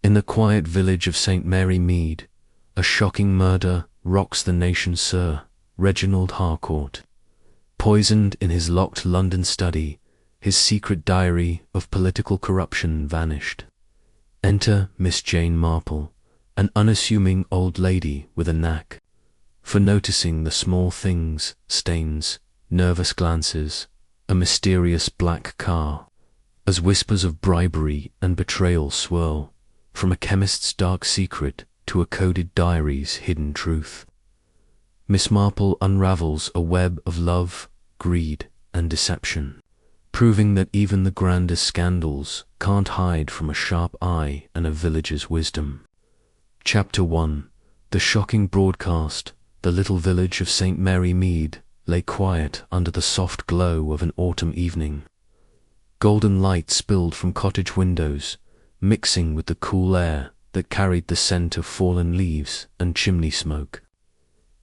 In the quiet village of St. Mary Mead, a shocking murder rocks the nation. Sir Reginald Harcourt, poisoned in his locked London study, his secret diary of political corruption vanished. Enter Miss Jane Marple, an unassuming old lady with a knack for noticing the small things, stains, nervous glances, a mysterious black car, as whispers of bribery and betrayal swirl from a chemist's dark secret to a coded diary's hidden truth. Miss Marple unravels a web of love, greed, and deception, proving that even the grandest scandals can't hide from a sharp eye and a villager's wisdom. Chapter 1. The shocking broadcast. The little village of St. Mary Mead lay quiet under the soft glow of an autumn evening. Golden light spilled from cottage windows, mixing with the cool air that carried the scent of fallen leaves and chimney smoke.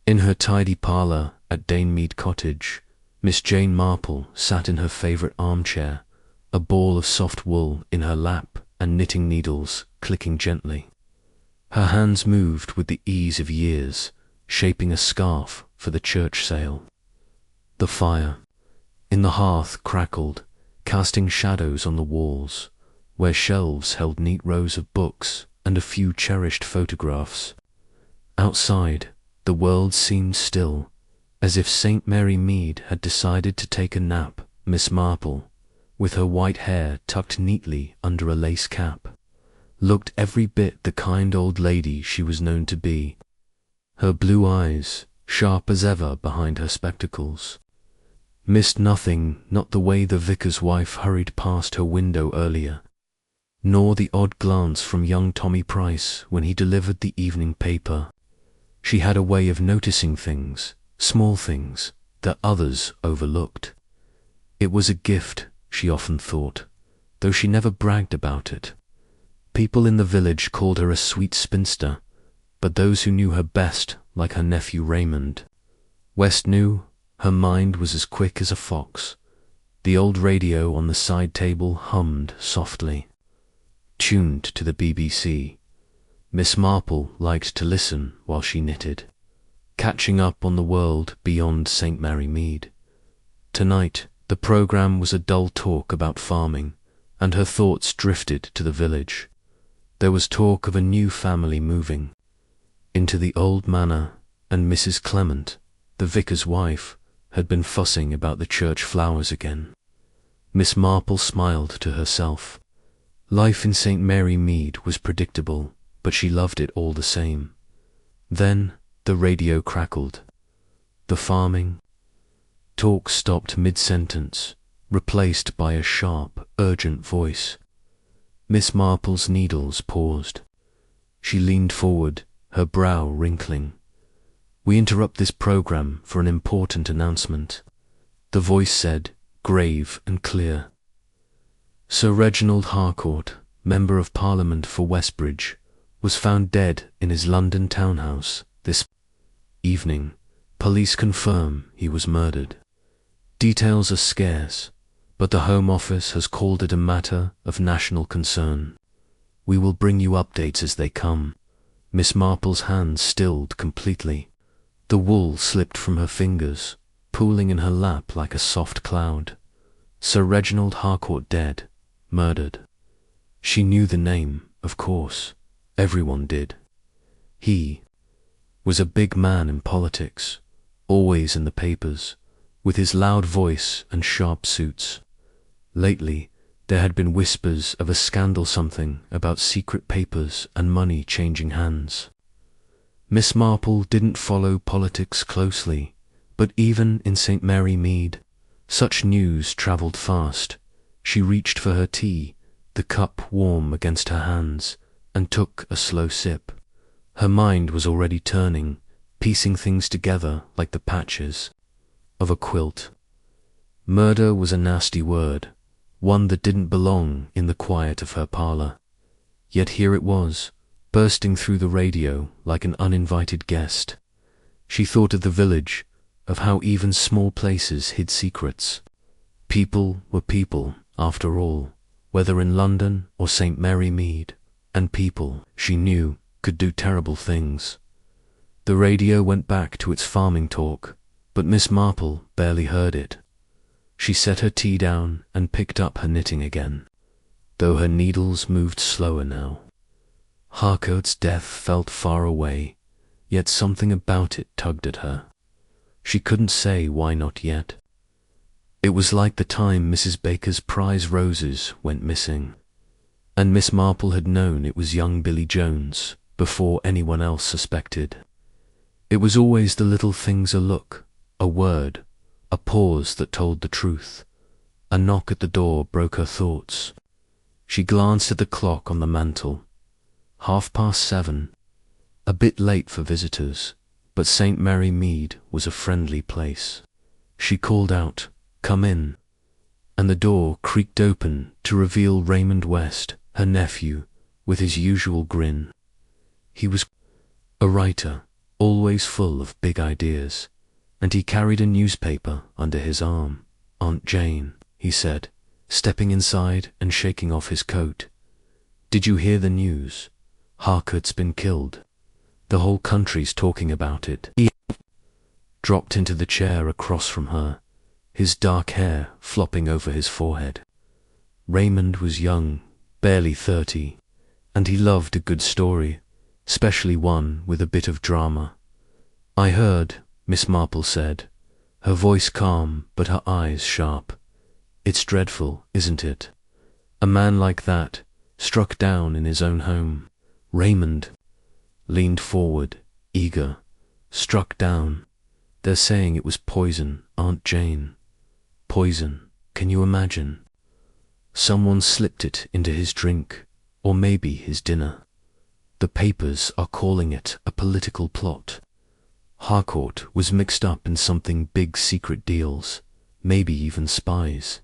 In her tidy parlour at Danemead Cottage, Miss Jane Marple sat in her favourite armchair, a ball of soft wool in her lap and knitting needles clicking gently. Her hands moved with the ease of years, shaping a scarf for the church sale. The fire in the hearth crackled, casting shadows on the walls, where shelves held neat rows of books and a few cherished photographs. Outside, the world seemed still, as if St. Mary Mead had decided to take a nap. Miss Marple, with her white hair tucked neatly under a lace cap, looked every bit the kind old lady she was known to be, her blue eyes sharp as ever behind her spectacles. Missed nothing, not the way the vicar's wife hurried past her window earlier, nor the odd glance from young Tommy Price when he delivered the evening paper. She had a way of noticing things, small things, that others overlooked. It was a gift, she often thought, though she never bragged about it. People in the village called her a sweet spinster, but those who knew her best, like her nephew Raymond, West, knew her mind was as quick as a fox. The old radio on the side table hummed softly, tuned to the BBC. Miss Marple liked to listen while she knitted, catching up on the world beyond St. Mary Mead. Tonight, the programme was a dull talk about farming, and her thoughts drifted to the village. There was talk of a new family moving into the old manor, and Mrs. Clement, the vicar's wife, had been fussing about the church flowers again. Miss Marple smiled to herself. Life in St. Mary Mead was predictable, but she loved it all the same. Then the radio crackled. The farming talk stopped mid-sentence, replaced by a sharp, urgent voice. Miss Marple's needles paused. She leaned forward, her brow wrinkling. "We interrupt this programme for an important announcement," the voice said, grave and clear. Sir Reginald Harcourt, Member of Parliament for Westbridge, was found dead in his London townhouse this evening. Police confirm he was murdered. Details are scarce, but the Home Office has called it a matter of national concern. We will bring you updates as they come. Miss Marple's hands stilled completely. The wool slipped from her fingers, pooling in her lap like a soft cloud. Sir Reginald Harcourt dead, murdered. She knew the name, of course. Everyone did. He was a big man in politics, always in the papers, with his loud voice and sharp suits. Lately, there had been whispers of a scandal, something about secret papers and money changing hands. Miss Marple didn't follow politics closely, but even in St. Mary Mead, such news travelled fast. She reached for her tea, the cup warm against her hands, and took a slow sip. Her mind was already turning, piecing things together like the patches of a quilt. Murder was a nasty word, one that didn't belong in the quiet of her parlour. Yet here it was, bursting through the radio like an uninvited guest. She thought of the village, of how even small places hid secrets. People were people, after all, whether in London or St. Mary Mead. and people, she knew, could do terrible things. The radio went back to its farming talk, but Miss Marple barely heard it. She set her tea down and picked up her knitting again, though her needles moved slower now. Harcourt's death felt far away, yet something about it tugged at her. She couldn't say why not yet. It was like the time Mrs. Baker's prize roses went missing, and Miss Marple had known it was young Billy Jones before anyone else suspected. It was always the little things, a look, a word, a pause that told the truth. A knock at the door broke her thoughts. She glanced at the clock on the mantel. 7:30. A bit late for visitors, but St. Mary Mead was a friendly place. She called out, "Come in," and the door creaked open to reveal Raymond West, her nephew, with his usual grin. He was a writer, always full of big ideas, and he carried a newspaper under his arm. "Aunt Jane," he said, stepping inside and shaking off his coat. "Did you hear the news? Harcourt's been killed. The whole country's talking about it." He dropped into the chair across from her, his dark hair flopping over his forehead. Raymond was young, barely 30, and he loved a good story, especially one with a bit of drama. "I heard," Miss Marple said, her voice calm but her eyes sharp. "It's dreadful, isn't it? A man like that, struck down in his own home." Raymond leaned forward, eager. "Struck down? They're saying it was poison, Aunt Jane. Poison, can you imagine? Someone slipped it into his drink, or maybe his dinner. The papers are calling it a political plot. Harcourt was mixed up in something big, secret deals, maybe even spies."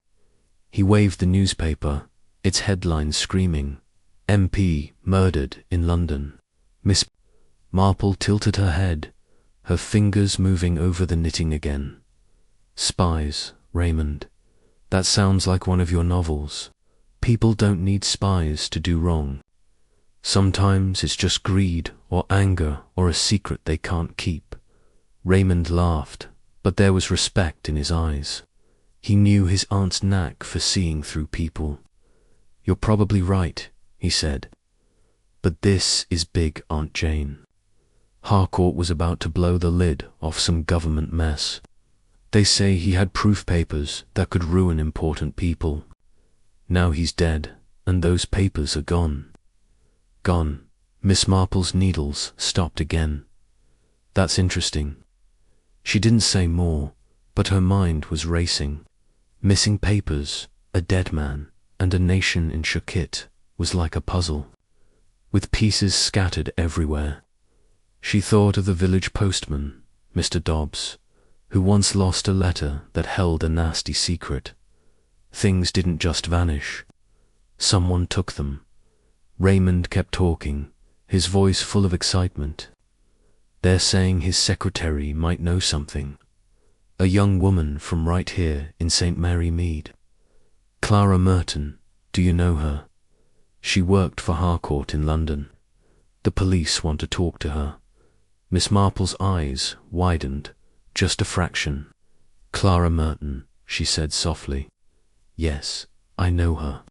He waved the newspaper, its headline screaming, "MP murdered in London." Miss Marple tilted her head, her fingers moving over the knitting again. "Spies, Raymond. That sounds like one of your novels. People don't need spies to do wrong. Sometimes it's just greed or anger or a secret they can't keep." Raymond laughed, but there was respect in his eyes. He knew his aunt's knack for seeing through people. "You're probably right," he said. "But this is big, Aunt Jane. Harcourt was about to blow the lid off some government mess. They say he had proof papers that could ruin important people. Now he's dead, and those papers are gone." "Gone." Miss Marple's needles stopped again. "That's interesting." She didn't say more, but her mind was racing. Missing papers, a dead man, and a nation in Shakit was like a puzzle, with pieces scattered everywhere. She thought of the village postman, Mr. Dobbs, who once lost a letter that held a nasty secret. Things didn't just vanish. Someone took them. Raymond kept talking, his voice full of excitement. "They're saying his secretary might know something. A young woman from right here in St. Mary Mead. Clara Merton, do you know her? She worked for Harcourt in London. The police want to talk to her." Miss Marple's eyes widened, just a fraction. "Clara Merton," she said softly. "Yes, I know her.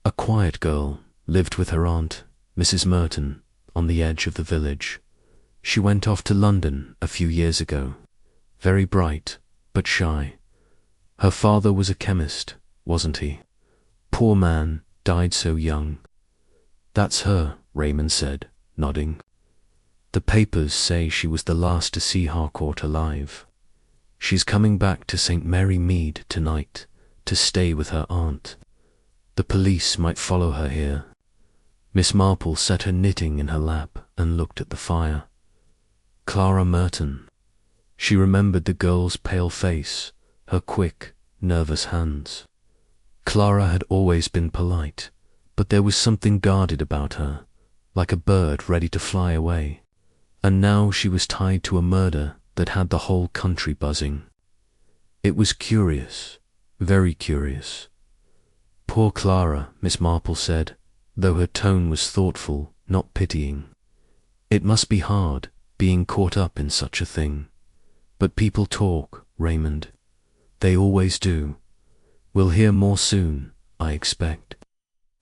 A quiet girl, lived with her aunt, Mrs. Merton, on the edge of the village. She went off to London a few years ago. Very bright, but shy. Her father was a chemist, wasn't he? Poor man, died so young." "That's her," Raymond said, nodding. "The papers say she was the last to see Harcourt alive. She's coming back to St. Mary Mead tonight to stay with her aunt. The police might follow her here." Miss Marple set her knitting in her lap and looked at the fire. Clara Merton. She remembered the girl's pale face, her quick, nervous hands. Clara had always been polite, but there was something guarded about her, like a bird ready to fly away. And now she was tied to a murder that had the whole country buzzing. It was curious, very curious. "Poor Clara," Miss Marple said, though her tone was thoughtful, not pitying. "It must be hard, being caught up in such a thing. But people talk, Raymond. They always do. We'll hear more soon, I expect."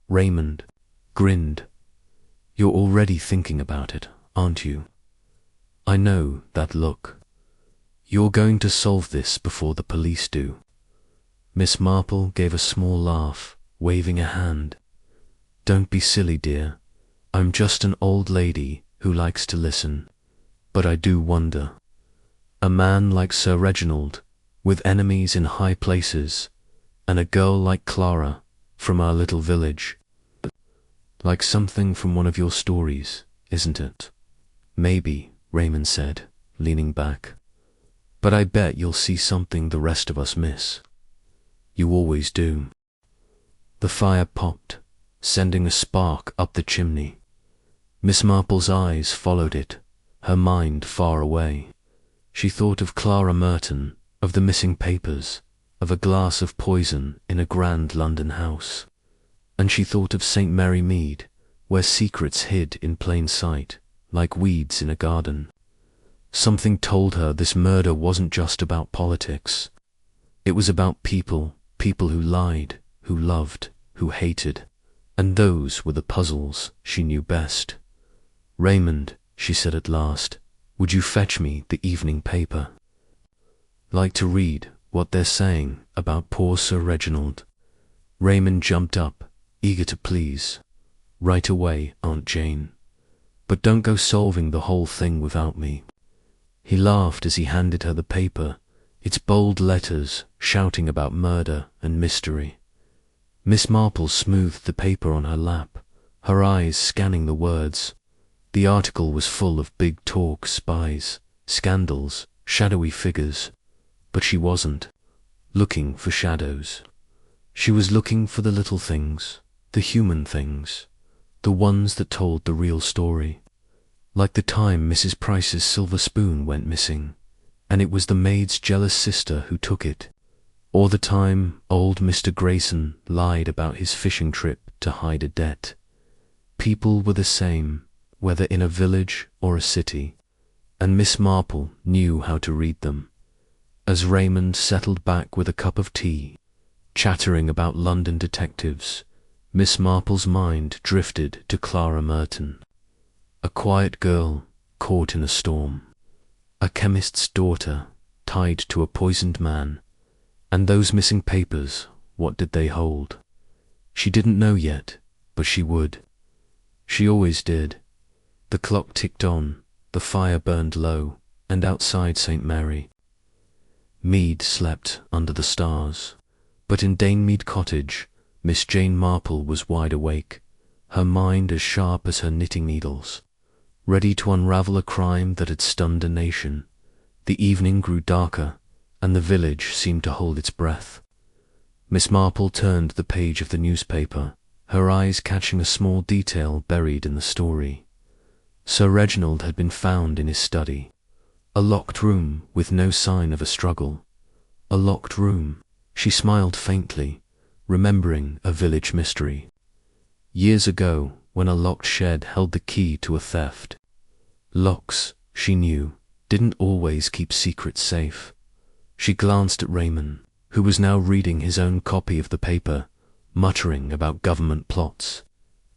Raymond grinned. "You're already thinking about it, aren't you? I know that look. You're going to solve this before the police do." Miss Marple gave a small laugh, waving a hand. "Don't be silly, dear. I'm just an old lady who likes to listen. But I do wonder. A man like Sir Reginald, with enemies in high places, and a girl like Clara, from our little village. Like something from one of your stories, isn't it?" "Maybe," Raymond said, leaning back. "But I bet you'll see something the rest of us miss. You always do." The fire popped, sending a spark up the chimney. Miss Marple's eyes followed it, her mind far away. She thought of Clara Merton, of the missing papers, of a glass of poison in a grand London house. And she thought of St. Mary Mead, where secrets hid in plain sight, like weeds in a garden. Something told her this murder wasn't just about politics. It was about people, people who lied, who loved, who hated, and those were the puzzles she knew best. "Raymond," she said at last, "would you fetch me the evening paper? Like to read what they're saying about poor Sir Reginald." Raymond jumped up, eager to please. "Right away, Aunt Jane. But don't go solving the whole thing without me." He laughed as he handed her the paper, its bold letters shouting about murder and mystery. Miss Marple smoothed the paper on her lap, her eyes scanning the words. The article was full of big talk, spies, scandals, shadowy figures. But she wasn't looking for shadows. She was looking for the little things, the human things, the ones that told the real story. Like the time Mrs. Price's silver spoon went missing, and it was the maid's jealous sister who took it. Or the time old Mr. Grayson lied about his fishing trip to hide a debt. People were the same, whether in a village or a city, and Miss Marple knew how to read them. As Raymond settled back with a cup of tea, chattering about London detectives, Miss Marple's mind drifted to Clara Merton. A quiet girl caught in a storm, a chemist's daughter tied to a poisoned man, and those missing papers, what did they hold? She didn't know yet, but she would. She always did. The clock ticked on, the fire burned low, and outside St. Mary Mead slept under the stars. But in Danemead Cottage, Miss Jane Marple was wide awake, her mind as sharp as her knitting needles, ready to unravel a crime that had stunned a nation. The evening grew darker, and the village seemed to hold its breath. Miss Marple turned the page of the newspaper, her eyes catching a small detail buried in the story. Sir Reginald had been found in his study. A locked room with no sign of a struggle. A locked room. She smiled faintly, remembering a village mystery. Years ago, when a locked shed held the key to a theft. Locks, she knew, didn't always keep secrets safe. She glanced at Raymond, who was now reading his own copy of the paper, muttering about government plots.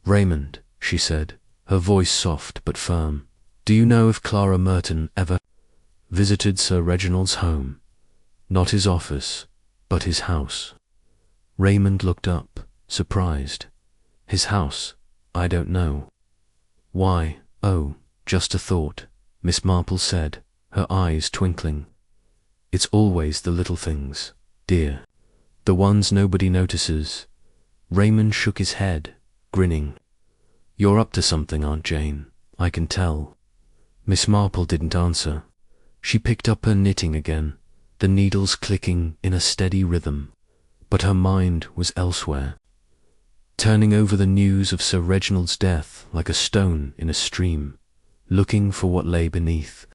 "Raymond," she said, her voice soft but firm, "do you know if Clara Merton ever visited Sir Reginald's home? Not his office, but his house." Raymond looked up, surprised. "His house? I don't know." "Why, oh, just a thought," Miss Marple said, her eyes twinkling. "It's always the little things, dear, the ones nobody notices." Raymond shook his head, grinning. "You're up to something, Aunt Jane, I can tell." Miss Marple didn't answer. She picked up her knitting again, the needles clicking in a steady rhythm, but her mind was elsewhere, turning over the news of Sir Reginald's death like a stone in a stream, looking for what lay beneath.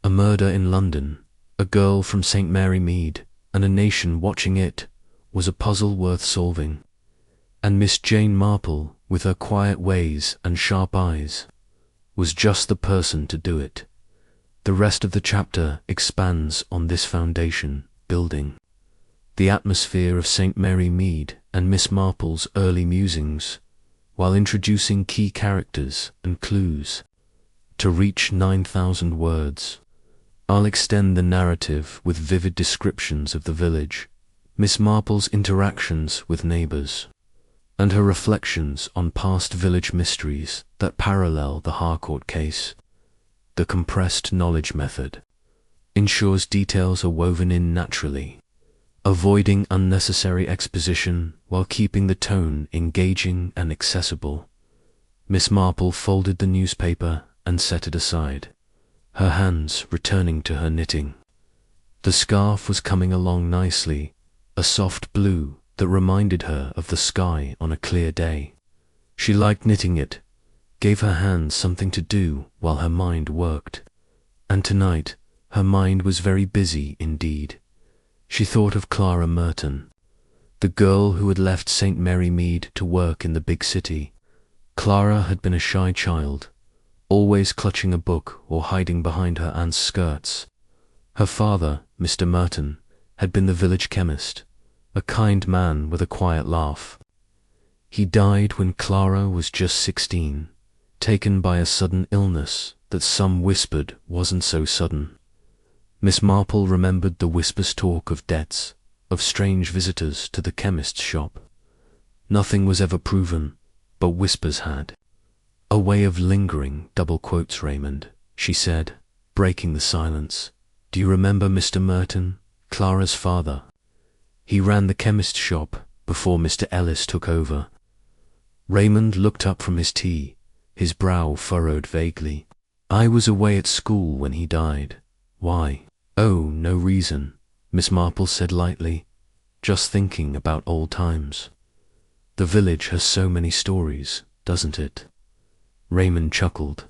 A murder in London, a girl from St. Mary Mead, and a nation watching it, was a puzzle worth solving. And Miss Jane Marple with her quiet ways and sharp eyes, was just the person to do it. The rest of the chapter expands on this foundation, building the atmosphere of St. Mary Mead and Miss Marple's early musings, while introducing key characters and clues. To reach 9,000 words, I'll extend the narrative with vivid descriptions of the village, Miss Marple's interactions with neighbours, and her reflections on past village mysteries that parallel the Harcourt case. The compressed knowledge method ensures details are woven in naturally, avoiding unnecessary exposition while keeping the tone engaging and accessible. Miss Marple folded the newspaper and set it aside, her hands returning to her knitting. The scarf was coming along nicely, a soft blue that reminded her of the sky on a clear day. She liked knitting it, gave her hands something to do while her mind worked. And tonight, her mind was very busy indeed. She thought of Clara Merton, the girl who had left St. Mary Mead to work in the big city. Clara had been a shy child, always clutching a book or hiding behind her aunt's skirts. Her father, Mr. Merton, had been the village chemist, a kind man with a quiet laugh. He died when Clara was just 16, taken by a sudden illness that some whispered wasn't so sudden. Miss Marple remembered the whispers' talk of debts, of strange visitors to the chemist's shop. Nothing was ever proven, but whispers had a way of lingering. Double quotes, Raymond, she said, breaking the silence. Do you remember Mr. Merton, Clara's father? He ran the chemist's shop before Mr. Ellis took over. Raymond looked up from his tea, his brow furrowed vaguely. I was away at school when he died. Why? Oh, no reason, Miss Marple said lightly. Just thinking about old times. The village has so many stories, doesn't it? Raymond chuckled.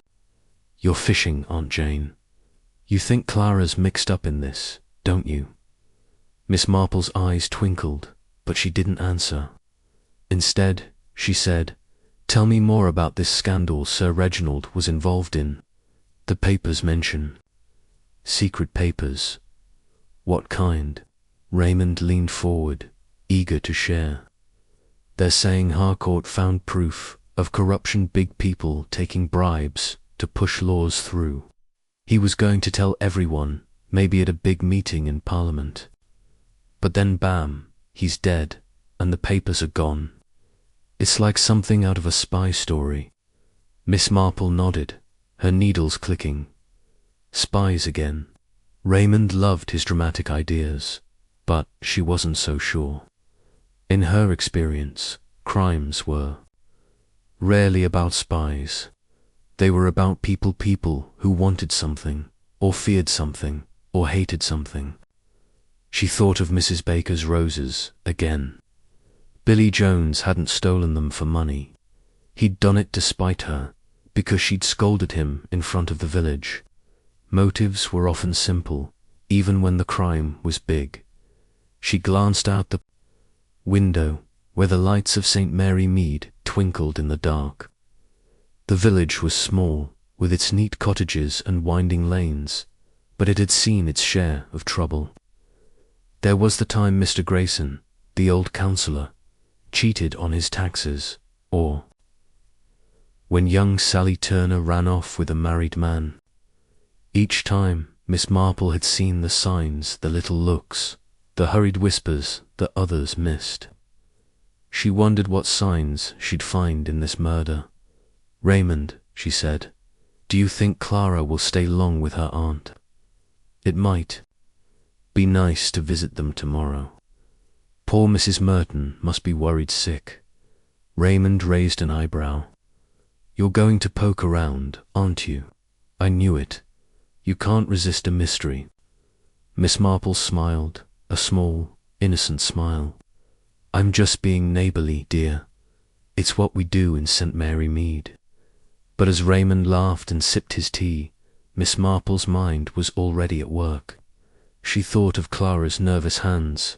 You're fishing, Aunt Jane. You think Clara's mixed up in this, don't you? Miss Marple's eyes twinkled, but she didn't answer. Instead, she said, Tell me more about this scandal Sir Reginald was involved in. The papers mention secret papers. What kind? Raymond leaned forward, eager to share. They're saying Harcourt found proof of corruption, big people taking bribes to push laws through. He was going to tell everyone, maybe at a big meeting in Parliament. But then bam, he's dead, and the papers are gone. It's like something out of a spy story. Miss Marple nodded, her needles clicking. Spies again. Raymond loved his dramatic ideas, but she wasn't so sure. In her experience, crimes were rarely about spies. They were about people who wanted something, or feared something, or hated something. She thought of Mrs. Baker's roses again. Billy Jones hadn't stolen them for money. He'd done it despite her, because she'd scolded him in front of the village. Motives were often simple, even when the crime was big. She glanced out the window, where the lights of St. Mary Mead twinkled in the dark. The village was small, with its neat cottages and winding lanes, but it had seen its share of trouble. There was the time Mr. Grayson, the old councillor, cheated on his taxes, or when young Sally Turner ran off with a married man. Each time, Miss Marple had seen the signs, the little looks, the hurried whispers that others missed. She wondered what signs she'd find in this murder. Raymond, she said, do you think Clara will stay long with her aunt? It might be nice to visit them tomorrow. Poor Mrs. Merton must be worried sick. Raymond raised an eyebrow. You're going to poke around, aren't you? I knew it. You can't resist a mystery. Miss Marple smiled, a small, innocent smile. I'm just being neighbourly, dear. It's what we do in St. Mary Mead. But as Raymond laughed and sipped his tea, Miss Marple's mind was already at work. She thought of Clara's nervous hands,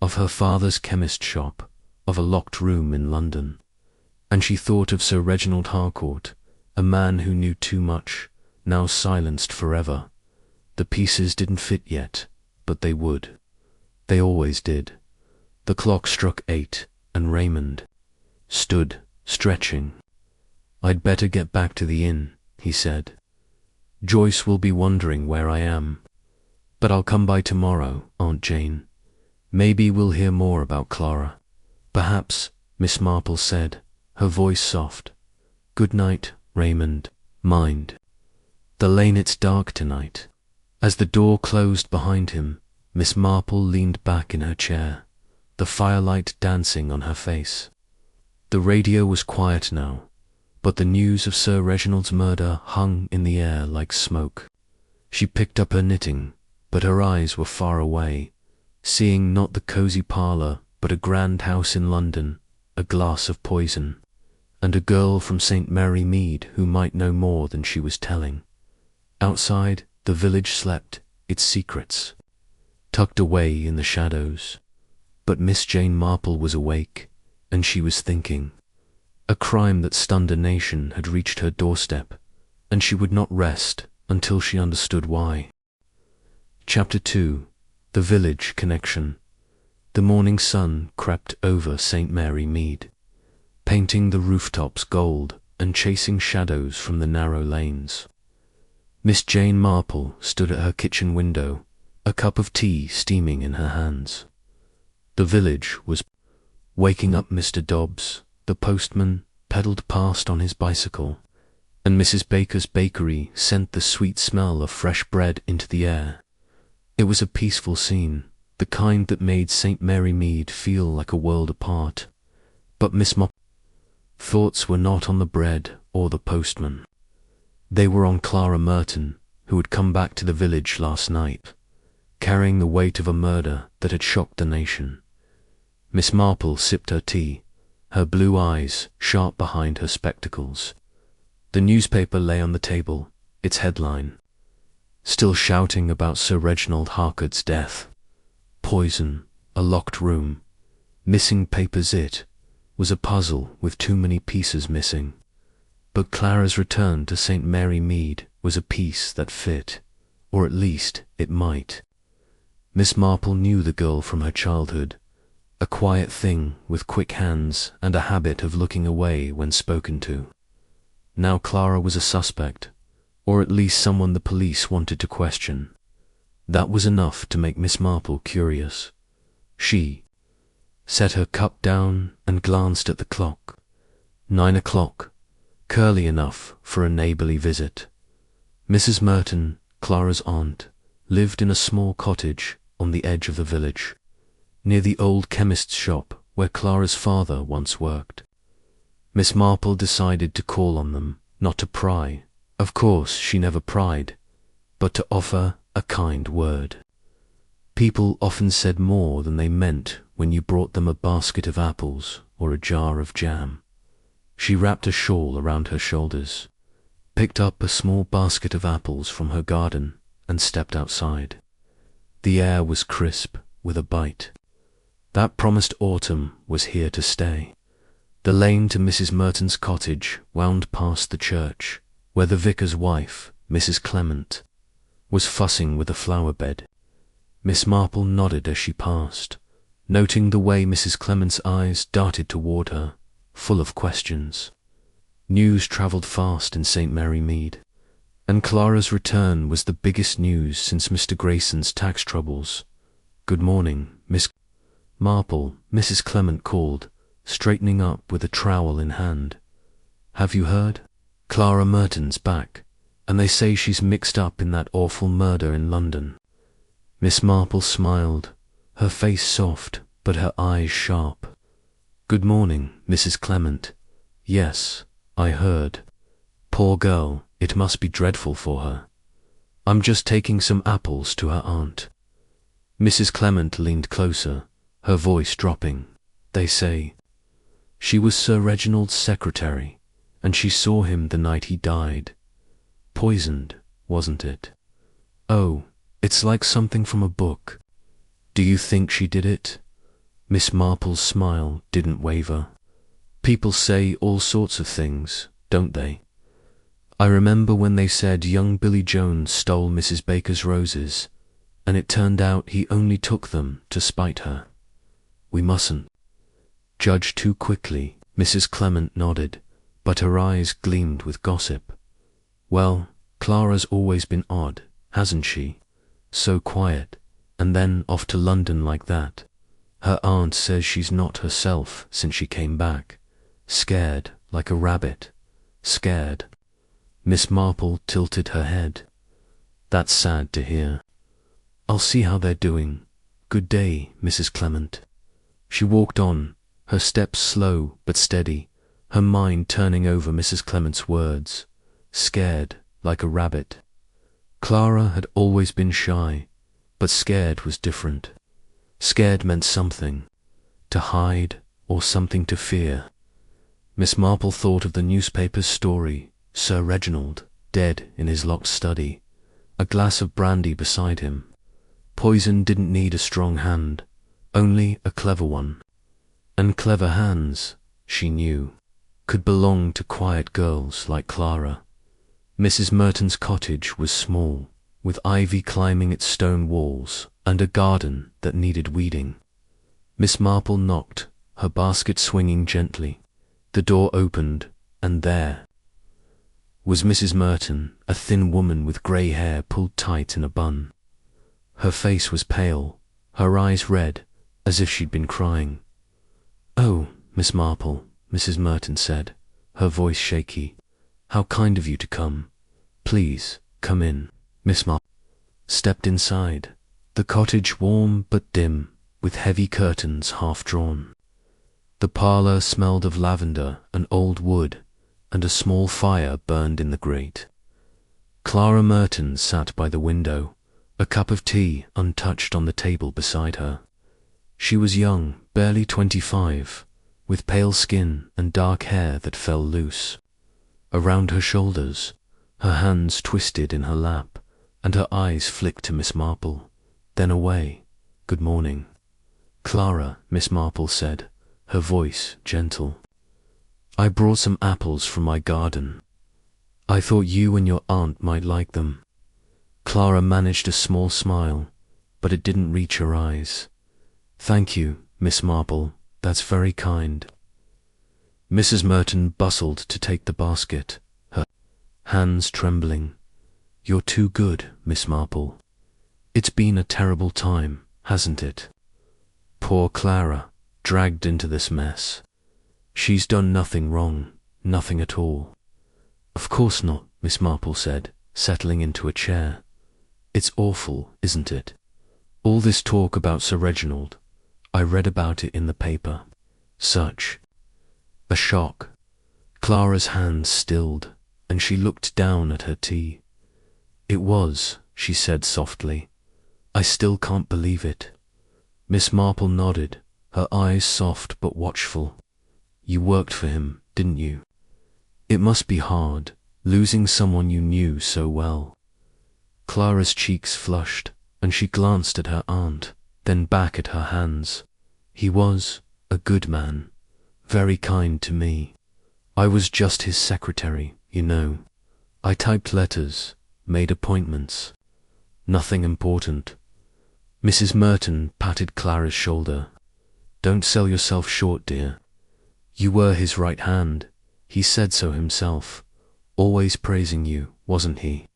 of her father's chemist shop, of a locked room in London. And she thought of Sir Reginald Harcourt, a man who knew too much, now silenced forever. The pieces didn't fit yet, but they would. They always did. The clock struck 8, and Raymond stood, stretching. "I'd better get back to the inn," he said. "Joyce will be wondering where I am. But I'll come by tomorrow, Aunt Jane. Maybe we'll hear more about Clara." "Perhaps," Miss Marple said, her voice soft. "Good night, Raymond. Mind the lane, it's dark tonight." As the door closed behind him, Miss Marple leaned back in her chair, the firelight dancing on her face. The radio was quiet now, but the news of Sir Reginald's murder hung in the air like smoke. She picked up her knitting, but her eyes were far away, seeing not the cosy parlour, but a grand house in London, a glass of poison, and a girl from St. Mary Mead who might know more than she was telling. Outside, the village slept, its secrets tucked away in the shadows. But Miss Jane Marple was awake, and she was thinking. A crime that stunned a nation had reached her doorstep, and she would not rest until she understood why. Chapter 2. The Village Connection. The morning sun crept over St. Mary Mead, painting the rooftops gold and chasing shadows from the narrow lanes. Miss Jane Marple stood at her kitchen window, a cup of tea steaming in her hands. The village was waking up. Mr. Dobbs, the postman, pedalled past on his bicycle, and Mrs. Baker's bakery sent the sweet smell of fresh bread into the air. It was a peaceful scene, the kind that made St. Mary Mead feel like a world apart. But Miss Marple's thoughts were not on the bread or the postman. They were on Clara Merton, who had come back to the village last night, carrying the weight of a murder that had shocked the nation. Miss Marple sipped her tea, her blue eyes sharp behind her spectacles. The newspaper lay on the table, its headline still shouting about Sir Reginald Harcourt's death. Poison, a locked room, missing papers. It was a puzzle with too many pieces missing. But Clara's return to St. Mary Mead was a piece that fit, or at least it might. Miss Marple knew the girl from her childhood, a quiet thing with quick hands and a habit of looking away when spoken to. Now Clara was a suspect, or at least someone the police wanted to question. That was enough to make Miss Marple curious. She set her cup down and glanced at the clock. 9 o'clock, curly enough for a neighbourly visit. Mrs. Merton, Clara's aunt, lived in a small cottage on the edge of the village, near the old chemist's shop where Clara's father once worked. Miss Marple decided to call on them, not to pry. Of course, she never pried, but to offer a kind word. People often said more than they meant when you brought them a basket of apples or a jar of jam. She wrapped a shawl around her shoulders, picked up a small basket of apples from her garden, and stepped outside. The air was crisp with a bite. That promised autumn was here to stay. The lane to Mrs. Merton's cottage wound past the church, where the vicar's wife, Mrs. Clement, was fussing with a flower bed. Miss Marple nodded as she passed, noting the way Mrs. Clement's eyes darted toward her, full of questions. News travelled fast in St. Mary Mead, and Clara's return was the biggest news since Mr. Grayson's tax troubles. "Good morning, Miss Marple," Mrs. Clement called, straightening up with a trowel in hand. "Have you heard? Clara Merton's back, and they say she's mixed up in that awful murder in London." Miss Marple smiled, her face soft but her eyes sharp. "Good morning, Mrs. Clement. Yes, I heard. Poor girl, it must be dreadful for her. I'm just taking some apples to her aunt." Mrs. Clement leaned closer, her voice dropping. "They say she was Sir Reginald's secretary, and she saw him the night he died. Poisoned, wasn't it? Oh, it's like something from a book. Do you think she did it?" Miss Marple's smile didn't waver. People say all sorts of things, don't they? I remember when they said young Billy Jones stole Mrs. Baker's roses, and it turned out he only took them to spite her. We mustn't judge too quickly. Mrs. Clement nodded, but her eyes gleamed with gossip. Well, Clara's always been odd, hasn't she? So quiet, and then off to London like that. Her aunt says she's not herself since she came back. Scared like a rabbit. Scared. Miss Marple tilted her head. That's sad to hear. I'll see how they're doing. Good day, Mrs. Clement. She walked on, her steps slow but steady, her mind turning over Mrs. Clement's words. Scared like a rabbit. Clara had always been shy, but scared was different. Scared meant something to hide or something to fear. Miss Marple thought of the newspaper's story, Sir Reginald, dead in his locked study, a glass of brandy beside him. Poison didn't need a strong hand, only a clever one. And clever hands, she knew, could belong to quiet girls like Clara. Mrs. Merton's cottage was small, with ivy climbing its stone walls and a garden that needed weeding. Miss Marple knocked, her basket swinging gently. The door opened, and there was Mrs. Merton, a thin woman with grey hair pulled tight in a bun. Her face was pale, her eyes red, as if she'd been crying. "Oh, Miss Marple," Mrs. Merton said, her voice shaky. "How kind of you to come. Please, come in." Miss Marple stepped inside, the cottage warm but dim, with heavy curtains half drawn. The parlour smelled of lavender and old wood, and a small fire burned in the grate. Clara Merton sat by the window, a cup of tea untouched on the table beside her. She was young, barely 25, with pale skin and dark hair that fell loose around her shoulders, her hands twisted in her lap, and her eyes flicked to Miss Marple, then away. "Good morning, Clara," Miss Marple said, her voice gentle. "I brought some apples from my garden. I thought you and your aunt might like them." Clara managed a small smile, but it didn't reach her eyes. "Thank you, Miss Marple, that's very kind." Mrs. Merton bustled to take the basket, her hands trembling. "You're too good, Miss Marple. It's been a terrible time, hasn't it? Poor Clara, dragged into this mess. She's done nothing wrong, nothing at all." "Of course not," Miss Marple said, settling into a chair. "It's awful, isn't it? All this talk about Sir Reginald. I read about it in the paper. Such a shock." Clara's hands stilled, and she looked down at her tea. "It was," she said softly. "I still can't believe it." Miss Marple nodded, her eyes soft but watchful. "You worked for him, didn't you? It must be hard, losing someone you knew so well." Clara's cheeks flushed, and she glanced at her aunt, then back at her hands. "He was a good man, very kind to me. I was just his secretary, you know. I typed letters, made appointments. Nothing important." Mrs. Merton patted Clara's shoulder. "Don't sell yourself short, dear. You were his right hand. He said so himself. Always praising you, wasn't he?"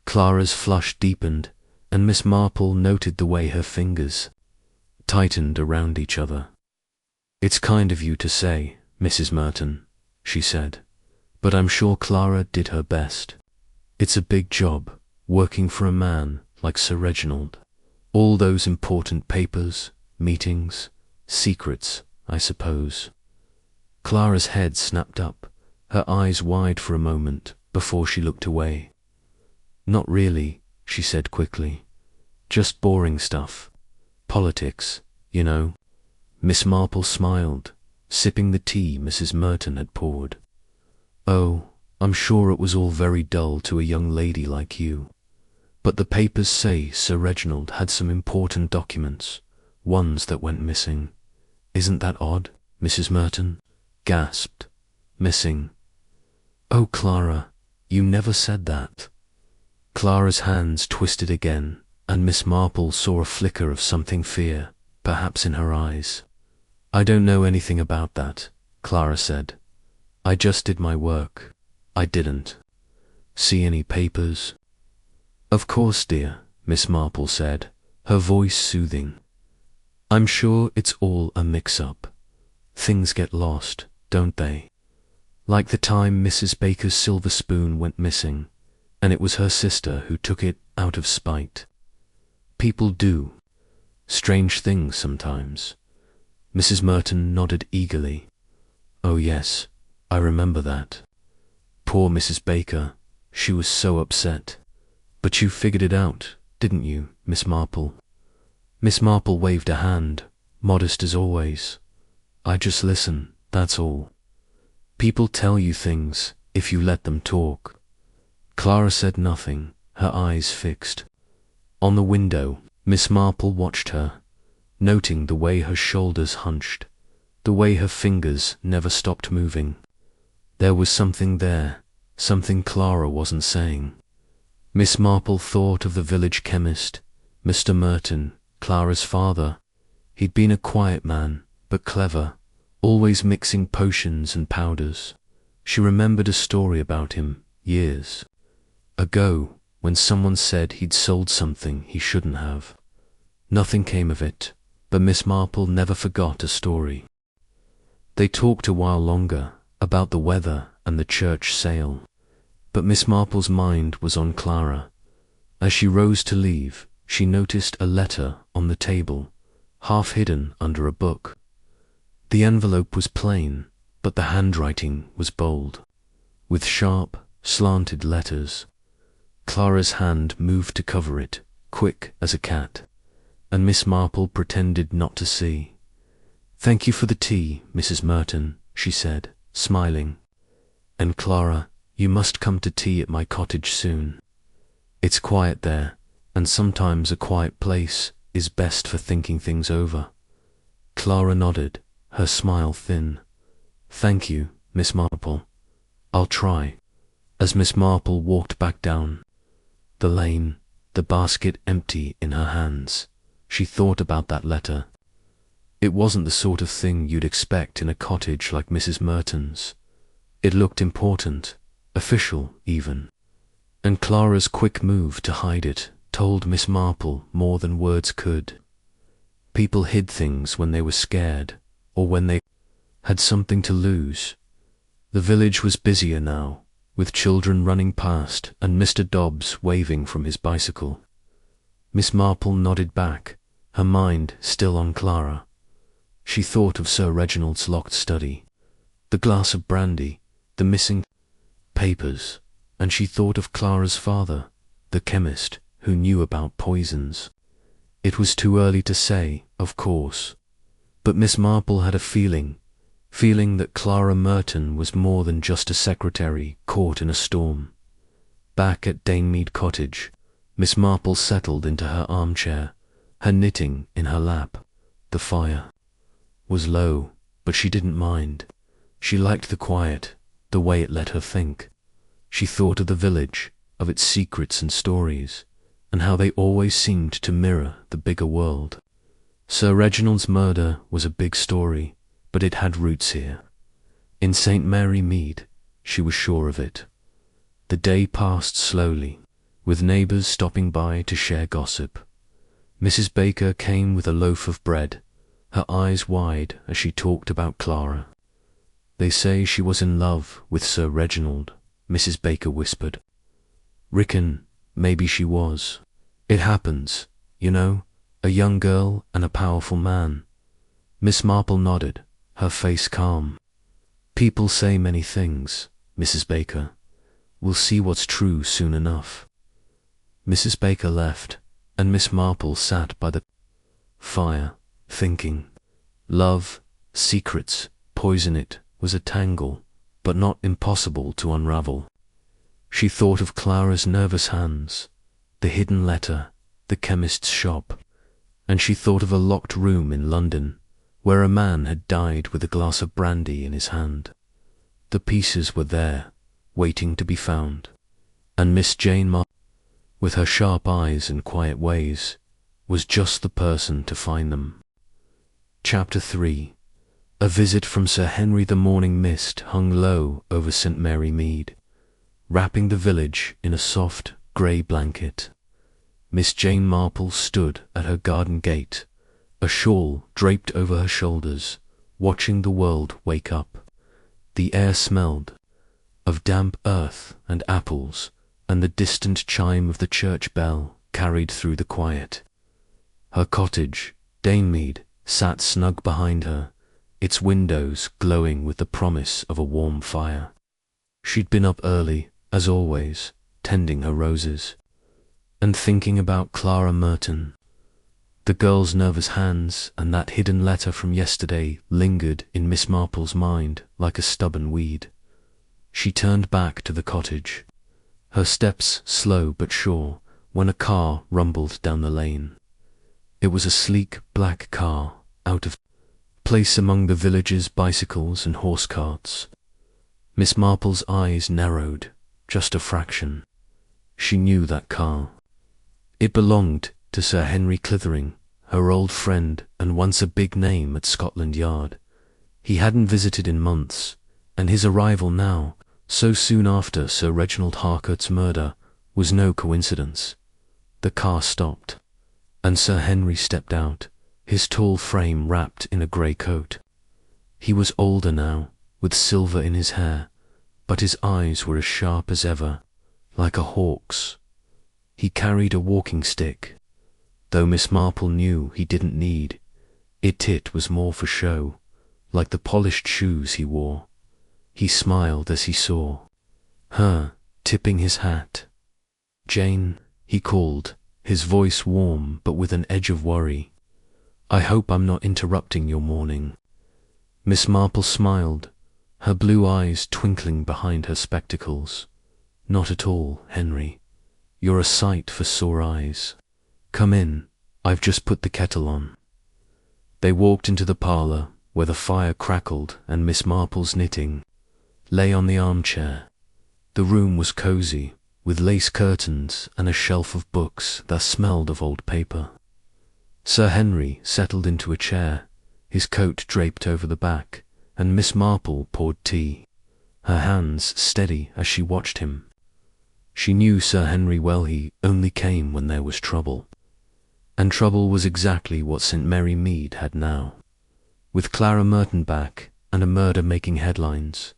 Clara's flush deepened, and Miss Marple noted the way her fingers tightened around each other. "It's kind of you to say, Mrs. Merton," she said, "but I'm sure Clara did her best. It's a big job, working for a man like Sir Reginald. All those important papers, meetings, secrets, I suppose." Clara's head snapped up, her eyes wide for a moment before she looked away. "Not really," she said quickly. "Just boring stuff. Politics, you know." Miss Marple smiled, sipping the tea Mrs. Merton had poured. "Oh, I'm sure it was all very dull to a young lady like you. But the papers say Sir Reginald had some important documents, ones that went missing. Isn't that odd, Mrs. Merton?" gasped. Missing. Oh, Clara, you never said that. Clara's hands twisted again, and Miss Marple saw a flicker of something fear, perhaps in her eyes. I don't know anything about that, Clara said. I just did my work. I didn't see any papers. Of course, dear, Miss Marple said, her voice soothing. I'm sure it's all a mix-up. Things get lost, don't they? Like the time Mrs. Baker's silver spoon went missing, and it was her sister who took it out of spite. People do strange things sometimes. Mrs. Merton nodded eagerly. Oh yes, I remember that. Poor Mrs. Baker, she was so upset. But you figured it out, didn't you, Miss Marple? Miss Marple waved a hand, modest as always. I just listen, that's all. People tell you things if you let them talk. Clara said nothing, her eyes fixed. On the window, Miss Marple watched her, noting the way her shoulders hunched, the way her fingers never stopped moving. There was something there, something Clara wasn't saying. Miss Marple thought of the village chemist, Mr. Merton, Clara's father. He'd been a quiet man, but clever, always mixing potions and powders. She remembered a story about him, years ago, when someone said he'd sold something he shouldn't have. Nothing came of it, but Miss Marple never forgot a story. They talked a while longer, about the weather and the church sale, but Miss Marple's mind was on Clara. As she rose to leave, she noticed a letter on the table, half hidden under a book. The envelope was plain, but the handwriting was bold, with sharp, slanted letters. Clara's hand moved to cover it, quick as a cat, and Miss Marple pretended not to see. "Thank you for the tea, Mrs. Merton," she said, smiling. "And Clara, you must come to tea at my cottage soon. It's quiet there, and sometimes a quiet place is best for thinking things over." Clara nodded, her smile thin. "Thank you, Miss Marple. I'll try." As Miss Marple walked back down the lane, the basket empty in her hands, she thought about that letter. It wasn't the sort of thing you'd expect in a cottage like Mrs. Merton's. It looked important, official even. And Clara's quick move to hide it told Miss Marple more than words could. People hid things when they were scared, or when they had something to lose. The village was busier now, with children running past and Mr. Dobbs waving from his bicycle. Miss Marple nodded back, her mind still on Clara. She thought of Sir Reginald's locked study, the glass of brandy, the missing papers, and she thought of Clara's father, the chemist who knew about poisons. It was too early to say, of course, but Miss Marple had a feeling that Clara Merton was more than just a secretary caught in a storm. Back at Danemead Cottage, Miss Marple settled into her armchair, her knitting in her lap. The fire was low, but she didn't mind. She liked the quiet, the way it let her think. She thought of the village, of its secrets and stories, and how they always seemed to mirror the bigger world. Sir Reginald's murder was a big story, but it had roots here. In St. Mary Mead, she was sure of it. The day passed slowly, with neighbours stopping by to share gossip. Mrs. Baker came with a loaf of bread, her eyes wide as she talked about Clara. "They say she was in love with Sir Reginald," Mrs. Baker whispered. "Reckon maybe she was. It happens, you know, a young girl and a powerful man." Miss Marple nodded, her face calm. "People say many things, Mrs. Baker. We'll see what's true soon enough." Mrs. Baker left, and Miss Marple sat by the fire, thinking. Love, secrets, Whodunit was a tangle, but not impossible to unravel. She thought of Clara's nervous hands, the hidden letter, the chemist's shop, and she thought of a locked room in London, where a man had died with a glass of brandy in his hand. The pieces were there, waiting to be found, and Miss Jane Marple, with her sharp eyes and quiet ways, was just the person to find them. Chapter 3. A visit from Sir Henry. The morning mist hung low over St. Mary Mead, wrapping the village in a soft, grey blanket. Miss Jane Marple stood at her garden gate, a shawl draped over her shoulders, watching the world wake up. The air smelled of damp earth and apples, and the distant chime of the church bell carried through the quiet. Her cottage, Danemead, sat snug behind her, its windows glowing with the promise of a warm fire. She'd been up early, as always, tending her roses, and thinking about Clara Merton. The girl's nervous hands and that hidden letter from yesterday lingered in Miss Marple's mind like a stubborn weed. She turned back to the cottage, her steps slow but sure, when a car rumbled down the lane. It was a sleek black car, out of place among the village's bicycles and horse carts. Miss Marple's eyes narrowed, just a fraction. She knew that car. It belonged to Sir Henry Clithering, her old friend and once a big name at Scotland Yard. He hadn't visited in months, and his arrival now, so soon after Sir Reginald Harcourt's murder, was no coincidence. The car stopped, and Sir Henry stepped out, his tall frame wrapped in a grey coat. He was older now, with silver in his hair, but his eyes were as sharp as ever, like a hawk's. He carried a walking stick, though Miss Marple knew he didn't need. It was more for show, like the polished shoes he wore. He smiled as he saw her, tipping his hat. "Jane," he called, his voice warm but with an edge of worry. "I hope I'm not interrupting your morning." Miss Marple smiled, her blue eyes twinkling behind her spectacles. "Not at all, Henry. You're a sight for sore eyes. Come in, I've just put the kettle on." They walked into the parlour, where the fire crackled and Miss Marple's knitting lay on the armchair. The room was cosy, with lace curtains and a shelf of books that smelled of old paper. Sir Henry settled into a chair, his coat draped over the back, and Miss Marple poured tea, her hands steady as she watched him. She knew Sir Henry well. He only came when there was trouble. And trouble was exactly what St. Mary Mead had now. With Clara Merton back, and a murder making headlines.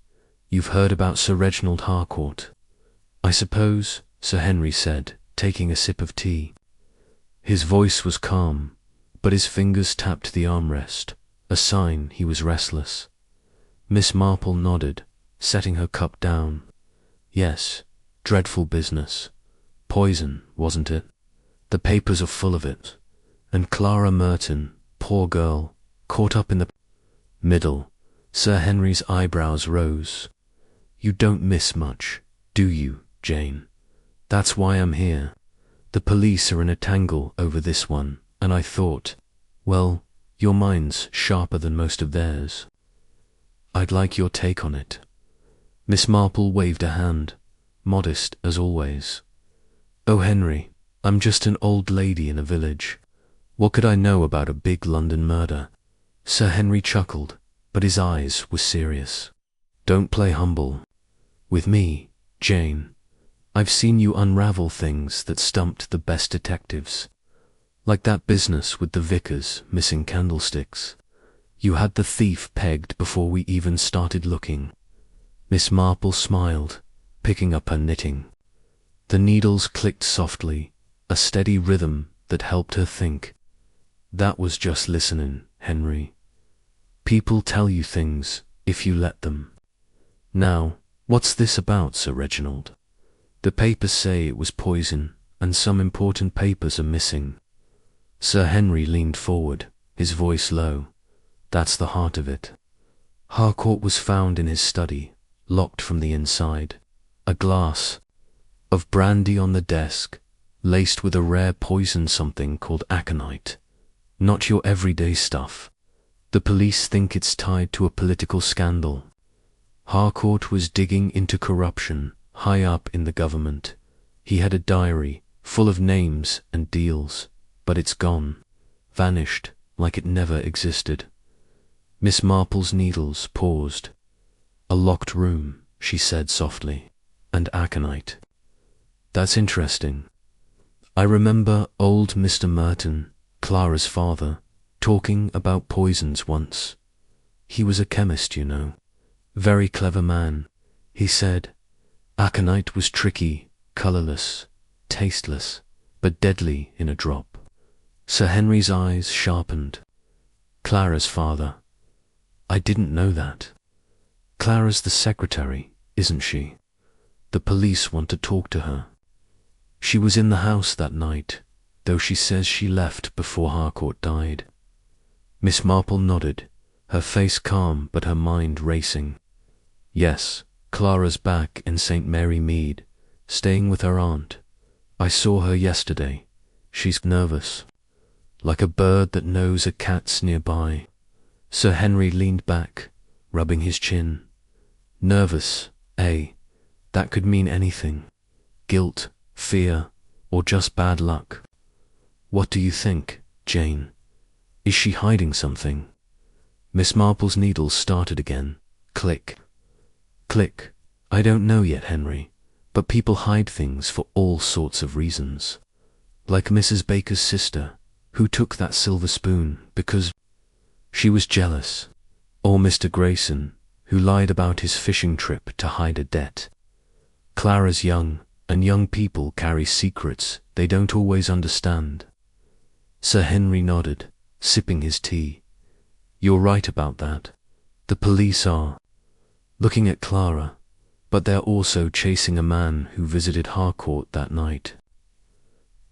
"You've heard about Sir Reginald Harcourt, I suppose?" Sir Henry said, taking a sip of tea. His voice was calm, but his fingers tapped the armrest, a sign he was restless. Miss Marple nodded, setting her cup down. "Yes, dreadful business. Poison, wasn't it? The papers are full of it. And Clara Merton, poor girl, caught up in the middle." Sir Henry's eyebrows rose. "You don't miss much, do you, Jane? That's why I'm here. The police are in a tangle over this one, and I thought, well, your mind's sharper than most of theirs. I'd like your take on it." Miss Marple waved a hand, modest as always. "Oh, Henry, I'm just an old lady in a village. What could I know about a big London murder?" Sir Henry chuckled, but his eyes were serious. "Don't play humble with me, Jane. I've seen you unravel things that stumped the best detectives. Like that business with the vicar's missing candlesticks. You had the thief pegged before we even started looking." Miss Marple smiled, picking up her knitting. The needles clicked softly, a steady rhythm that helped her think. "That was just listening, Henry. People tell you things if you let them. Now, what's this about, Sir Reginald? The papers say it was poison, and some important papers are missing." Sir Henry leaned forward, his voice low. "That's the heart of it. Harcourt was found in his study, locked from the inside. A glass of brandy on the desk, laced with a rare poison, something called aconite. Not your everyday stuff. The police think it's tied to a political scandal. Harcourt was digging into corruption high up in the government. He had a diary full of names and deals, but it's gone, vanished like it never existed. Miss Marple's needles paused. A locked room, she said softly, and aconite. That's interesting. I remember old Mr. Merton, Clara's father, talking about poisons once. He was a chemist, you know. Very clever man. He said aconite was tricky, colourless, tasteless, but deadly in a drop. Sir Henry's eyes sharpened. Clara's father. I didn't know that. Clara's the secretary, isn't she? The police want to talk to her. She was in the house that night, though she says she left before Harcourt died. Miss Marple nodded, her face calm but her mind racing. Yes, Clara's back in St. Mary Mead, staying with her aunt. I saw her yesterday. She's nervous, like a bird that knows a cat's nearby. Sir Henry leaned back, rubbing his chin. Nervous, eh? That could mean anything. Guilt, fear, or just bad luck. What do you think, Jane? Is she hiding something? Miss Marple's needles started again. Click. Click. I don't know yet, Henry, but people hide things for all sorts of reasons. Like Mrs. Baker's sister, who took that silver spoon because she was jealous. Or Mr. Grayson, who lied about his fishing trip to hide a debt. Clara's young, and young people carry secrets they don't always understand. Sir Henry nodded, sipping his tea. You're right about that. The police are looking at Clara, but they're also chasing a man who visited Harcourt that night.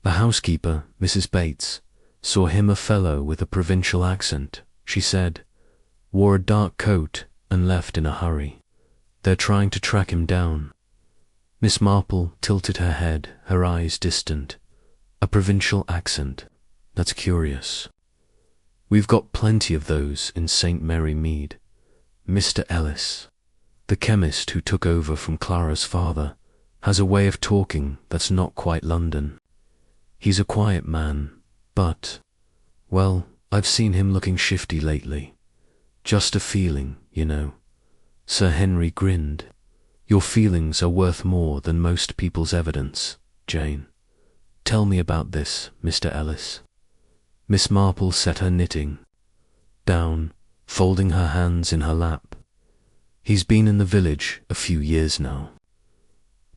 The housekeeper, Mrs. Bates, saw him, a fellow with a provincial accent, she said, wore a dark coat and left in a hurry. They're trying to track him down. Miss Marple tilted her head, her eyes distant. A provincial accent. That's curious. We've got plenty of those in St. Mary Mead. Mr. Ellis, the chemist who took over from Clara's father, has a way of talking that's not quite London. He's a quiet man, but, well, I've seen him looking shifty lately. Just a feeling, you know. Sir Henry grinned. Your feelings are worth more than most people's evidence, Jane. Tell me about this, Mr. Ellis. Miss Marple set her knitting down, folding her hands in her lap. He's been in the village a few years now.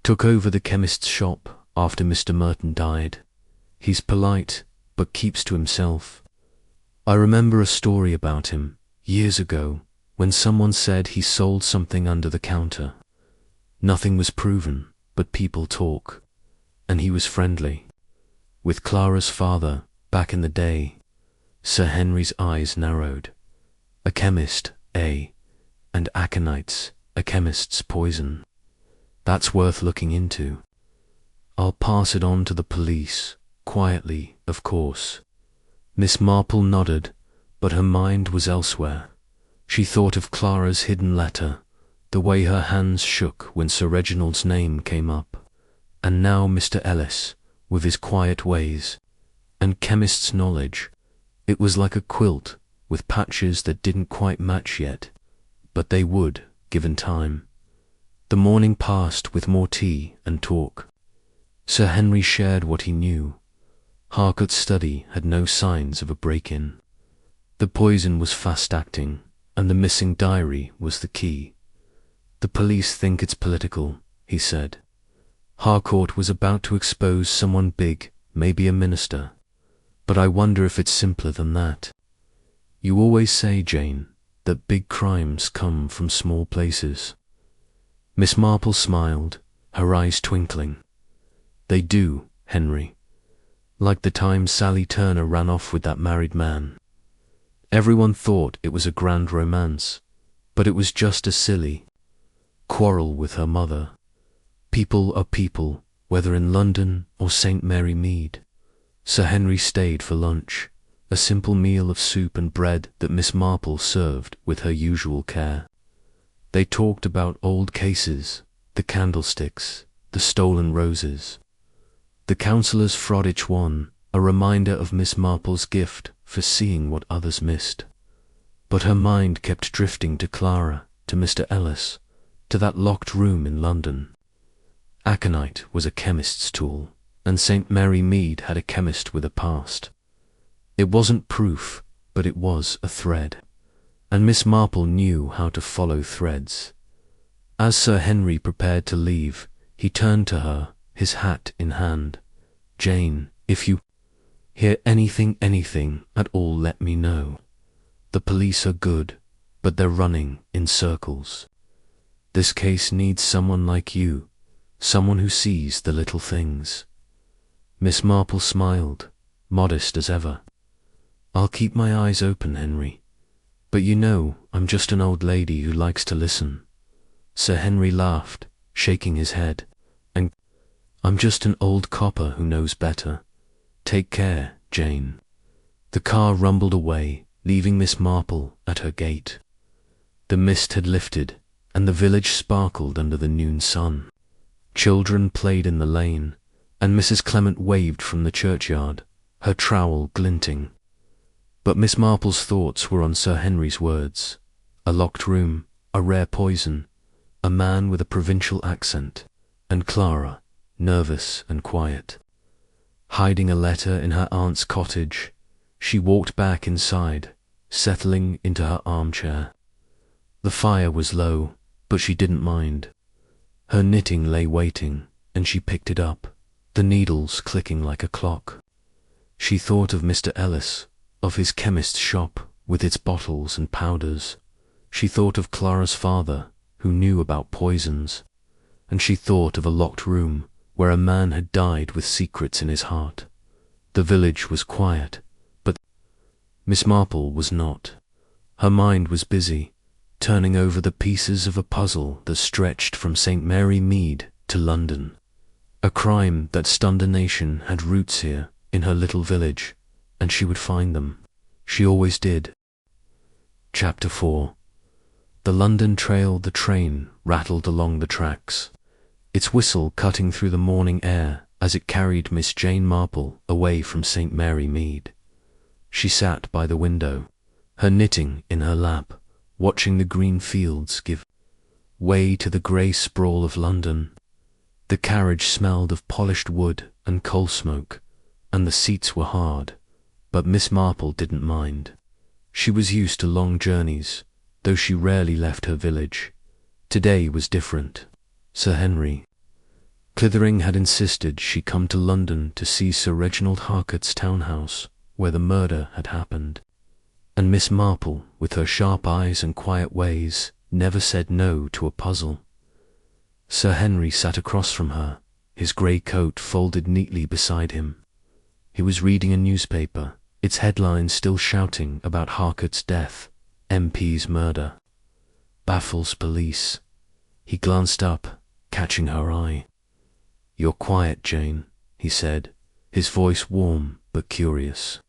Took over the chemist's shop after Mr. Merton died. He's polite, but keeps to himself. I remember a story about him, years ago, when someone said he sold something under the counter. Nothing was proven, but people talk. And he was friendly. With Clara's father, back in the day. Sir Henry's eyes narrowed. A chemist, eh? And aconites, a chemist's poison. That's worth looking into. I'll pass it on to the police, quietly, of course. Miss Marple nodded, but her mind was elsewhere. She thought of Clara's hidden letter, the way her hands shook when Sir Reginald's name came up, and now Mr. Ellis, with his quiet ways, and chemist's knowledge. It was like a quilt, with patches that didn't quite match yet, but they would, given time. The morning passed with more tea and talk. Sir Henry shared what he knew. Harcourt's study had no signs of a break-in. The poison was fast-acting, and the missing diary was the key. The police think it's political, he said. Harcourt was about to expose someone big, maybe a minister. But I wonder if it's simpler than that. You always say, Jane, that big crimes come from small places. Miss Marple smiled, her eyes twinkling. They do, Henry. Like the time Sally Turner ran off with that married man. Everyone thought it was a grand romance, but it was just a silly quarrel with her mother. People are people, whether in London or St. Mary Mead. Sir Henry stayed for lunch, a simple meal of soup and bread that Miss Marple served with her usual care. They talked about old cases, the candlesticks, the stolen roses. The counsellors frod each one, a reminder of Miss Marple's gift for seeing what others missed. But her mind kept drifting to Clara, to Mr. Ellis, to that locked room in London. Aconite was a chemist's tool, and St. Mary Mead had a chemist with a past. It wasn't proof, but it was a thread, and Miss Marple knew how to follow threads. As Sir Henry prepared to leave, he turned to her, his hat in hand. "Jane, if you hear anything at all, let me know. The police are good, but they're running in circles. This case needs someone like you, someone who sees the little things." Miss Marple smiled, modest as ever. "I'll keep my eyes open, Henry. But you know, I'm just an old lady who likes to listen." Sir Henry laughed, shaking his head. "And I'm just an old copper who knows better. Take care, Jane." The car rumbled away, leaving Miss Marple at her gate. The mist had lifted, and the village sparkled under the noon sun. Children played in the lane, and Mrs. Clement waved from the churchyard, her trowel glinting. But Miss Marple's thoughts were on Sir Henry's words. A locked room, a rare poison, a man with a provincial accent, and Clara, nervous and quiet. Hiding a letter in her aunt's cottage, she walked back inside, settling into her armchair. The fire was low, but she didn't mind. Her knitting lay waiting, and she picked it up, the needles clicking like a clock. She thought of Mr. Ellis, of his chemist's shop with its bottles and powders. She thought of Clara's father, who knew about poisons, and she thought of a locked room where a man had died with secrets in his heart. The village was quiet, but Miss Marple was not. Her mind was busy, turning over the pieces of a puzzle that stretched from St. Mary Mead to London. A crime that stunned a nation had roots here, in her little village, and she would find them. She always did. Chapter 4. The London trail, the train, rattled along the tracks, its whistle cutting through the morning air as it carried Miss Jane Marple away from St. Mary Mead. She sat by the window, her knitting in her lap, watching the green fields give way to the grey sprawl of London. The carriage smelled of polished wood and coal smoke, and the seats were hard, but Miss Marple didn't mind. She was used to long journeys, though she rarely left her village. Today was different. Sir Henry Clithering had insisted she come to London to see Sir Reginald Harcourt's townhouse, where the murder had happened. And Miss Marple, with her sharp eyes and quiet ways, never said no to a puzzle. Sir Henry sat across from her, his grey coat folded neatly beside him. He was reading a newspaper, its headlines still shouting about Harcourt's death, MP's murder. Baffles police. He glanced up, catching her eye. "You're quiet, Jane," he said, his voice warm but curious.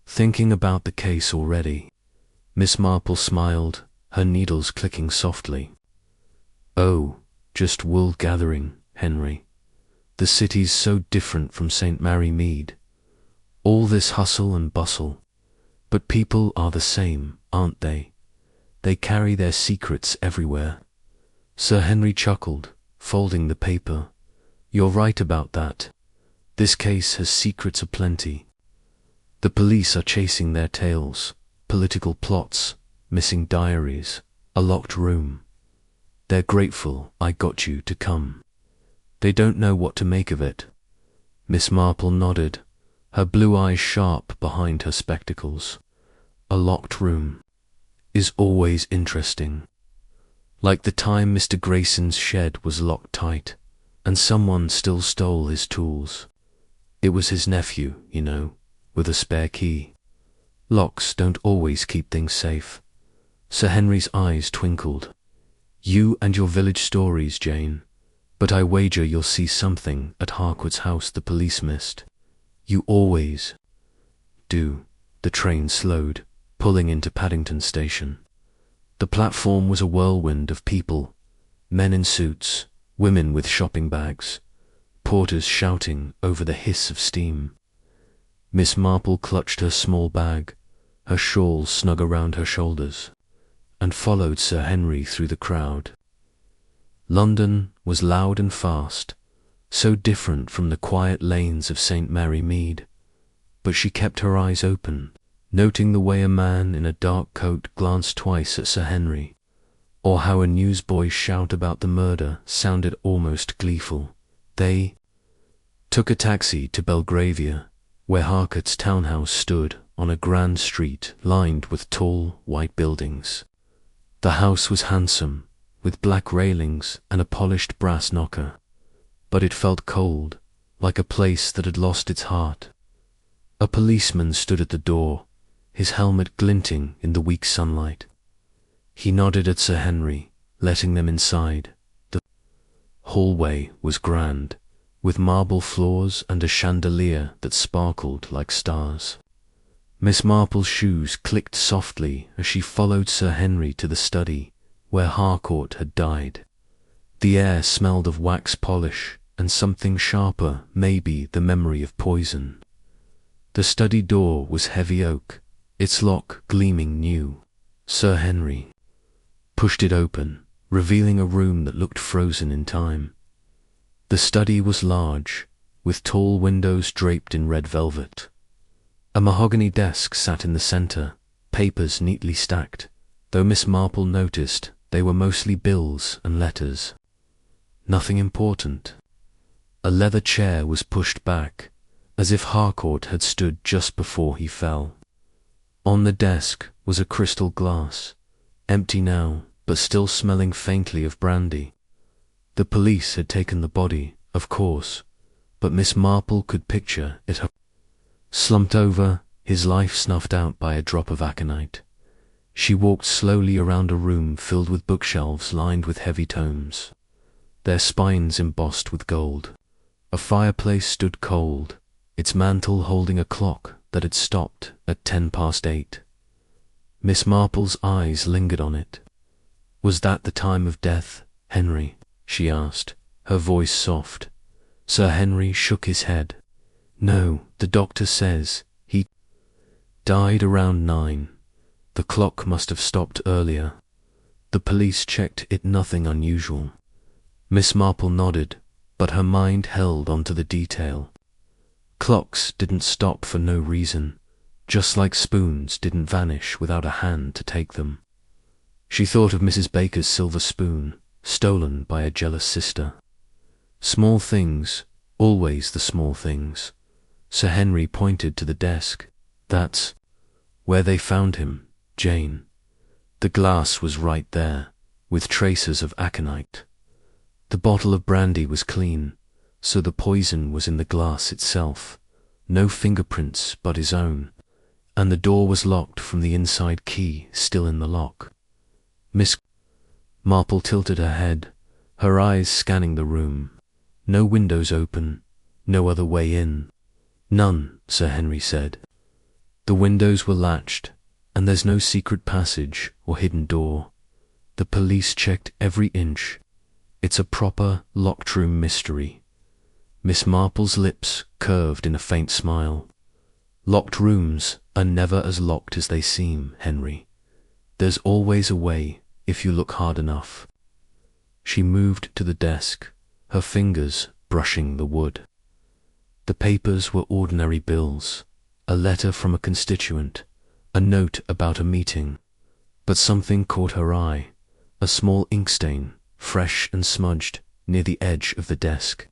"Thinking about the case already?" Miss Marple smiled, her needles clicking softly. "Oh, just wool gathering, Henry. The city's so different from St. Mary Mead. All this hustle and bustle. But people are the same, aren't they? They carry their secrets everywhere." Sir Henry chuckled, folding the paper. "You're right about that. This case has secrets aplenty. The police are chasing their tails, political plots, missing diaries, a locked room. They're grateful I got you to come. They don't know what to make of it." Miss Marple nodded, her blue eyes sharp behind her spectacles. "A locked room is always interesting. Like the time Mr. Grayson's shed was locked tight, and someone still stole his tools. It was his nephew, you know, with a spare key. Locks don't always keep things safe." Sir Henry's eyes twinkled. "You and your village stories, Jane, but I wager you'll see something at Harcourt's house the police missed. You always do. The train slowed, pulling into Paddington Station. The platform was a whirlwind of people, men in suits, women with shopping bags, porters shouting over the hiss of steam. Miss Marple clutched her small bag, her shawl snug around her shoulders, and followed Sir Henry through the crowd. London was loud and fast, so different from the quiet lanes of St. Mary Mead, but she kept her eyes open, noting the way a man in a dark coat glanced twice at Sir Henry, or how a newsboy's shout about the murder sounded almost gleeful. They took a taxi to Belgravia, where Harcourt's townhouse stood on a grand street lined with tall, white buildings. The house was handsome, with black railings and a polished brass knocker, but it felt cold, like a place that had lost its heart. A policeman stood at the door, his helmet glinting in the weak sunlight. He nodded at Sir Henry, letting them inside. The hallway was grand, with marble floors and a chandelier that sparkled like stars. Miss Marple's shoes clicked softly as she followed Sir Henry to the study, where Harcourt had died. The air smelled of wax polish and something sharper, maybe the memory of poison. The study door was heavy oak, its lock gleaming new. Sir Henry pushed it open, revealing a room that looked frozen in time. The study was large, with tall windows draped in red velvet. A mahogany desk sat in the centre, papers neatly stacked, though Miss Marple noticed they were mostly bills and letters. Nothing important. A leather chair was pushed back, as if Harcourt had stood just before he fell. On the desk was a crystal glass, empty now, but still smelling faintly of brandy. The police had taken the body, of course, but Miss Marple could picture it slumped over, his life snuffed out by a drop of aconite. She walked slowly around a room filled with bookshelves lined with heavy tomes, their spines embossed with gold. A fireplace stood cold, its mantle holding a clock that had stopped at 8:10. Miss Marple's eyes lingered on it. "Was that the time of death, Henry?" she asked, her voice soft. Sir Henry shook his head. "No, the doctor says he died around 9. The clock must have stopped earlier. The police checked it, nothing unusual." Miss Marple nodded, but her mind held onto the detail. Clocks didn't stop for no reason, just like spoons didn't vanish without a hand to take them. She thought of Mrs. Baker's silver spoon, stolen by a jealous sister. Small things, always the small things. Sir Henry pointed to the desk. "That's where they found him, Jane." The glass was right there, with traces of aconite. The bottle of brandy was clean, so the poison was in the glass itself. No fingerprints but his own, and the door was locked from the inside, key still in the lock. Miss Marple tilted her head, her eyes scanning the room. No windows open, no other way in. "None," Sir Henry said. "The windows were latched, and there's no secret passage or hidden door. The police checked every inch. It's a proper locked room mystery." Miss Marple's lips curved in a faint smile. "Locked rooms are never as locked as they seem, Henry. There's always a way if you look hard enough." She moved to the desk, her fingers brushing the wood. The papers were ordinary bills, a letter from a constituent, a note about a meeting. But something caught her eye, a small ink stain, fresh and smudged, near the edge of the desk.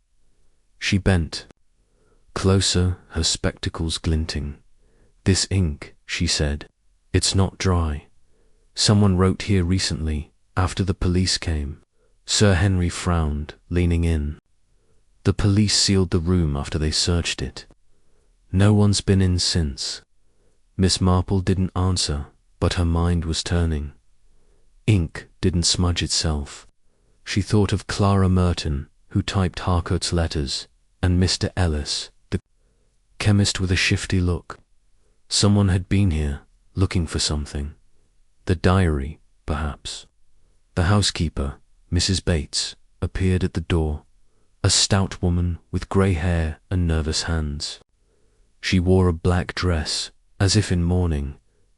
She bent closer, her spectacles glinting. "This ink," she said, "it's not dry. Someone wrote here recently, after the police came." Sir Henry frowned, leaning in. "The police sealed the room after they searched it. No one's been in since." Miss Marple didn't answer, but her mind was turning. Ink didn't smudge itself. She thought of Clara Merton, who typed Harcourt's letters, and Mr. Ellis, the chemist with a shifty look. Someone had been here, looking for something. The diary, perhaps. The housekeeper, Mrs. Bates, appeared at the door, a stout woman with grey hair and nervous hands. She wore a black dress, as if in mourning,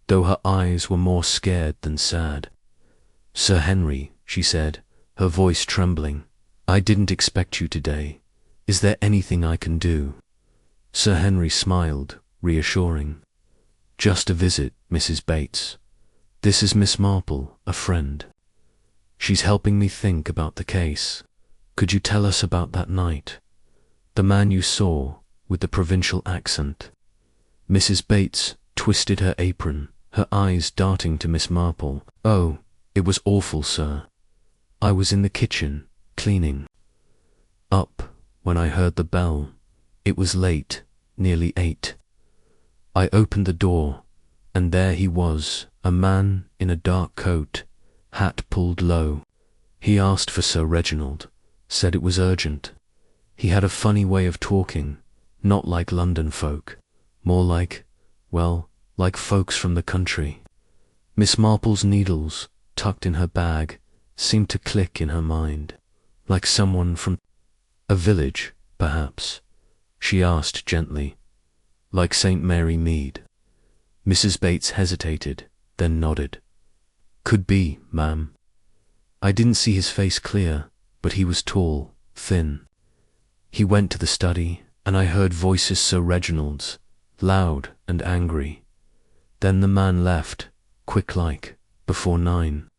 though her eyes were more scared than sad. "Sir Henry," she said, her voice trembling, "I didn't expect you today. Is there anything I can do?" Sir Henry smiled, reassuring. "Just a visit, Mrs. Bates. This is Miss Marple, a friend. She's helping me think about the case. Could you tell us about that night? The man you saw, with the provincial accent." Mrs. Bates twisted her apron, her eyes darting to Miss Marple. "Oh, it was awful, sir. I was in the kitchen, cleaning up, when I heard the bell. It was late, nearly 8. I opened the door, and there he was, a man in a dark coat, hat pulled low. He asked for Sir Reginald, said it was urgent. He had a funny way of talking, not like London folk, more like, well, like folks from the country." Miss Marple's needles, tucked in her bag, seemed to click in her mind. "Like someone from a village, perhaps?" she asked gently. "Like St. Mary Mead?" Mrs. Bates hesitated, then nodded. "Could be, ma'am. I didn't see his face clear, but he was tall, thin. He went to the study, and I heard voices Sir Reginald's, loud and angry. Then the man left, quick-like, before 9.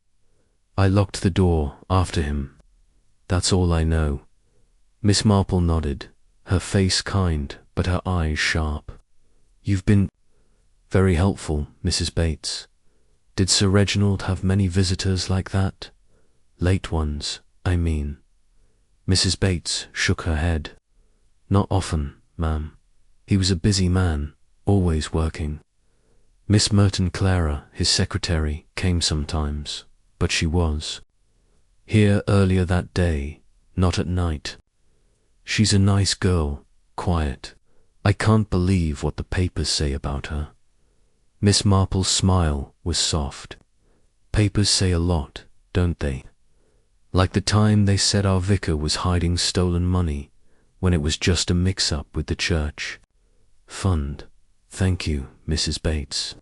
I locked the door after him. That's all I know." Miss Marple nodded, her face kind, but her eyes sharp. "You've been very helpful, Mrs. Bates. Did Sir Reginald have many visitors like that? Late ones, I mean." Mrs. Bates shook her head. "Not often, ma'am. He was a busy man, always working. Miss Merton Clara, his secretary, came sometimes, but she was here earlier that day, not at night. She's a nice girl, quiet. I can't believe what the papers say about her." Miss Marple's smile was soft. "Papers say a lot, don't they? Like the time they said our vicar was hiding stolen money, when it was just a mix-up with the church fund. Thank you, Mrs. Bates."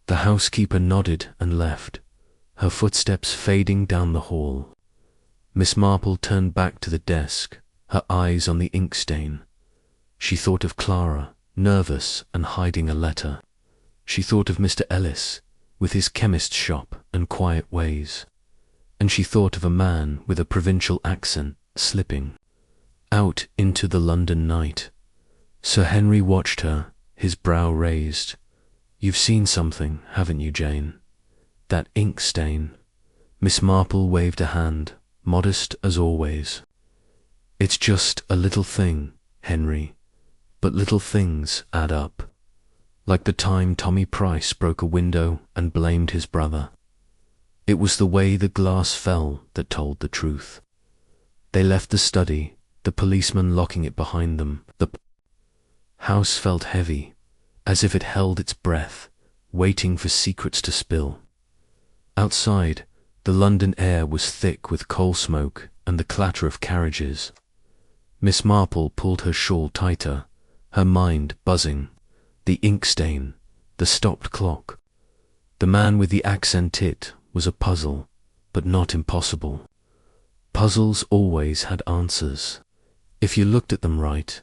The housekeeper nodded and left, her footsteps fading down the hall. Miss Marple turned back to the desk, her eyes on the ink stain. She thought of Clara, nervous and hiding a letter. She thought of Mr. Ellis, with his chemist's shop and quiet ways. And she thought of a man with a provincial accent slipping out into the London night. Sir Henry watched her, his brow raised. "You've seen something, haven't you, Jane? That ink stain." Miss Marple waved a hand, modest as always. "It's just a little thing, Henry, but little things add up. Like the time Tommy Price broke a window and blamed his brother. It was the way the glass fell that told the truth." They left the study, the policeman locking it behind them. The house felt heavy, as if it held its breath, waiting for secrets to spill. Outside, the London air was thick with coal smoke and the clatter of carriages. Miss Marple pulled her shawl tighter, her mind buzzing. The ink stain, the stopped clock. The man with the accent tit was a puzzle, but not impossible. Puzzles always had answers, if you looked at them right.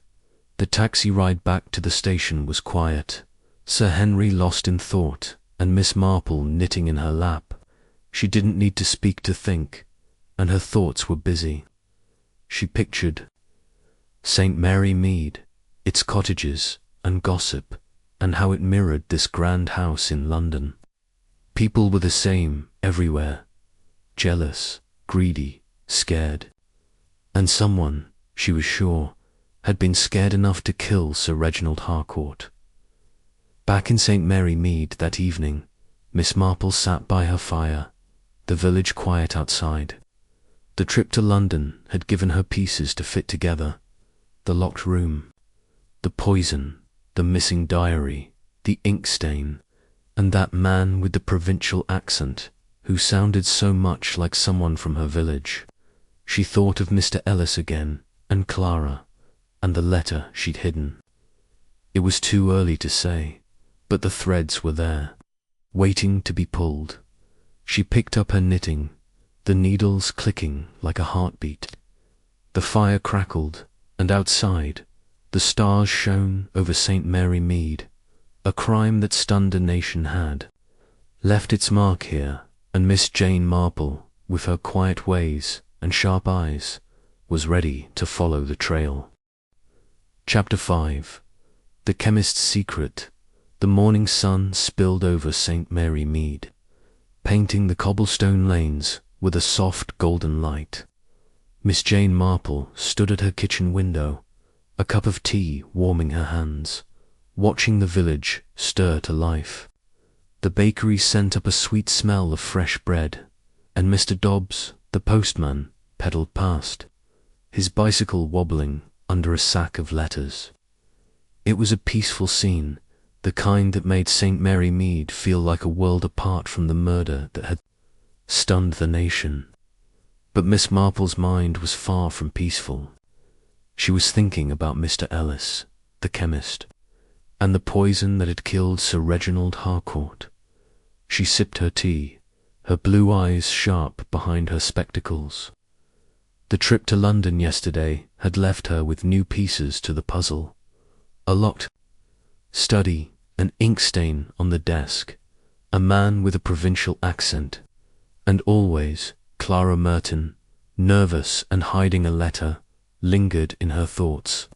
The taxi ride back to the station was quiet. Sir Henry lost in thought, and Miss Marple knitting in her lap. She didn't need to speak to think, and her thoughts were busy. She pictured St. Mary Mead, its cottages and gossip, and how it mirrored this grand house in London. People were the same everywhere, jealous, greedy, scared. And someone, she was sure, had been scared enough to kill Sir Reginald Harcourt. Back in St. Mary Mead that evening, Miss Marple sat by her fire, the village quiet outside. The trip to London had given her pieces to fit together. The locked room, the poison, the missing diary, the ink stain, and that man with the provincial accent who sounded so much like someone from her village. She thought of Mr. Ellis again, and Clara, and the letter she'd hidden. It was too early to say, but the threads were there, waiting to be pulled. She picked up her knitting, the needles clicking like a heartbeat. The fire crackled, and outside, the stars shone over St. Mary Mead. A crime that stunned a nation had left its mark here, and Miss Jane Marple, with her quiet ways and sharp eyes, was ready to follow the trail. Chapter 5. The Chemist's Secret. The morning sun spilled over St. Mary Mead, painting the cobblestone lanes with a soft golden light. Miss Jane Marple stood at her kitchen window, a cup of tea warming her hands, watching the village stir to life. The bakery sent up a sweet smell of fresh bread, and Mr. Dobbs, the postman, pedalled past, his bicycle wobbling under a sack of letters. It was a peaceful scene, the kind that made St. Mary Mead feel like a world apart from the murder that had stunned the nation. But Miss Marple's mind was far from peaceful. She was thinking about Mr. Ellis, the chemist, and the poison that had killed Sir Reginald Harcourt. She sipped her tea, her blue eyes sharp behind her spectacles. The trip to London yesterday had left her with new pieces to the puzzle. A locked study, an ink stain on the desk, a man with a provincial accent, and always Clara Merton, nervous and hiding a letter, lingered in her thoughts.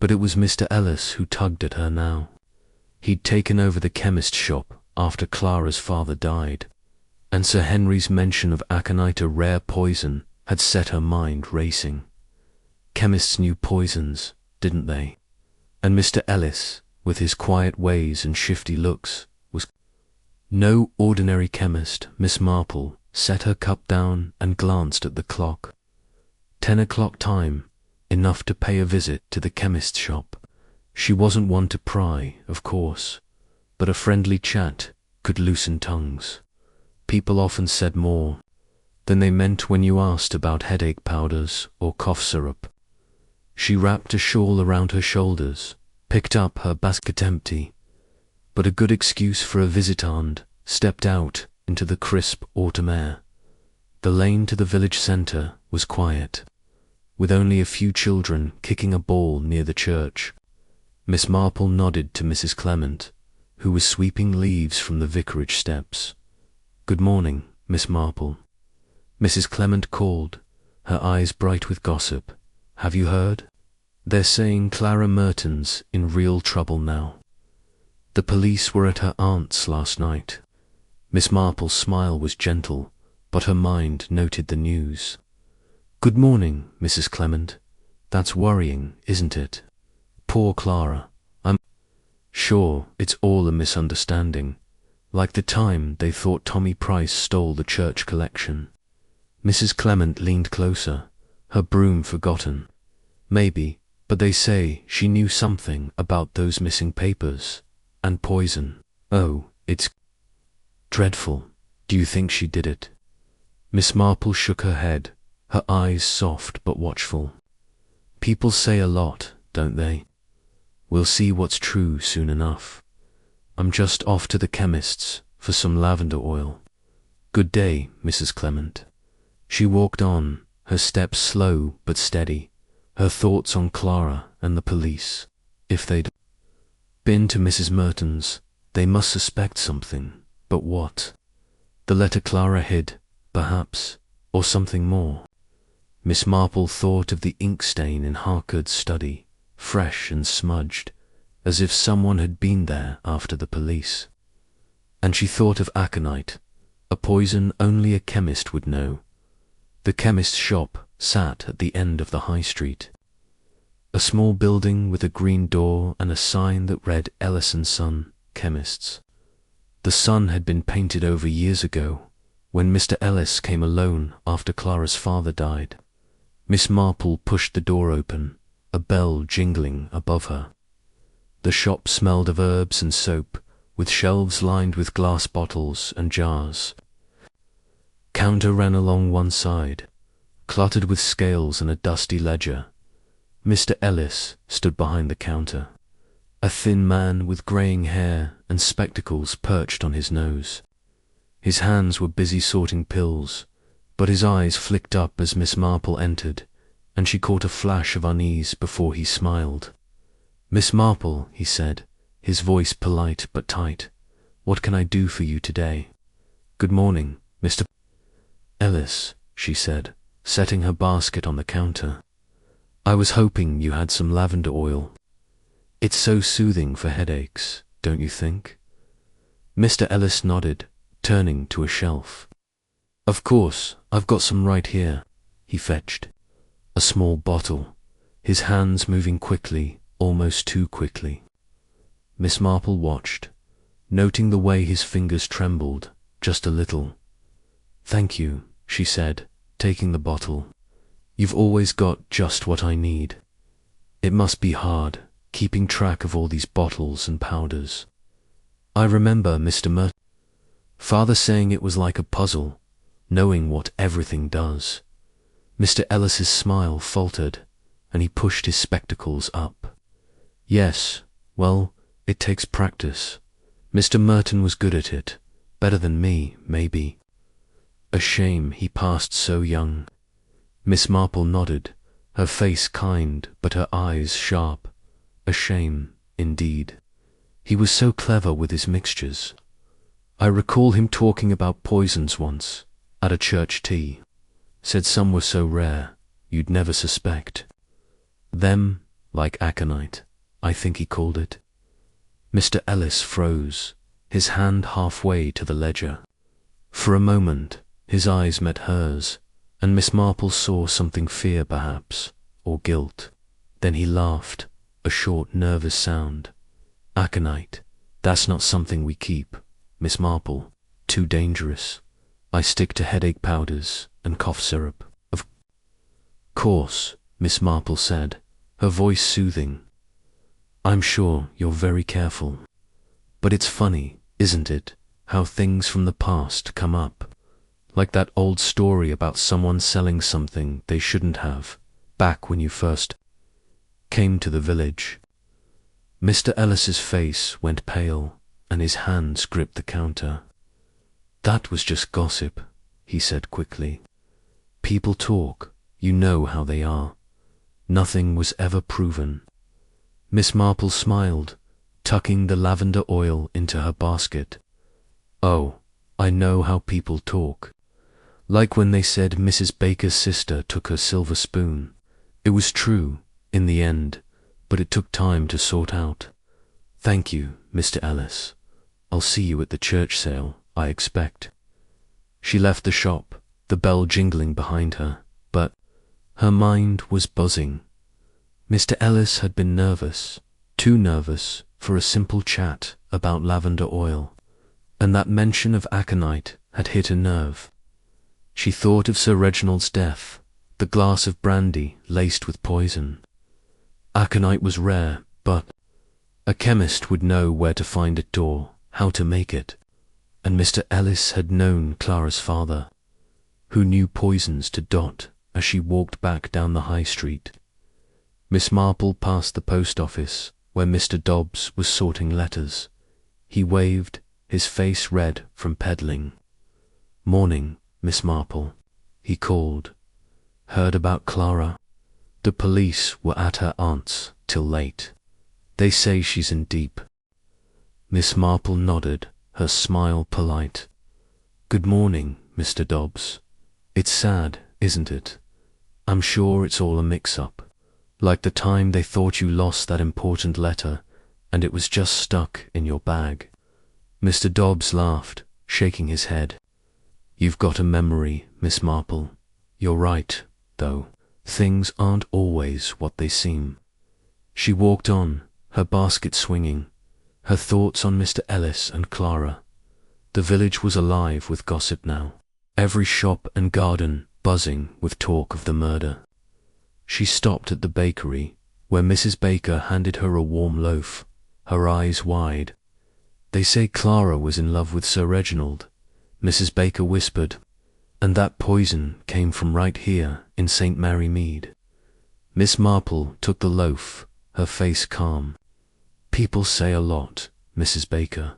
But it was Mr. Ellis who tugged at her now. He'd taken over the chemist's shop after Clara's father died, and Sir Henry's mention of aconite, a rare poison, had set her mind racing. Chemists knew poisons, didn't they? And Mr. Ellis, with his quiet ways and shifty looks, was no ordinary chemist. Miss Marple set her cup down and glanced at the clock. 10 o'clock time, enough to pay a visit to the chemist's shop. She wasn't one to pry, of course, but a friendly chat could loosen tongues. People often said more than they meant when you asked about headache powders or cough syrup. She wrapped a shawl around her shoulders, picked up her basket empty, but a good excuse for a visit, and stepped out into the crisp autumn air. The lane to the village centre was quiet, with only a few children kicking a ball near the church. Miss Marple nodded to Mrs. Clement, who was sweeping leaves from the vicarage steps. "Good morning, Miss Marple." Mrs. Clement called, her eyes bright with gossip. "Have you heard? They're saying Clara Merton's in real trouble now. The police were at her aunt's last night." Miss Marple's smile was gentle, but her mind noted the news. "Good morning, Mrs. Clement. That's worrying, isn't it? Poor Clara. I'm sure it's all a misunderstanding, like the time they thought Tommy Price stole the church collection." Mrs. Clement leaned closer, her broom forgotten. "Maybe, but they say she knew something about those missing papers, and poison. Oh, it's dreadful. Do you think she did it?" Miss Marple shook her head, her eyes soft but watchful. "People say a lot, don't they? We'll see what's true soon enough. I'm just off to the chemist's for some lavender oil. Good day, Mrs. Clement." She walked on, her steps slow but steady, her thoughts on Clara and the police. If they'd been to Mrs. Merton's, they must suspect something, but what? The letter Clara hid, perhaps, or something more. Miss Marple thought of the ink stain in Harcourt's study, fresh and smudged, as if someone had been there after the police. And she thought of aconite, a poison only a chemist would know. The chemist's shop sat at the end of the high street. A small building with a green door and a sign that read Ellis & Son, Chemists. The son had been painted over years ago, when Mr. Ellis came alone after Clara's father died. Miss Marple pushed the door open, a bell jingling above her. The shop smelled of herbs and soap, with shelves lined with glass bottles and jars. Counter ran along one side, cluttered with scales and a dusty ledger. Mr. Ellis stood behind the counter, a thin man with greying hair and spectacles perched on his nose. His hands were busy sorting pills, but his eyes flicked up as Miss Marple entered, and she caught a flash of unease before he smiled. "Miss Marple," he said, his voice polite but tight, "what can I do for you today?" "Good morning, Mr. Ellis," she said, setting her basket on the counter. "I was hoping you had some lavender oil. It's so soothing for headaches, don't you think?" Mr. Ellis nodded, turning to a shelf. "Of course, I've got some right here." He fetched a small bottle, his hands moving quickly, almost too quickly. Miss Marple watched, noting the way his fingers trembled, just a little. "Thank you," she said, taking the bottle. "You've always got just what I need. It must be hard, keeping track of all these bottles and powders. I remember Mr. Father saying it was like a puzzle, knowing what everything does." Mr. Ellis's smile faltered, and he pushed his spectacles up. "Yes, well, it takes practice. Mr. Merton was good at it, better than me, maybe. A shame he passed so young." Miss Marple nodded, her face kind but her eyes sharp. A shame, indeed. He was so clever with his mixtures. I recall him talking about poisons once, at a church tea. Said some were so rare, you'd never suspect. Them, like aconite, I think he called it. Mr. Ellis froze, his hand halfway to the ledger. For a moment, his eyes met hers, and Miss Marple saw something fear perhaps, or guilt. Then he laughed, a short nervous sound. "Aconite, that's not something we keep, Miss Marple. Too dangerous. I stick to headache powders and cough syrup." "Of course," Miss Marple said, her voice soothing. "I'm sure you're very careful. But it's funny, isn't it, how things from the past come up? Like that old story about someone selling something they shouldn't have, back when you first came to the village." Mr. Ellis's face went pale, and his hands gripped the counter. "That was just gossip," he said quickly. "People talk, you know how they are. Nothing was ever proven." Miss Marple smiled, tucking the lavender oil into her basket. "Oh, I know how people talk. Like when they said Mrs. Baker's sister took her silver spoon. It was true, in the end, but it took time to sort out. Thank you, Mr. Ellis. I'll see you at the church sale, I expect." She left the shop, the bell jingling behind her, but her mind was buzzing. Mr. Ellis had been nervous, too nervous for a simple chat about lavender oil, and that mention of aconite had hit a nerve. She thought of Sir Reginald's death, the glass of brandy laced with poison. Aconite was rare, but a chemist would know where to find it or how to make it, and Mr. Ellis had known Clara's father, who knew poisons to dot as she walked back down the high street. Miss Marple passed the post office, where Mr. Dobbs was sorting letters. He waved, his face red from peddling. "Morning, Miss Marple," he called. "Heard about Clara? The police were at her aunt's till late. They say she's in deep." Miss Marple nodded, her smile polite. "Good morning, Mr. Dobbs. It's sad, isn't it? I'm sure it's all a mix-up. Like the time they thought you lost that important letter, and it was just stuck in your bag." Mr. Dobbs laughed, shaking his head. "You've got a memory, Miss Marple. You're right, though. Things aren't always what they seem." She walked on, her basket swinging, her thoughts on Mr. Ellis and Clara. The village was alive with gossip now, every shop and garden buzzing with talk of the murder. She stopped at the bakery, where Mrs. Baker handed her a warm loaf, her eyes wide. They say Clara was in love with Sir Reginald, Mrs. Baker whispered, and that poison came from right here in St. Mary Mead. Miss Marple took the loaf, her face calm. People say a lot, Mrs. Baker.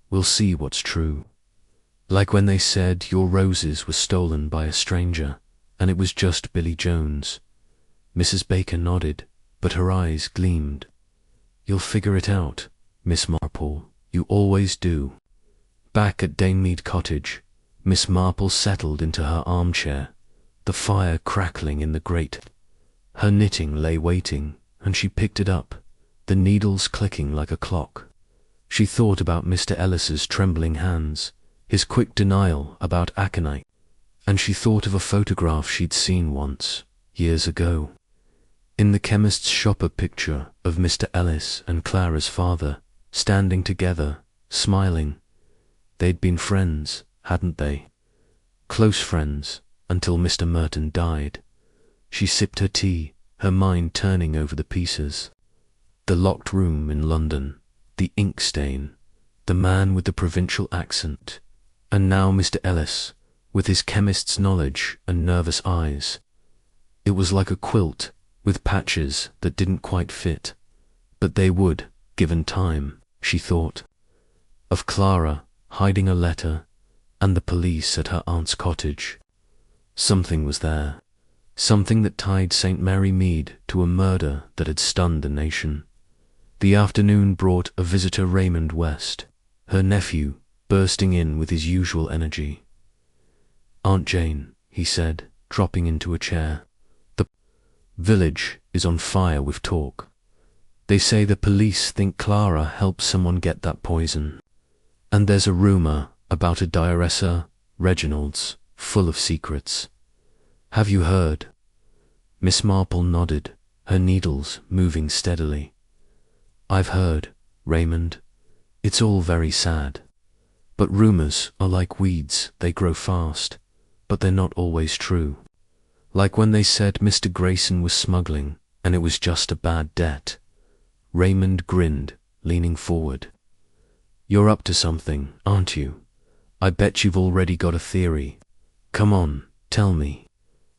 We'll see what's true. Like when they said your roses were stolen by a stranger, and it was just Billy Jones. Mrs. Baker nodded, but her eyes gleamed. You'll figure it out, Miss Marple. You always do. Back at Danemead Cottage, Miss Marple settled into her armchair, the fire crackling in the grate. Her knitting lay waiting, and she picked it up, the needles clicking like a clock. She thought about Mr. Ellis's trembling hands, his quick denial about aconite, and she thought of a photograph she'd seen once, years ago. In the chemist's shop, a picture of Mr. Ellis and Clara's father, standing together, smiling. They'd been friends, hadn't they? Close friends, until Mr. Merton died. She sipped her tea, her mind turning over the pieces. The locked room in London, the ink stain, the man with the provincial accent, and now Mr. Ellis, with his chemist's knowledge and nervous eyes. It was like a quilt, with patches that didn't quite fit, but they would, given time, she thought. Of Clara hiding a letter, and the police at her aunt's cottage. Something was there, something that tied St. Mary Mead to a murder that had stunned the nation. The afternoon brought a visitor, Raymond West, her nephew, bursting in with his usual energy. Aunt Jane, he said, dropping into a chair, the village is on fire with talk. They say the police think Clara helped someone get that poison. And there's a rumour about a diarrhea, Reginald's, full of secrets. Have you heard? Miss Marple nodded, her needles moving steadily. I've heard, Raymond. It's all very sad. But rumours are like weeds, they grow fast, but they're not always true. Like when they said Mr. Grayson was smuggling, and it was just a bad debt. Raymond grinned, leaning forward. You're up to something, aren't you? I bet you've already got a theory. Come on, tell me.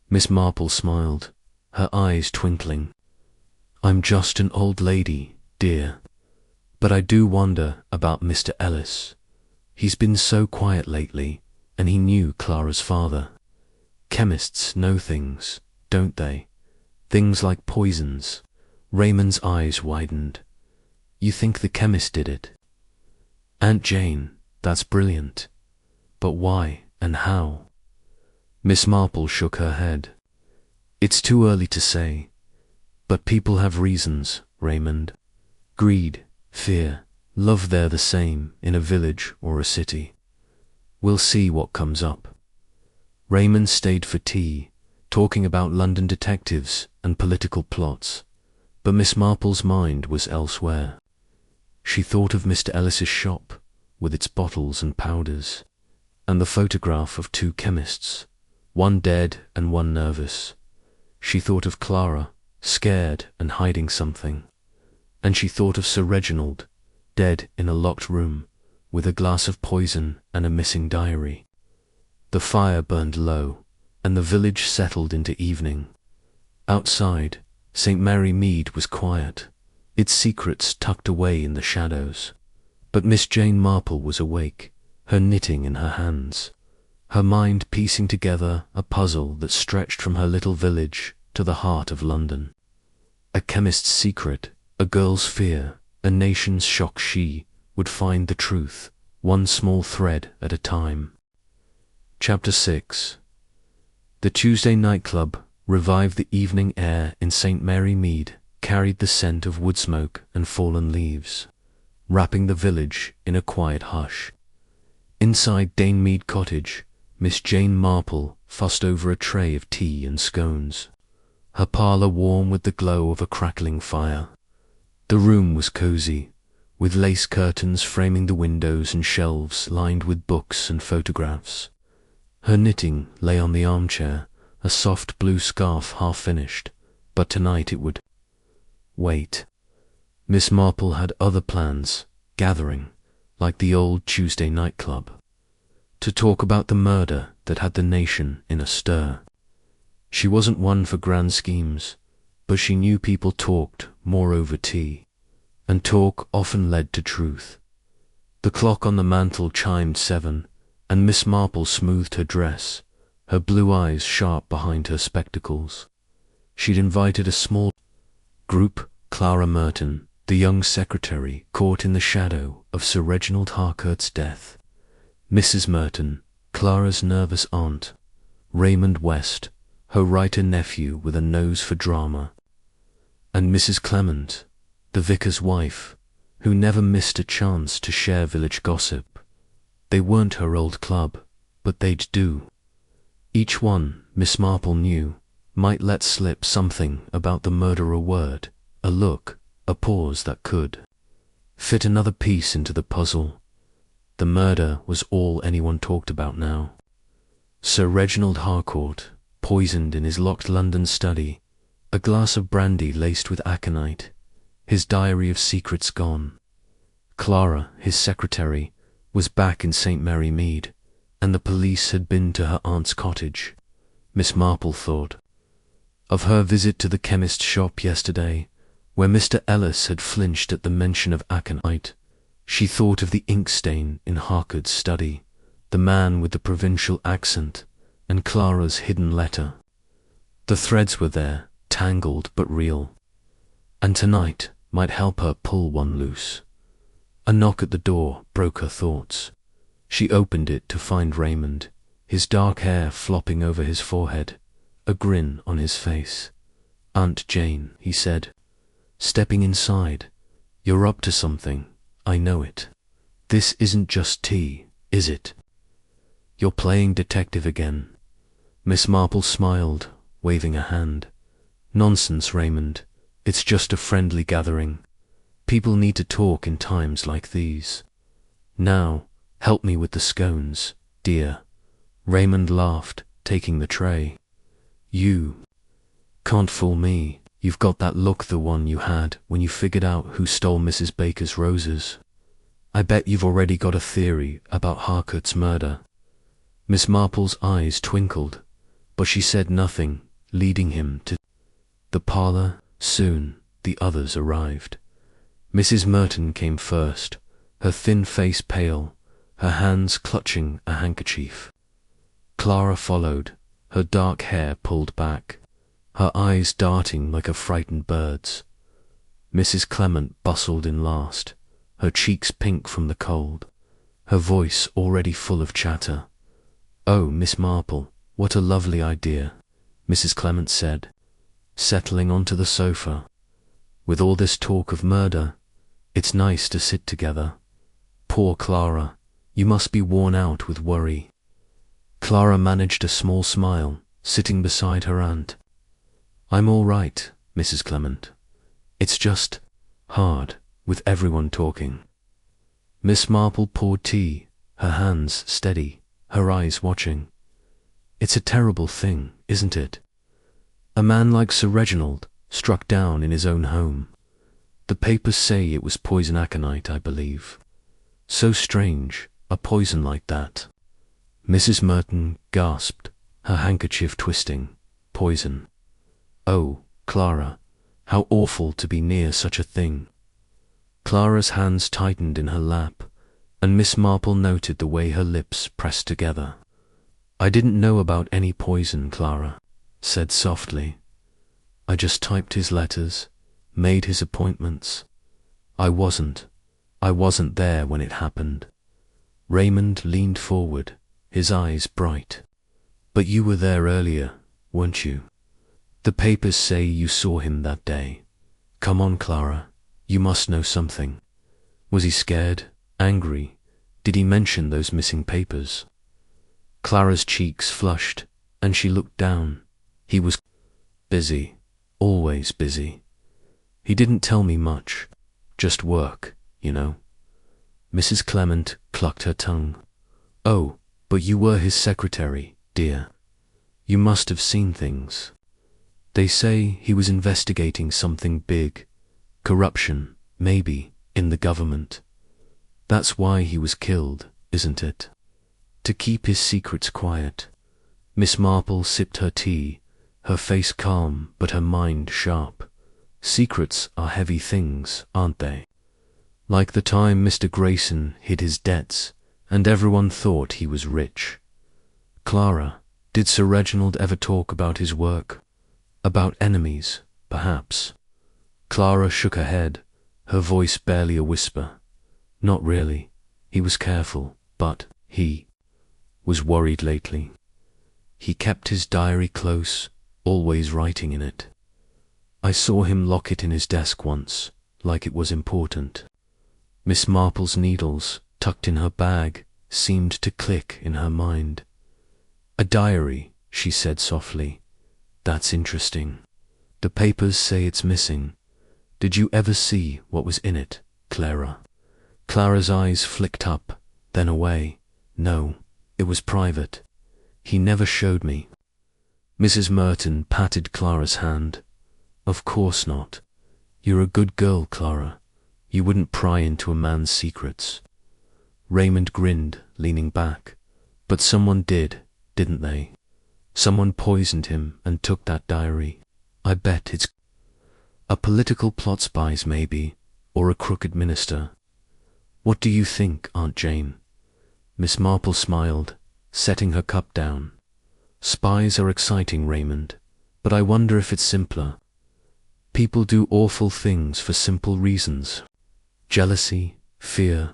Miss Marple smiled, her eyes twinkling. I'm just an old lady, dear. But I do wonder about Mr. Ellis. He's been so quiet lately, and he knew Clara's father. Chemists know things, don't they? Things like poisons. Raymond's eyes widened. You think the chemist did it? Aunt Jane, that's brilliant. But why and how? Miss Marple shook her head. It's too early to say. But people have reasons, Raymond. Greed, fear, love, they're the same in a village or a city. We'll see what comes up. Raymond stayed for tea, talking about London detectives and political plots, but Miss Marple's mind was elsewhere. She thought of Mr. Ellis's shop, with its bottles and powders, and the photograph of two chemists, one dead and one nervous. She thought of Clara, scared and hiding something, and she thought of Sir Reginald, dead in a locked room, with a glass of poison and a missing diary. The fire burned low, and the village settled into evening. Outside, St. Mary Mead was quiet, its secrets tucked away in the shadows. But Miss Jane Marple was awake, her knitting in her hands, her mind piecing together a puzzle that stretched from her little village to the heart of London. A chemist's secret, a girl's fear, a nation's shock. She would find the truth, one small thread at a time. Chapter 6. The Tuesday nightclub revived the evening air in St. Mary Mead, carried the scent of wood smoke and fallen leaves, wrapping the village in a quiet hush. Inside Danemead Cottage, Miss Jane Marple fussed over a tray of tea and scones, her parlour warm with the glow of a crackling fire. The room was cosy, with lace curtains framing the windows and shelves lined with books and photographs. Her knitting lay on the armchair, a soft blue scarf half finished, but tonight it would wait. Miss Marple had other plans, gathering, like the old Tuesday nightclub, to talk about the murder that had the nation in a stir. She wasn't one for grand schemes, but she knew people talked more over tea, and talk often led to truth. The clock on the mantel chimed 7, and Miss Marple smoothed her dress, her blue eyes sharp behind her spectacles. She'd invited a small group: Clara Merton, the young secretary caught in the shadow of Sir Reginald Harcourt's death; Mrs. Merton, Clara's nervous aunt; Raymond West, her writer nephew with a nose for drama; and Mrs. Clement, the vicar's wife, who never missed a chance to share village gossip. They weren't her old club, but they'd do. Each one, Miss Marple knew, might let slip something about the murderer: a word, a look, a pause that could fit another piece into the puzzle. The murder was all anyone talked about now. Sir Reginald Harcourt, poisoned in his locked London study, a glass of brandy laced with aconite, his diary of secrets gone. Clara, his secretary, was back in St. Mary Mead, and the police had been to her aunt's cottage. Miss Marple thought of her visit to the chemist's shop yesterday, where Mr. Ellis had flinched at the mention of aconite. She thought of the ink stain in Harcourt's study, the man with the provincial accent, and Clara's hidden letter. The threads were there, tangled but real, and tonight might help her pull one loose. A knock at the door broke her thoughts. She opened it to find Raymond, his dark hair flopping over his forehead, a grin on his face. "Aunt Jane," he said, stepping inside, "you're up to something, I know it. This isn't just tea, is it? You're playing detective again." Miss Marple smiled, waving a hand. "Nonsense, Raymond. It's just a friendly gathering. People need to talk in times like these. Now, help me with the scones, dear." Raymond laughed, taking the tray. "You can't fool me. You've got that look, the one you had when you figured out who stole Mrs. Baker's roses. I bet you've already got a theory about Harcourt's murder." Miss Marple's eyes twinkled, but she said nothing, leading him to the parlour. Soon the others arrived. Mrs. Merton came first, her thin face pale, her hands clutching a handkerchief. Clara followed, her dark hair pulled back, her eyes darting like a frightened bird's. Mrs. Clement bustled in last, her cheeks pink from the cold, her voice already full of chatter. "Oh, Miss Marple, what a lovely idea," Mrs. Clement said, settling onto the sofa. "With all this talk of murder, it's nice to sit together. Poor Clara, you must be worn out with worry." Clara managed a small smile, sitting beside her aunt. "I'm all right, Mrs. Clement. It's just hard, with everyone talking." Miss Marple poured tea, her hands steady, her eyes watching. "It's a terrible thing, isn't it? A man like Sir Reginald struck down in his own home. The papers say it was poison aconite, I believe. So strange, a poison like that." Mrs. Merton gasped, her handkerchief twisting. "Poison. Oh, Clara, how awful to be near such a thing." Clara's hands tightened in her lap, and Miss Marple noted the way her lips pressed together. "I didn't know about any poison," Clara said softly. "I just typed his letters, made his appointments. I wasn't there when it happened." Raymond leaned forward, his eyes bright. "But you were there earlier, weren't you? The papers say you saw him that day. Come on, Clara, you must know something. Was he scared, angry? Did he mention those missing papers?" Clara's cheeks flushed, and she looked down. "He was busy, always busy. He didn't tell me much, just work, you know." Mrs. Clement clucked her tongue. "Oh, but you were his secretary, dear. You must have seen things. They say he was investigating something big, corruption, maybe, in the government. That's why he was killed, isn't it? To keep his secrets quiet. Miss Marple sipped her tea, her face calm but her mind sharp. Secrets are heavy things, aren't they? Like the time Mr. Grayson hid his debts, and everyone thought he was rich. Clara, did Sir Reginald ever talk about his work? About enemies, perhaps? Clara shook her head, her voice barely a whisper. Not really. He was careful, but he was worried lately. He kept his diary close, always writing in it. I saw him lock it in his desk once, like it was important. Miss Marple's needles, tucked in her bag, seemed to click in her mind. A diary, she said softly. That's interesting. The papers say it's missing. Did you ever see what was in it, Clara? Clara's eyes flicked up, then away. No, it was private. He never showed me. Mrs. Merton patted Clara's hand. Of course not. You're a good girl, Clara. You wouldn't pry into a man's secrets. Raymond grinned, leaning back. But someone did, didn't they? Someone poisoned him and took that diary. I bet it's a political plot spies, maybe, or a crooked minister. What do you think, Aunt Jane? Miss Marple smiled, setting her cup down. Spies are exciting, Raymond, but I wonder if it's simpler. People do awful things for simple reasons. Jealousy, fear,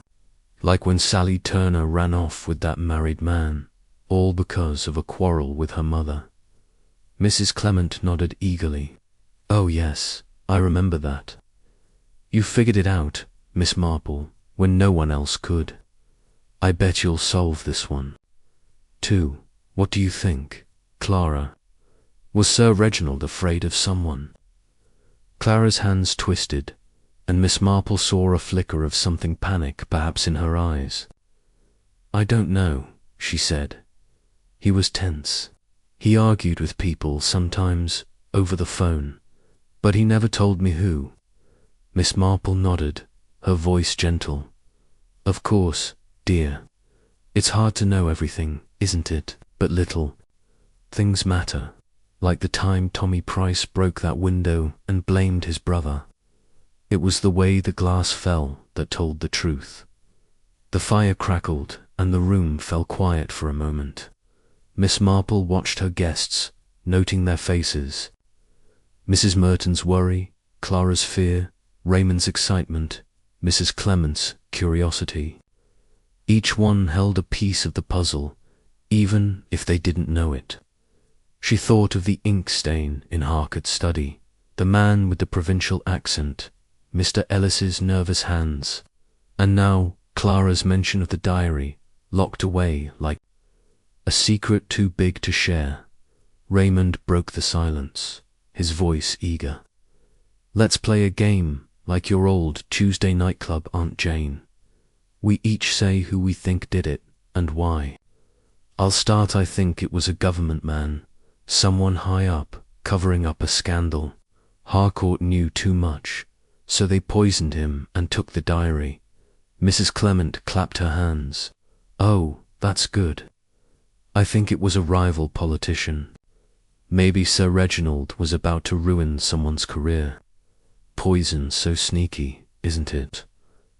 like when Sally Turner ran off with that married man, all because of a quarrel with her mother. Mrs. Clement nodded eagerly. Oh yes, I remember that. You figured it out, Miss Marple, when no one else could. I bet you'll solve this one. 2. What do you think, Clara? Was Sir Reginald afraid of someone? Clara's hands twisted, and Miss Marple saw a flicker of something panic perhaps in her eyes. I don't know, she said. He was tense. He argued with people sometimes over the phone, but he never told me who. Miss Marple nodded, her voice gentle. Of course, dear. It's hard to know everything, isn't it? But little things matter, like the time Tommy Price broke that window and blamed his brother. It was the way the glass fell that told the truth. The fire crackled and the room fell quiet for a moment. Miss Marple watched her guests, noting their faces. Mrs. Merton's worry, Clara's fear, Raymond's excitement, Mrs. Clement's curiosity. Each one held a piece of the puzzle, even if they didn't know it. She thought of the ink stain in Harcourt's study, the man with the provincial accent, Mr. Ellis's nervous hands, and now Clara's mention of the diary, locked away like a secret too big to share. Raymond broke the silence, his voice eager. Let's play a game like your old Tuesday nightclub, Aunt Jane. We each say who we think did it and why. I'll start. I think it was a government man, someone high up, covering up a scandal. Harcourt knew too much, so they poisoned him and took the diary. Mrs. Clement clapped her hands. Oh, that's good. I think it was a rival politician. Maybe Sir Reginald was about to ruin someone's career. Poison so sneaky, isn't it?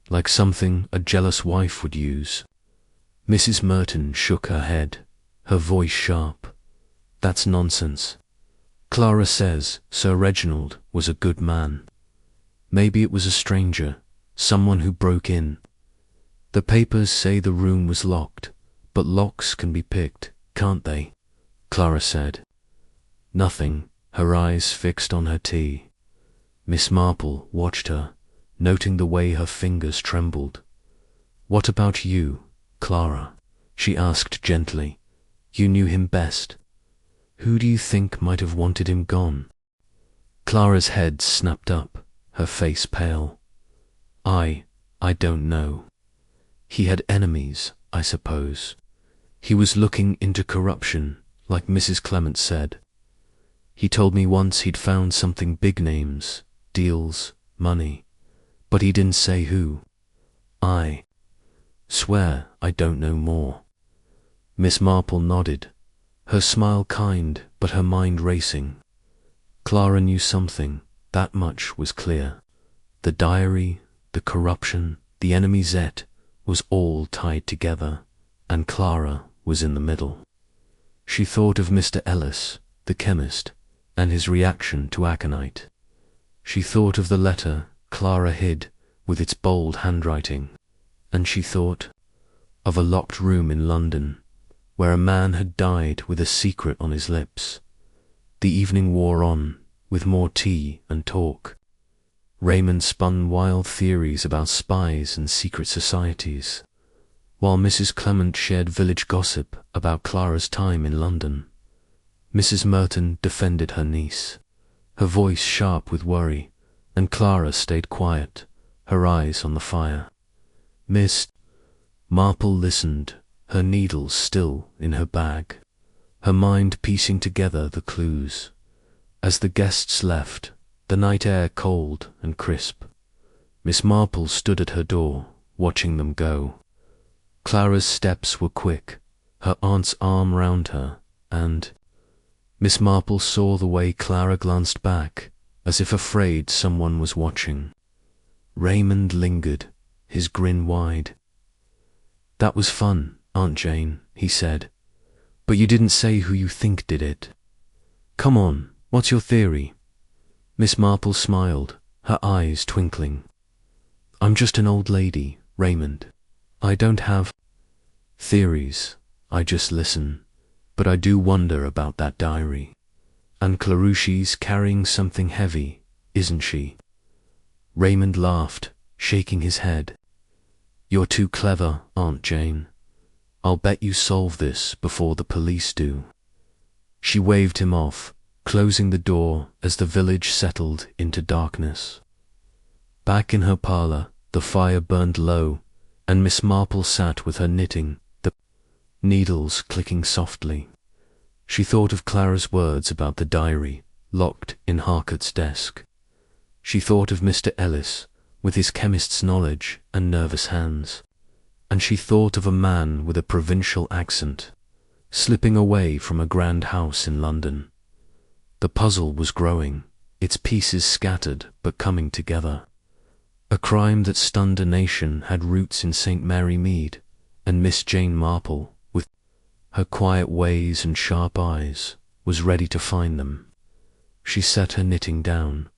Like something a jealous wife would use. Mrs. Merton shook her head, her voice sharp. That's nonsense. Clara says Sir Reginald was a good man. Maybe it was a stranger, someone who broke in. The papers say the room was locked, but locks can be picked, can't they? Clara said. Nothing, her eyes fixed on her tea. Miss Marple watched her, noting the way her fingers trembled. What about you, Clara? She asked gently. You knew him best. Who do you think might have wanted him gone? Clara's head snapped up, her face pale. I don't know. He had enemies, I suppose. He was looking into corruption, like Mrs. Clement said. He told me once he'd found something, big names, deals, money, but he didn't say who. Swear I don't know more. Miss Marple nodded, her smile kind but her mind racing. Clara knew something, that much was clear. The diary, the corruption, the enemy Zet was all tied together, and Clara was in the middle. She thought of Mr. Ellis, the chemist, and his reaction to aconite. She thought of the letter Clara hid with its bold handwriting, and she thought of a locked room in London where a man had died with a secret on his lips. The evening wore on, with more tea and talk. Raymond spun wild theories about spies and secret societies, while Mrs. Clement shared village gossip about Clara's time in London. Mrs. Merton defended her niece, her voice sharp with worry, and Clara stayed quiet, her eyes on the fire. Miss Marple listened, her needles still in her bag, her mind piecing together the clues. As the guests left, the night air cold and crisp, Miss Marple stood at her door, watching them go. Clara's steps were quick, her aunt's arm round her, and Miss Marple saw the way Clara glanced back, as if afraid someone was watching. Raymond lingered, his grin wide. "That was fun, Aunt Jane," he said, "but you didn't say who you think did it. Come on, what's your theory?" Miss Marple smiled, her eyes twinkling. "I'm just an old lady, Raymond. I don't have theories, I just listen, but I do wonder about that diary. And Clarushi's carrying something heavy, isn't she?" Raymond laughed, shaking his head. "You're too clever, Aunt Jane. I'll bet you solve this before the police do." She waved him off, closing the door as the village settled into darkness. Back in her parlour, the fire burned low, and Miss Marple sat with her knitting, the needles clicking softly. She thought of Clara's words about the diary, locked in Harcourt's desk. She thought of Mr. Ellis, with his chemist's knowledge and nervous hands. And she thought of a man with a provincial accent, slipping away from a grand house in London. The puzzle was growing, its pieces scattered but coming together. A crime that stunned a nation had roots in St. Mary Mead, and Miss Jane Marple, with her quiet ways and sharp eyes, was ready to find them. She set her knitting down,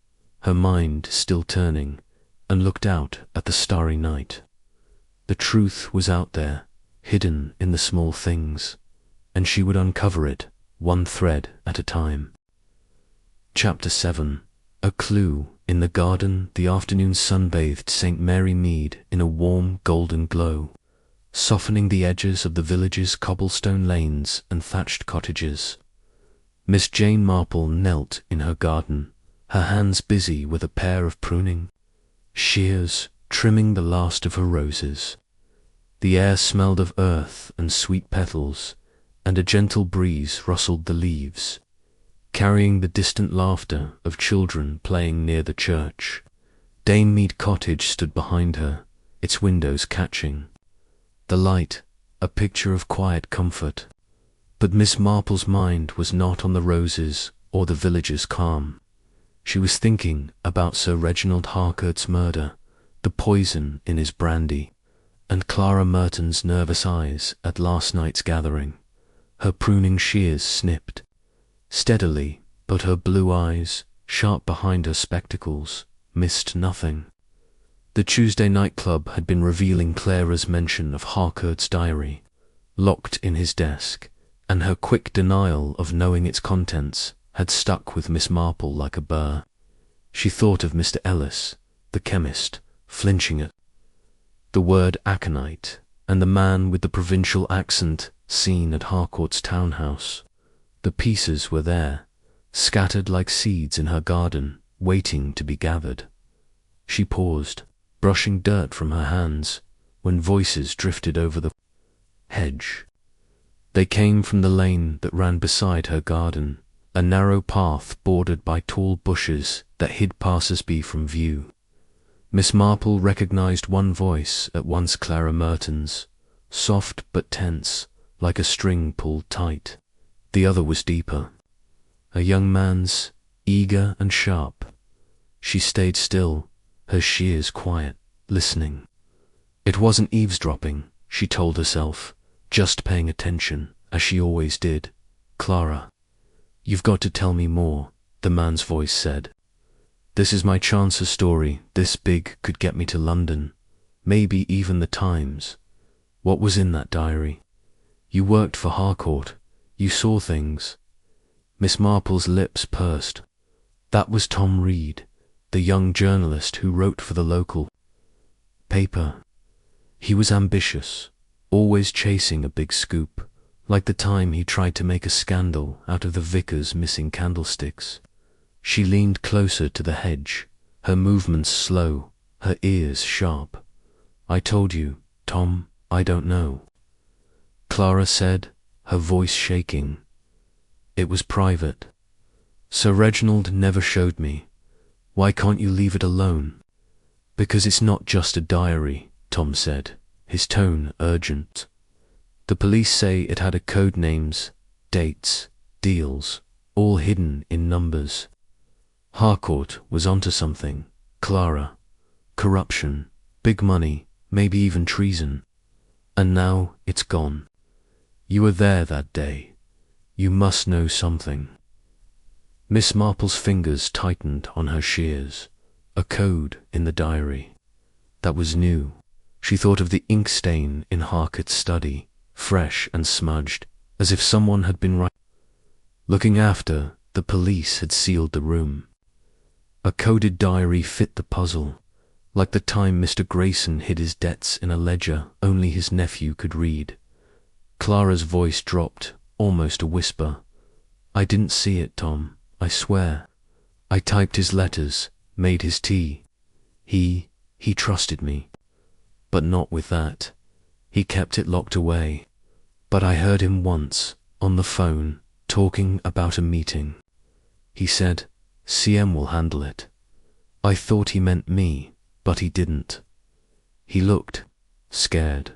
her mind still turning, and looked out at the starry night. The truth was out there, hidden in the small things, and she would uncover it, one thread at a time. Chapter 7. A clue. In the garden, the afternoon sun bathed St. Mary Mead in a warm golden glow, softening the edges of the village's cobblestone lanes and thatched cottages. Miss Jane Marple knelt in her garden, her hands busy with a pair of pruning shears, trimming the last of her roses. The air smelled of earth and sweet petals, and a gentle breeze rustled the leaves, carrying the distant laughter of children playing near the church. Dame Mead Cottage stood behind her, its windows catching the light, a picture of quiet comfort. But Miss Marple's mind was not on the roses or the villagers' calm. She was thinking about Sir Reginald Harcourt's murder, the poison in his brandy, and Clara Merton's nervous eyes at last night's gathering. Her pruning shears snipped steadily, but her blue eyes, sharp behind her spectacles, missed nothing. The Tuesday nightclub had been revealing Clara's mention of Harcourt's diary, locked in his desk, and her quick denial of knowing its contents had stuck with Miss Marple like a burr. She thought of Mr. Ellis, the chemist, flinching at the word aconite, and the man with the provincial accent seen at Harcourt's townhouse. The pieces were there, scattered like seeds in her garden, waiting to be gathered. She paused, brushing dirt from her hands, when voices drifted over the hedge. They came from the lane that ran beside her garden, a narrow path bordered by tall bushes that hid passers-by from view. Miss Marple recognized one voice at once, Clara Merton's, soft but tense, like a string pulled tight. The other was deeper. A young man's, eager and sharp. She stayed still, her shears quiet, listening. It wasn't eavesdropping, she told herself, just paying attention, as she always did. Clara, you've got to tell me more, the man's voice said. This is my chance. A story this big could get me to London, maybe even the Times. What was in that diary? You worked for Harcourt. You saw things. Miss Marple's lips pursed. That was Tom Reed, the young journalist who wrote for the local paper. He was ambitious, always chasing a big scoop, like the time he tried to make a scandal out of the vicar's missing candlesticks. She leaned closer to the hedge, her movements slow, her ears sharp. I told you, Tom, I don't know. Clara said, her voice shaking. It was private. Sir Reginald never showed me. Why can't you leave it alone? Because it's not just a diary, Tom said, his tone urgent. The police say it had code names, dates, deals, all hidden in numbers. Harcourt was onto something, Clara. Corruption, big money, maybe even treason. And now it's gone. You were there that day. You must know something. Miss Marple's fingers tightened on her shears. A code in the diary. That was new. She thought of the ink stain in Harcourt's study, fresh and smudged, as if someone had been looking after the police had sealed the room. A coded diary fit the puzzle, like the time Mr. Grayson hid his debts in a ledger only his nephew could read. Clara's voice dropped, almost a whisper. I didn't see it, Tom, I swear. I typed his letters, made his tea. He trusted me. But not with that. He kept it locked away. But I heard him once, on the phone, talking about a meeting. He said, CM will handle it. I thought he meant me, but he didn't. He looked scared.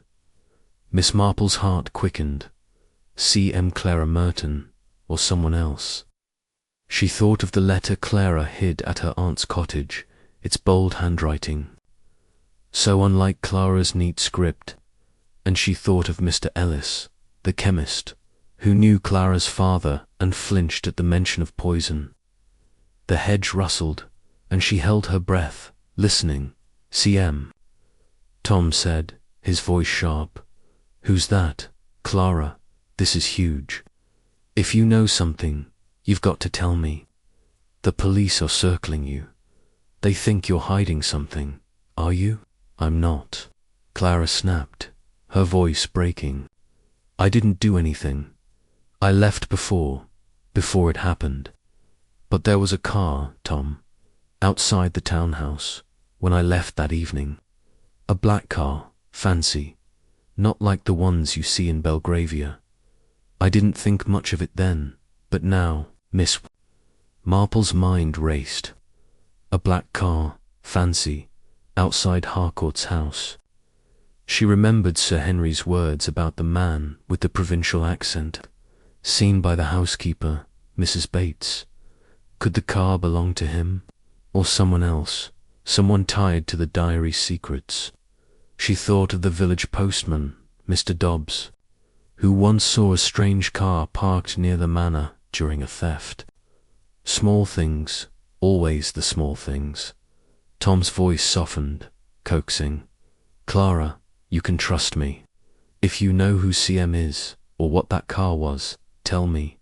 Miss Marple's heart quickened. CM Clara Merton, or someone else. She thought of the letter Clara hid at her aunt's cottage, its bold handwriting, so unlike Clara's neat script, and she thought of Mr. Ellis, the chemist, who knew Clara's father and flinched at the mention of poison. The hedge rustled, and she held her breath, listening. CM. Tom said, his voice sharp. Who's that? Clara, this is huge. If you know something, you've got to tell me. The police are circling you. They think you're hiding something. Are you? I'm not. Clara snapped, her voice breaking. I didn't do anything. I left before it happened. But there was a car, Tom, outside the townhouse, when I left that evening. A black car, fancy, not like the ones you see in Belgravia. I didn't think much of it then, but now, Miss Marple's mind raced. A black car, fancy, outside Harcourt's house. She remembered Sir Henry's words about the man with the provincial accent, seen by the housekeeper, Mrs. Bates. Could the car belong to him, or someone else, someone tied to the diary's secrets? She thought of the village postman, Mr. Dobbs, who once saw a strange car parked near the manor during a theft. Small things, always the small things. Tom's voice softened, coaxing. Clara, you can trust me. If you know who CM is, or what that car was, tell me.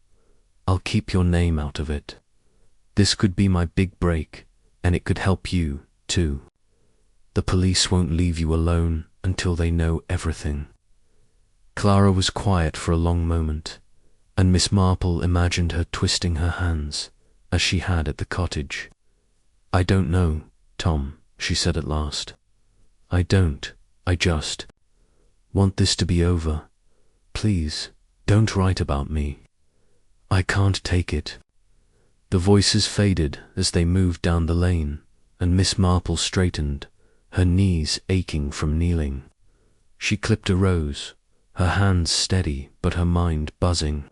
I'll keep your name out of it. This could be my big break, and it could help you, too. The police won't leave you alone until they know everything. Clara was quiet for a long moment, and Miss Marple imagined her twisting her hands, as she had at the cottage. I don't know, Tom, she said at last. I just want this to be over. Please, don't write about me. I can't take it. The voices faded as they moved down the lane, and Miss Marple straightened, her knees aching from kneeling. She clipped a rose, her hands steady but her mind buzzing.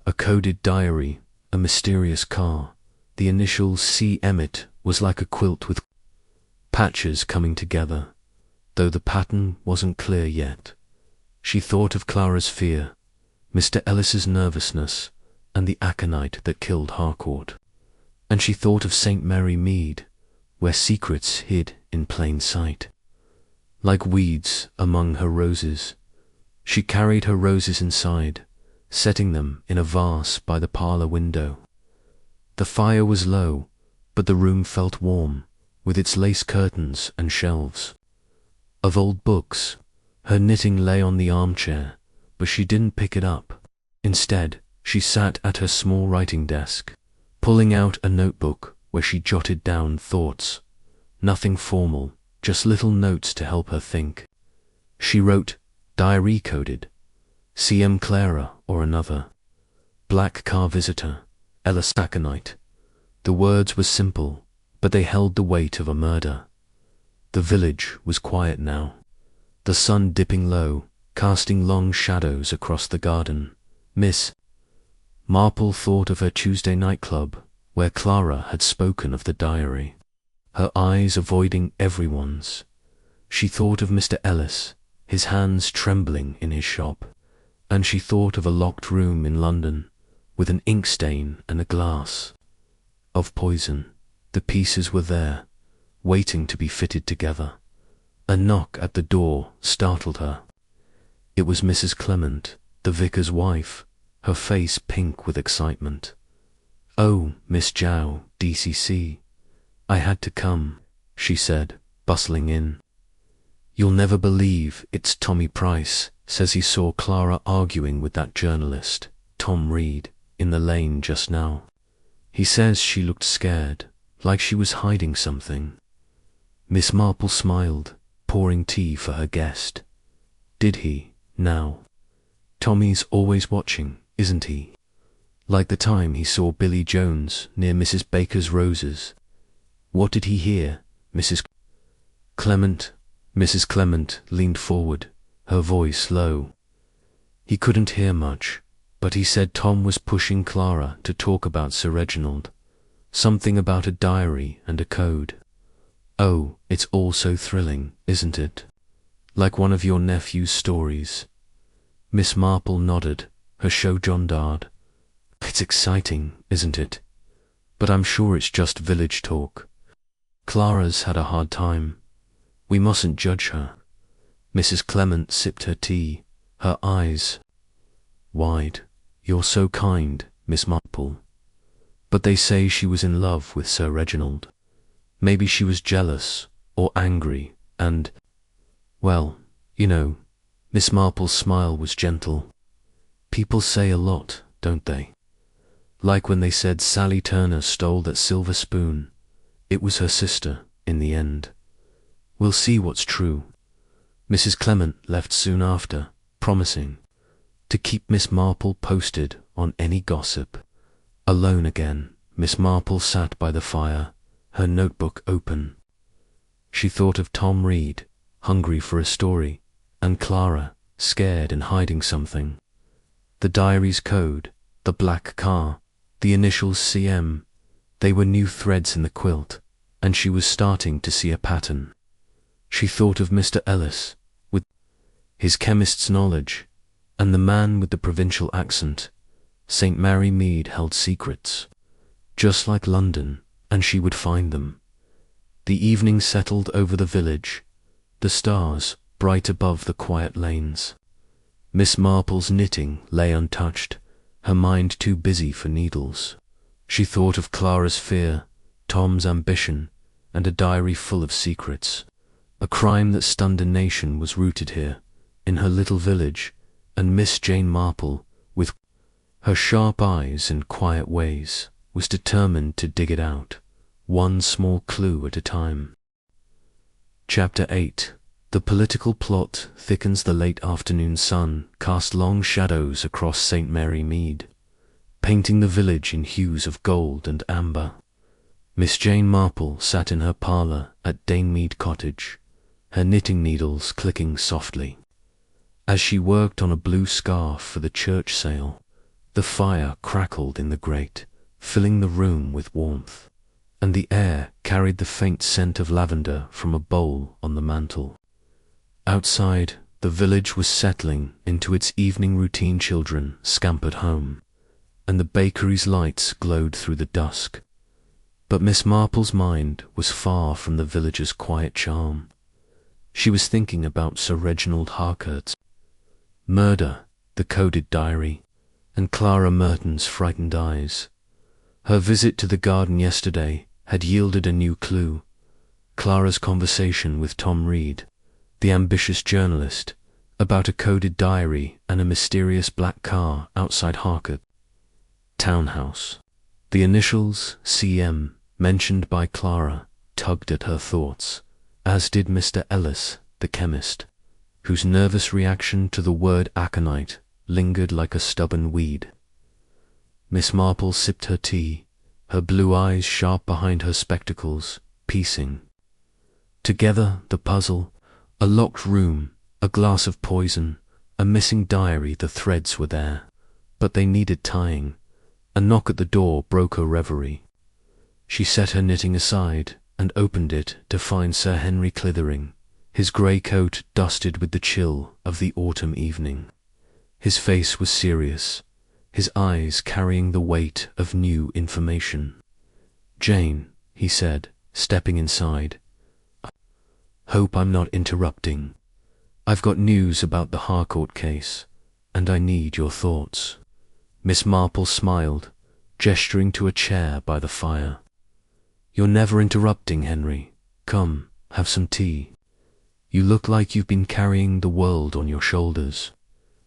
A coded diary, a mysterious car, the initials C. Emmett was like a quilt with patches coming together, though the pattern wasn't clear yet. She thought of Clara's fear, Mr. Ellis's nervousness, and the aconite that killed Harcourt. And she thought of St. Mary Mead, where secrets hid in plain sight. Like weeds among her roses, she carried her roses inside, setting them in a vase by the parlour window. The fire was low, but the room felt warm, with its lace curtains and shelves. Of old books, her knitting lay on the armchair, but she didn't pick it up. Instead, she sat at her small writing desk, pulling out a notebook where she jotted down thoughts. Nothing formal, just little notes to help her think. She wrote, diary coded, C.M. Clara or another, black car visitor, Ellis aconite. The words were simple, but they held the weight of a murder. The village was quiet now, the sun dipping low, casting long shadows across the garden. Miss Marple thought of her Tuesday nightclub, where Clara had spoken of the diary, her eyes avoiding everyone's. She thought of Mr. Ellis, his hands trembling in his shop, and she thought of a locked room in London, with an ink stain and a glass. Of poison. The pieces were there, waiting to be fitted together. A knock at the door startled her. It was Mrs. Clement, the vicar's wife, her face pink with excitement. "Oh, Miss Jow, DCC. I had to come," she said, bustling in. "You'll never believe it's Tommy Price, says he saw Clara arguing with that journalist, Tom Reed, in the lane just now. He says she looked scared, like she was hiding something." Miss Marple smiled, pouring tea for her guest. "Did he, now? Tommy's always watching, isn't he? Like the time he saw Billy Jones near Mrs. Baker's roses. What did he hear, Mrs. Clement?" Mrs. Clement leaned forward, her voice low. "He couldn't hear much, but he said Tom was pushing Clara to talk about Sir Reginald. Something about a diary and a code. Oh, it's all so thrilling, isn't it? Like one of your nephew's stories." Miss Marple nodded, her show John Dard. "It's exciting, isn't it? But I'm sure it's just village talk. Clara's had a hard time. We mustn't judge her." Mrs. Clement sipped her tea, her eyes wide. "You're so kind, Miss Marple. But they say she was in love with Sir Reginald. Maybe she was jealous or angry and, well, you know." Miss Marple's smile was gentle. "People say a lot, don't they? Like when they said Sally Turner stole that silver spoon. It was her sister, in the end. We'll see what's true." Mrs. Clement left soon after, promising to keep Miss Marple posted on any gossip. Alone again, Miss Marple sat by the fire, her notebook open. She thought of Tom Reed, hungry for a story, and Clara, scared and hiding something. The diary's code, the black car, the initials CM, they were new threads in the quilt, and she was starting to see a pattern. She thought of Mr. Ellis, with his chemist's knowledge, and the man with the provincial accent. St. Mary Mead held secrets, just like London, and she would find them. The evening settled over the village, the stars bright above the quiet lanes. Miss Marple's knitting lay untouched, her mind too busy for needles. She thought of Clara's fear, Tom's ambition, and a diary full of secrets. A crime that stunned a nation was rooted here, in her little village, and Miss Jane Marple, with her sharp eyes and quiet ways, was determined to dig it out, one small clue at a time. Chapter 8. The political plot thickens. The late afternoon sun cast long shadows across St. Mary Mead, painting the village in hues of gold and amber. Miss Jane Marple sat in her parlour at Danemead Cottage, her knitting needles clicking softly. As she worked on a blue scarf for the church sale, the fire crackled in the grate, filling the room with warmth, and the air carried the faint scent of lavender from a bowl on the mantel. Outside, the village was settling into its evening routine. Children scampered home, and the bakery's lights glowed through the dusk. But Miss Marple's mind was far from the village's quiet charm. She was thinking about Sir Reginald Harcourt's murder, the coded diary, and Clara Merton's frightened eyes. Her visit to the garden yesterday had yielded a new clue. Clara's conversation with Tom Reed, the ambitious journalist, about a coded diary and a mysterious black car outside Harcourt townhouse. The initials CM, mentioned by Clara, tugged at her thoughts, as did Mr. Ellis, the chemist, whose nervous reaction to the word aconite lingered like a stubborn weed. Miss Marple sipped her tea, her blue eyes sharp behind her spectacles, piecing together the puzzle: a locked room, a glass of poison, a missing diary. The threads were there, but they needed tying. A knock at the door broke her reverie. She set her knitting aside and opened it to find Sir Henry Clithering, his grey coat dusted with the chill of the autumn evening. His face was serious, his eyes carrying the weight of new information. "Jane," he said, stepping inside, "hope I'm not interrupting. I've got news about the Harcourt case, and I need your thoughts." Miss Marple smiled, gesturing to a chair by the fire. "You're never interrupting, Henry. Come, have some tea. You look like you've been carrying the world on your shoulders."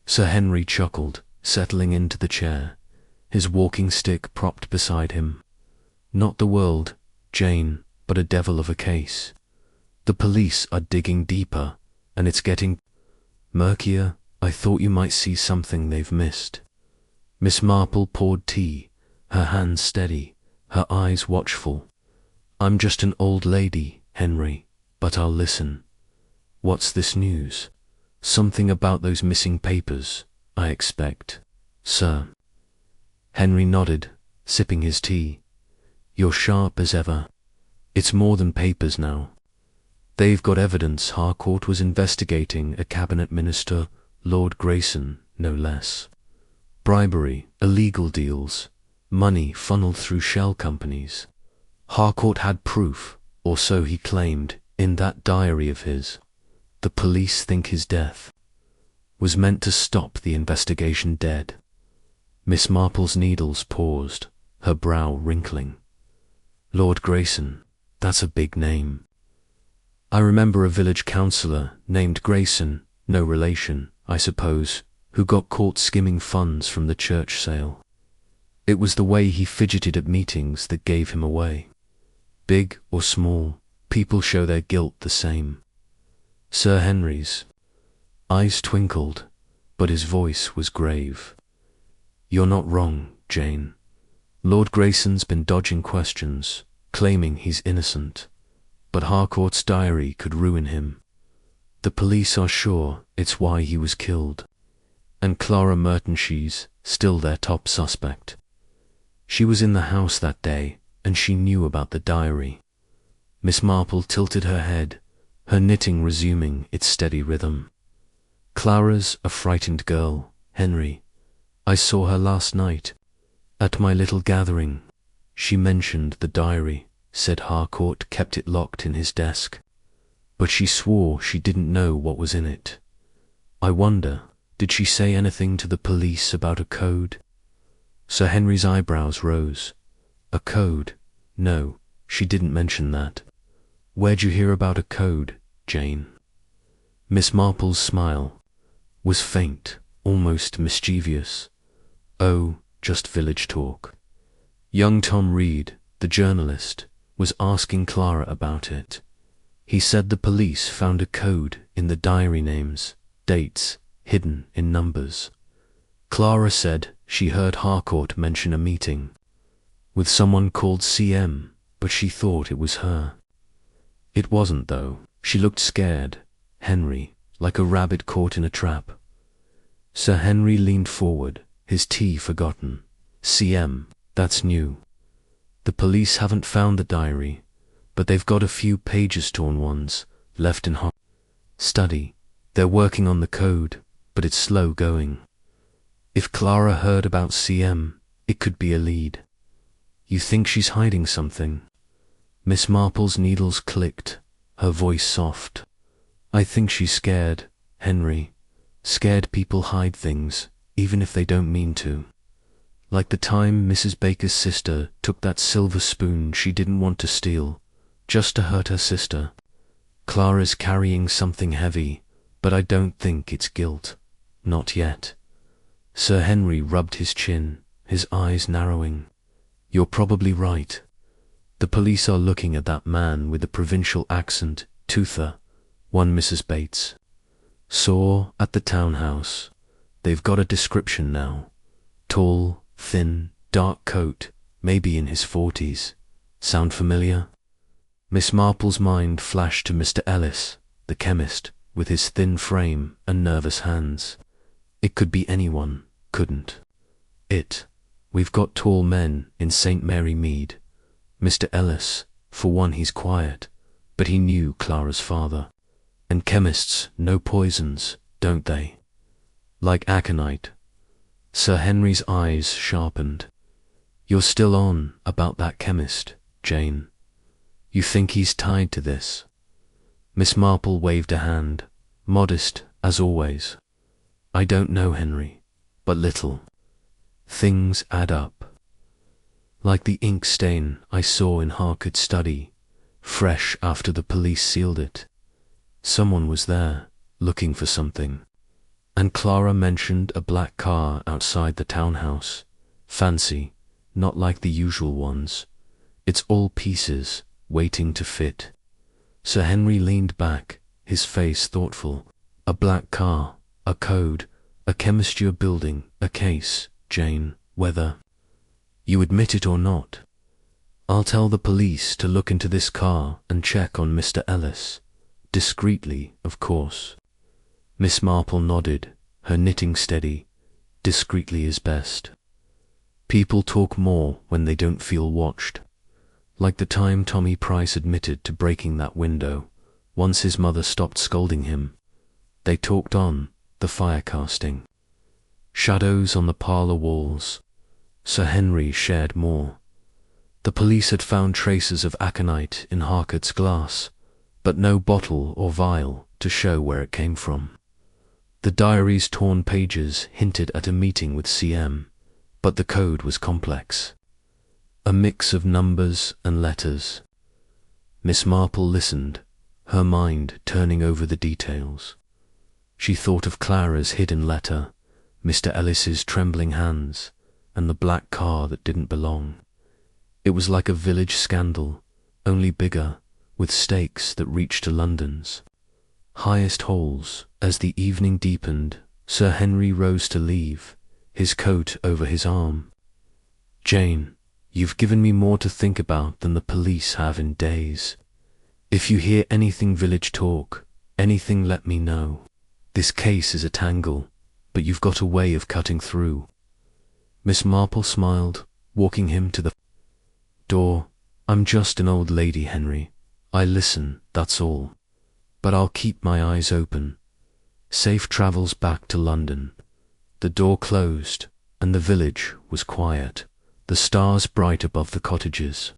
Sir Henry chuckled, settling into the chair, his walking stick propped beside him. "Not the world, Jane, but a devil of a case. The police are digging deeper, and it's getting murkier. I thought you might see something they've missed." Miss Marple poured tea, her hands steady, her eyes watchful. "I'm just an old lady, Henry, but I'll listen. What's this news? Something about those missing papers, I expect, sir." Henry nodded, sipping his tea. "You're sharp as ever. It's more than papers now. They've got evidence Harcourt was investigating a cabinet minister, Lord Grayson, no less. Bribery, illegal deals, money funneled through shell companies. Harcourt had proof, or so he claimed, in that diary of his. The police think his death was meant to stop the investigation dead." Miss Marple's needles paused, her brow wrinkling. "Lord Grayson, that's a big name. I remember a village councillor named Grayson, no relation, I suppose, who got caught skimming funds from the church sale. It was the way he fidgeted at meetings that gave him away. Big or small, people show their guilt the same." Sir Henry's eyes twinkled, but his voice was grave. "You're not wrong, Jane. Lord Grayson's been dodging questions, claiming he's innocent, but Harcourt's diary could ruin him. The police are sure it's why he was killed, and Clara Merton, she's still their top suspect. She was in the house that day, and she knew about the diary." Miss Marple tilted her head, her knitting resuming its steady rhythm. "Clara's a frightened girl, Henry. I saw her last night, at my little gathering. She mentioned the diary, said Harcourt kept it locked in his desk, but she swore she didn't know what was in it. I wonder, did she say anything to the police about a code?" Sir Henry's eyebrows rose. "A code? No, she didn't mention that. Where'd you hear about a code, Jane?" Miss Marple's smile was faint, almost mischievous. "Oh, just village talk. Young Tom Reed, the journalist, was asking Clara about it. He said the police found a code in the diary names, dates, hidden in numbers. Clara said she heard Harcourt mention a meeting with someone called CM, but she thought it was her. It wasn't, though. She looked scared, Henry, like a rabbit caught in a trap. Sir Henry leaned forward, his tea forgotten. CM, that's new. The police haven't found the diary, but they've got a few pages torn ones left in her study. They're working on the code, but it's slow going. If Clara heard about CM, it could be a lead. You think she's hiding something? Miss Marple's needles clicked, her voice soft. I think she's scared, Henry. Scared people hide things, even if they don't mean to. Like the time Mrs. Baker's sister took that silver spoon she didn't want to steal, just to hurt her sister. Clara's carrying something heavy, but I don't think it's guilt. Not yet. Sir Henry rubbed his chin, his eyes narrowing. You're probably right. The police are looking at that man with the provincial accent, Toother, one Mrs. Bates saw at the townhouse. They've got a description now. Tall, thin, dark coat, maybe in his 40s. Sound familiar? Miss Marple's mind flashed to Mr. Ellis, the chemist, with his thin frame and nervous hands. It could be anyone, couldn't it? We've got tall men in St. Mary Mead. Mr. Ellis, for one, he's quiet, but he knew Clara's father. And chemists know poisons, don't they? Like aconite. Sir Henry's eyes sharpened. You're still on about that chemist, Jane. You think he's tied to this? Miss Marple waved a hand, modest as always. I don't know, Henry, but little things add up. Like the ink stain I saw in Harcourt's study, fresh after the police sealed it. Someone was there, looking for something. And Clara mentioned a black car outside the townhouse. Fancy, not like the usual ones. It's all pieces, waiting to fit. Sir Henry leaned back, his face thoughtful. A black car, a code, a chemist you're building, a case, Jane, whether you admit it or not. I'll tell the police to look into this car and check on Mr. Ellis. Discreetly, of course. Miss Marple nodded, her knitting steady. Discreetly is best. People talk more when they don't feel watched. Like the time Tommy Price admitted to breaking that window, once his mother stopped scolding him. They talked on, the fire casting. Shadows on the parlour walls. Sir Henry shared more. The police had found traces of aconite in Harcourt's glass, but no bottle or vial to show where it came from. The diary's torn pages hinted at a meeting with CM, but the code was complex. A mix of numbers and letters. Miss Marple listened, her mind turning over the details. She thought of Clara's hidden letter, Mr. Ellis's trembling hands, and the black car that didn't belong. It was like a village scandal, only bigger, with stakes that reached to London's highest holes. As the evening deepened, Sir Henry rose to leave, his coat over his arm. Jane, you've given me more to think about than the police have in days. If you hear anything village talk, anything, let me know. This case is a tangle, but you've got a way of cutting through. Miss Marple smiled, walking him to the door. I'm just an old lady, Henry. I listen, that's all. But I'll keep my eyes open. Safe travels back to London. The door closed, and the village was quiet, the stars bright above the cottages.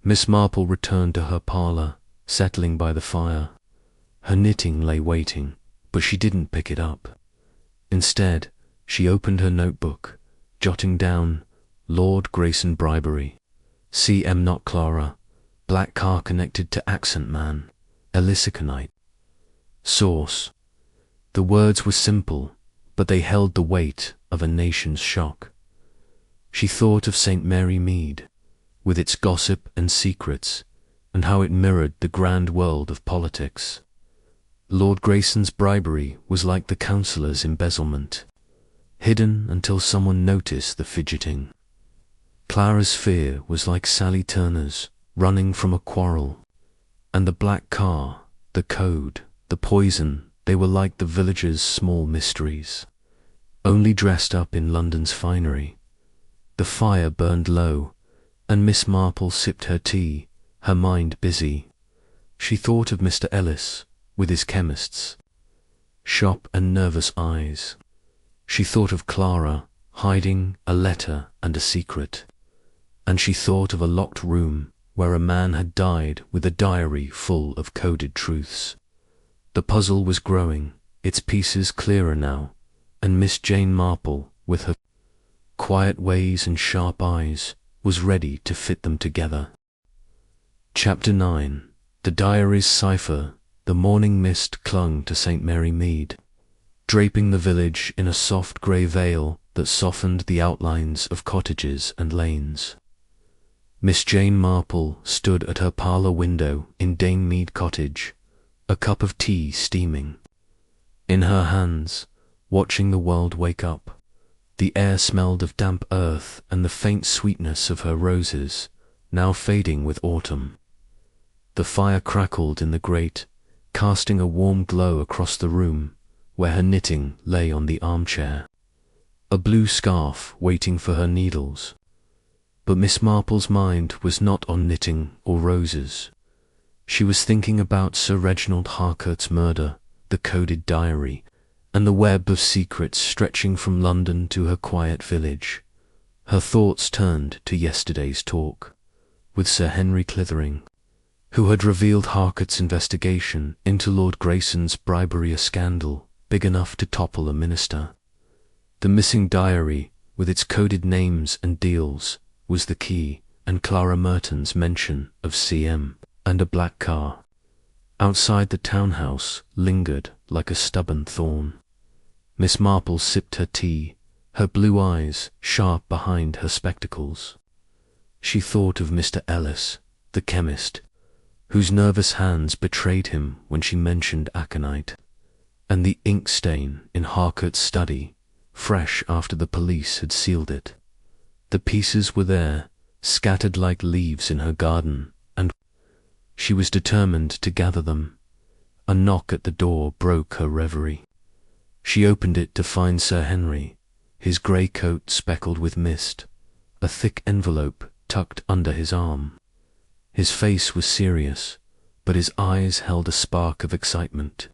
Miss Marple returned to her parlour, settling by the fire. Her knitting lay waiting, but she didn't pick it up. Instead, she opened her notebook, jotting down Lord Grayson bribery, CM not Clara, black car connected to accent man, Elisiconite. Source. The words were simple, but they held the weight of a nation's shock. She thought of St. Mary Mead, with its gossip and secrets, and how it mirrored the grand world of politics. Lord Grayson's bribery was like the councillor's embezzlement, hidden until someone noticed the fidgeting. Clara's fear was like Sally Turner's, running from a quarrel, and the black car, The code, the poison, they were like the villagers' small mysteries, only dressed up in London's finery. The fire burned low, and Miss Marple sipped her tea, her mind busy. She thought of Mr. Ellis, with his chemist's sharp and nervous eyes. She thought of Clara, hiding a letter and a secret. And she thought of a locked room where a man had died with a diary full of coded truths. The puzzle was growing, its pieces clearer now, and Miss Jane Marple, with her quiet ways and sharp eyes, was ready to fit them together. Chapter 9. The Diary's Cipher. The morning mist clung to St. Mary Mead, draping the village in a soft grey veil that softened the outlines of cottages and lanes. Miss Jane Marple stood at her parlour window in Dame Mead Cottage, a cup of tea steaming in her hands, watching the world wake up. The air smelled of damp earth and the faint sweetness of her roses, now fading with autumn. The fire crackled in the grate, casting a warm glow across the room, where her knitting lay on the armchair, a blue scarf waiting for her needles. But Miss Marple's mind was not on knitting or roses. She was thinking about Sir Reginald Harcourt's murder, the coded diary, and the web of secrets stretching from London to her quiet village. Her thoughts turned to yesterday's talk with Sir Henry Clithering, who had revealed Harcourt's investigation into Lord Grayson's bribery, a scandal big enough to topple a minister. The missing diary, with its coded names and deals, was the key, and Clara Merton's mention of CM and a black car outside the townhouse lingered like a stubborn thorn. Miss Marple sipped her tea, her blue eyes sharp behind her spectacles. She thought of Mr. Ellis, the chemist, whose nervous hands betrayed him when she mentioned aconite, and the ink stain in Harcourt's study, fresh after the police had sealed it. The pieces were there, scattered like leaves in her garden, and she was determined to gather them. A knock at the door broke her reverie. She opened it to find Sir Henry, his grey coat speckled with mist, a thick envelope tucked under his arm. His face was serious, but his eyes held a spark of excitement.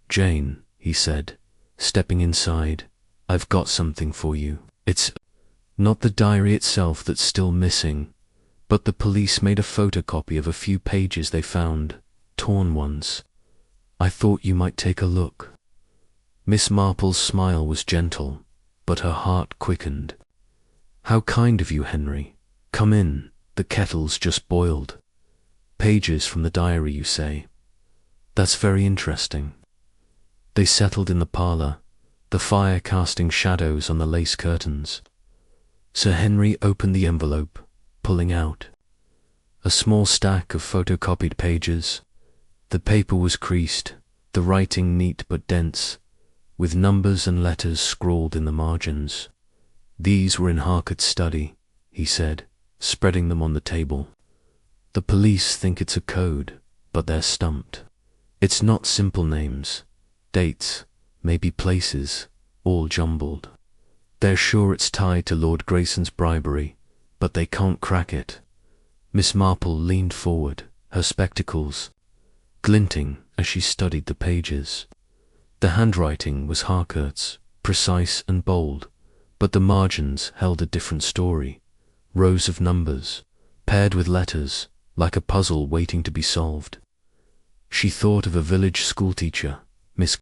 "Jane," he said, stepping inside, "I've got something for you. It's not the diary itself that's still missing, but the police made a photocopy of a few pages they found, torn ones. I thought you might take a look." Miss Marple's smile was gentle, but her heart quickened. "How kind of you, Henry. Come in, the kettle's just boiled. Pages from the diary, you say? That's very interesting." They settled in the parlour, the fire casting shadows on the lace curtains. Sir Henry opened the envelope, pulling out a small stack of photocopied pages. The paper was creased, the writing neat but dense, with numbers and letters scrawled in the margins. "These were in Harcourt's study," he said, spreading them on the table. "The police think it's a code, but they're stumped. It's not simple names, dates, maybe places, all jumbled. They're sure it's tied to Lord Grayson's bribery, but they can't crack it." Miss Marple leaned forward, her spectacles glinting as she studied the pages. The handwriting was Harcourt's, precise and bold, but the margins held a different story. Rows of numbers, paired with letters, like a puzzle waiting to be solved. She thought of a village schoolteacher, Miss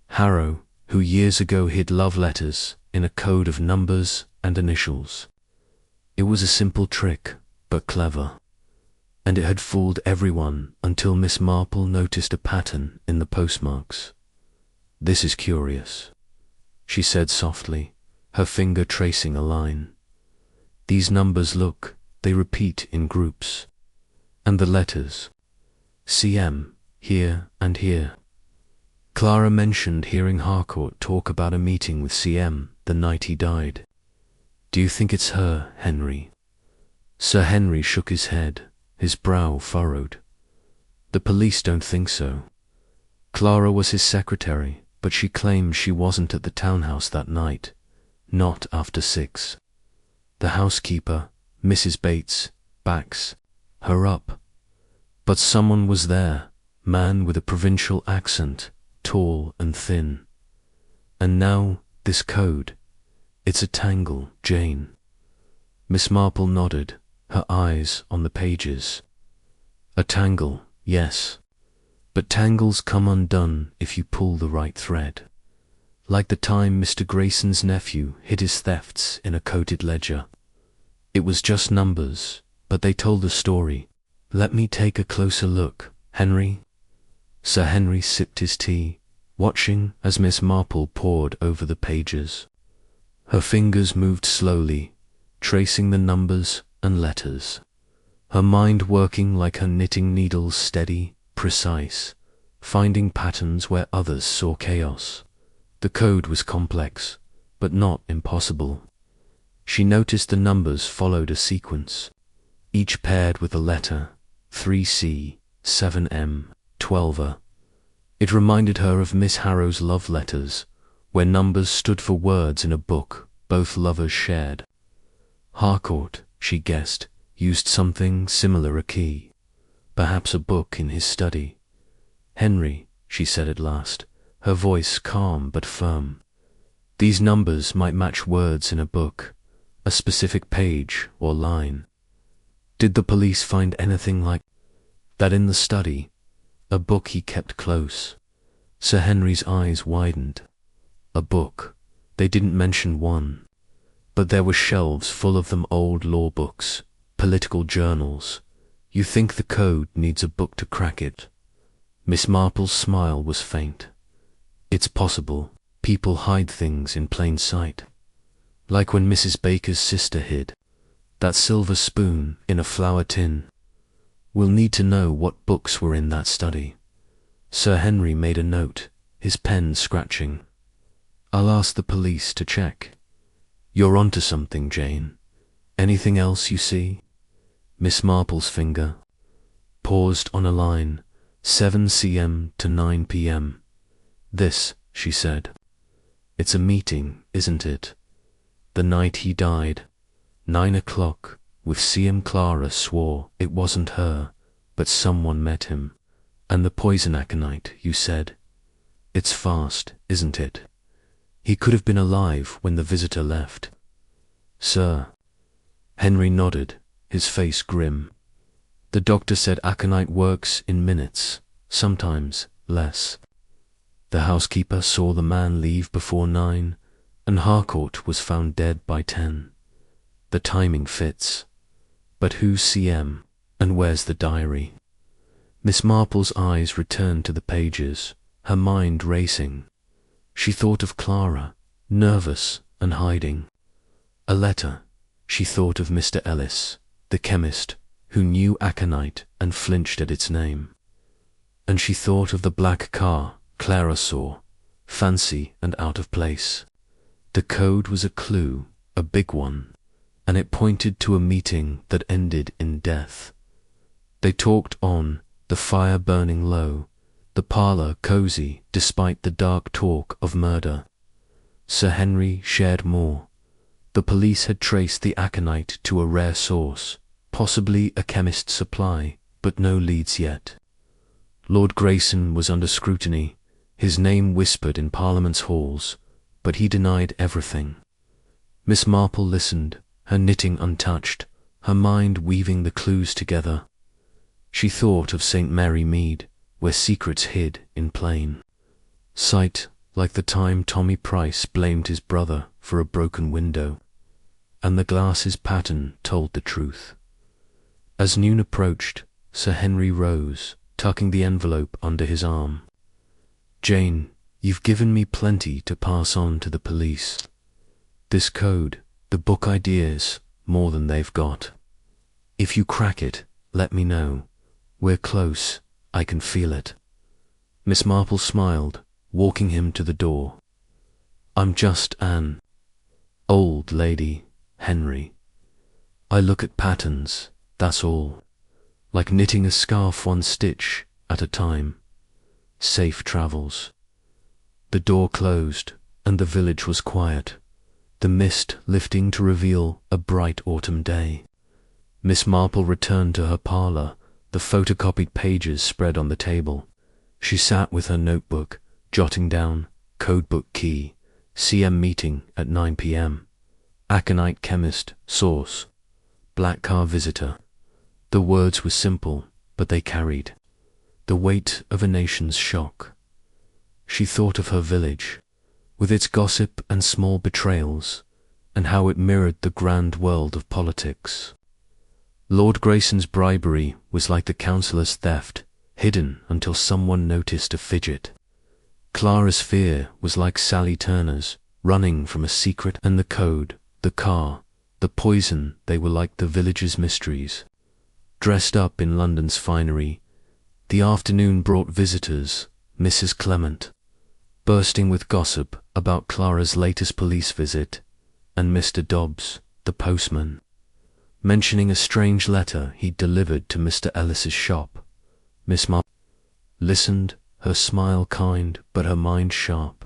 Harrow, who years ago hid love letters in a code of numbers and initials. It was a simple trick, but clever, and it had fooled everyone until Miss Marple noticed a pattern in the postmarks. "This is curious," she said softly, her finger tracing a line. "These numbers they repeat in groups. And the letters, CM, here and here." Clara mentioned hearing Harcourt talk about a meeting with CM the night he died. "Do you think it's her, Henry?" Sir Henry shook his head, his brow furrowed. The police don't think so. Clara was his secretary, but she claims she wasn't at the townhouse that night. Not after 6. The housekeeper, Mrs. Bates, backs her up. But someone was there, man with a provincial accent, tall and thin. And now, this code. It's a tangle, Jane. Miss Marple nodded, her eyes on the pages. A tangle, yes. But tangles come undone if you pull the right thread. Like the time Mr. Grayson's nephew hid his thefts in a coated ledger. It was just numbers, but they told a story. Let me take a closer look, Henry. Sir Henry sipped his tea, watching as Miss Marple pored over the pages. Her fingers moved slowly, tracing the numbers and letters. Her mind working like her knitting needles, steady, precise, finding patterns where others saw chaos. The code was complex, but not impossible. She noticed the numbers followed a sequence, each paired with a letter, 3C, 7M, 12er. It reminded her of Miss Harrow's love letters, where numbers stood for words in a book both lovers shared. Harcourt, she guessed, used something similar, a key, perhaps a book in his study. Henry, she said at last, her voice calm but firm. These numbers might match words in a book, a specific page or line. Did the police find anything like that in the study, a book he kept close? Sir Henry's eyes widened. A book. They didn't mention one, but there were shelves full of them, old law books, political journals. You think the code needs a book to crack it? Miss Marple's smile was faint. It's possible. People hide things in plain sight. Like when Mrs. Baker's sister hid that silver spoon in a flour tin. We'll need to know what books were in that study. Sir Henry made a note, his pen scratching. I'll ask the police to check. You're onto something, Jane. Anything else you see? Miss Marple's finger paused on a line, 7 cm to 9 p.m. This, she said. It's a meeting, isn't it? The night he died. 9 o'clock, with CM. Clara swore it wasn't her, but someone met him. And the poison aconite, you said. It's fast, isn't it? He could have been alive when the visitor left. Sir. Henry nodded, his face grim. The doctor said aconite works in minutes, sometimes less. The housekeeper saw the man leave before 9, and Harcourt was found dead by 10. The timing fits. But who's CM, and where's the diary? Miss Marple's eyes returned to the pages, her mind racing. She thought of Clara, nervous and hiding. A letter. She thought of Mr. Ellis, the chemist, who knew aconite and flinched at its name. And she thought of the black car Clara saw, fancy and out of place. The code was a clue, a big one, and it pointed to a meeting that ended in death. They talked on, the fire burning low, the parlour cosy despite the dark talk of murder. Sir Henry shared more. The police had traced the aconite to a rare source, possibly a chemist's supply, but no leads yet. Lord Grayson was under scrutiny, his name whispered in Parliament's halls, but he denied everything. Miss Marple listened, her knitting untouched, her mind weaving the clues together. She thought of St. Mary Mead, where secrets hid in plain sight, like the time Tommy Price blamed his brother for a broken window, and the glass's pattern told the truth. As noon approached, Sir Henry rose, tucking the envelope under his arm. Jane, you've given me plenty to pass on to the police. This code, the book ideas, more than they've got. If you crack it, let me know. We're close, I can feel it. Miss Marple smiled, walking him to the door. I'm just an old lady, Henry. I look at patterns, that's all. Like knitting a scarf one stitch at a time. Safe travels. The door closed, and the village was quiet, the mist lifting to reveal a bright autumn day. Miss Marple returned to her parlour, the photocopied pages spread on the table. She sat with her notebook, jotting down codebook key, CM meeting at 9 p.m. Aconite chemist, source, black car visitor. The words were simple, but they carried the weight of a nation's shock. She thought of her village, with its gossip and small betrayals, and how it mirrored the grand world of politics. Lord Grayson's bribery was like the councillor's theft, hidden until someone noticed a fidget. Clara's fear was like Sally Turner's, running from a secret, and the code, the car, the poison, they were like the village's mysteries. Dressed up in London's finery, the afternoon brought visitors, Mrs. Clement, bursting with gossip about Clara's latest police visit, and Mr. Dobbs, the postman, mentioning a strange letter he'd delivered to Mr. Ellis's shop. Miss Marple listened, her smile kind, but her mind sharp.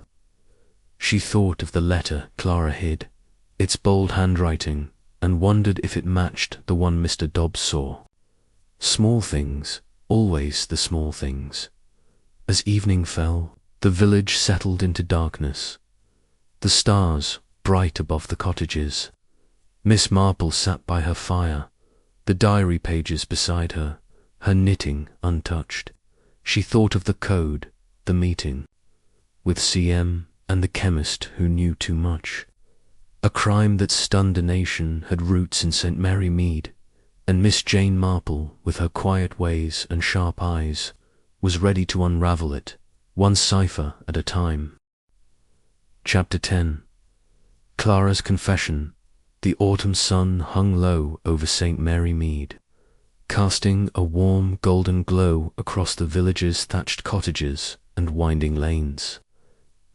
She thought of the letter Clara hid, its bold handwriting, and wondered if it matched the one Mr. Dobbs saw. Small things, always the small things. As evening fell, the village settled into darkness, the stars bright above the cottages. Miss Marple sat by her fire, the diary pages beside her, her knitting untouched. She thought of the code, the meeting, with CM and the chemist who knew too much. A crime that stunned a nation had roots in St. Mary Mead, and Miss Jane Marple, with her quiet ways and sharp eyes, was ready to unravel it, one cipher at a time. Chapter 10. Clara's Confession. The autumn sun hung low over St. Mary Mead, casting a warm golden glow across the village's thatched cottages and winding lanes.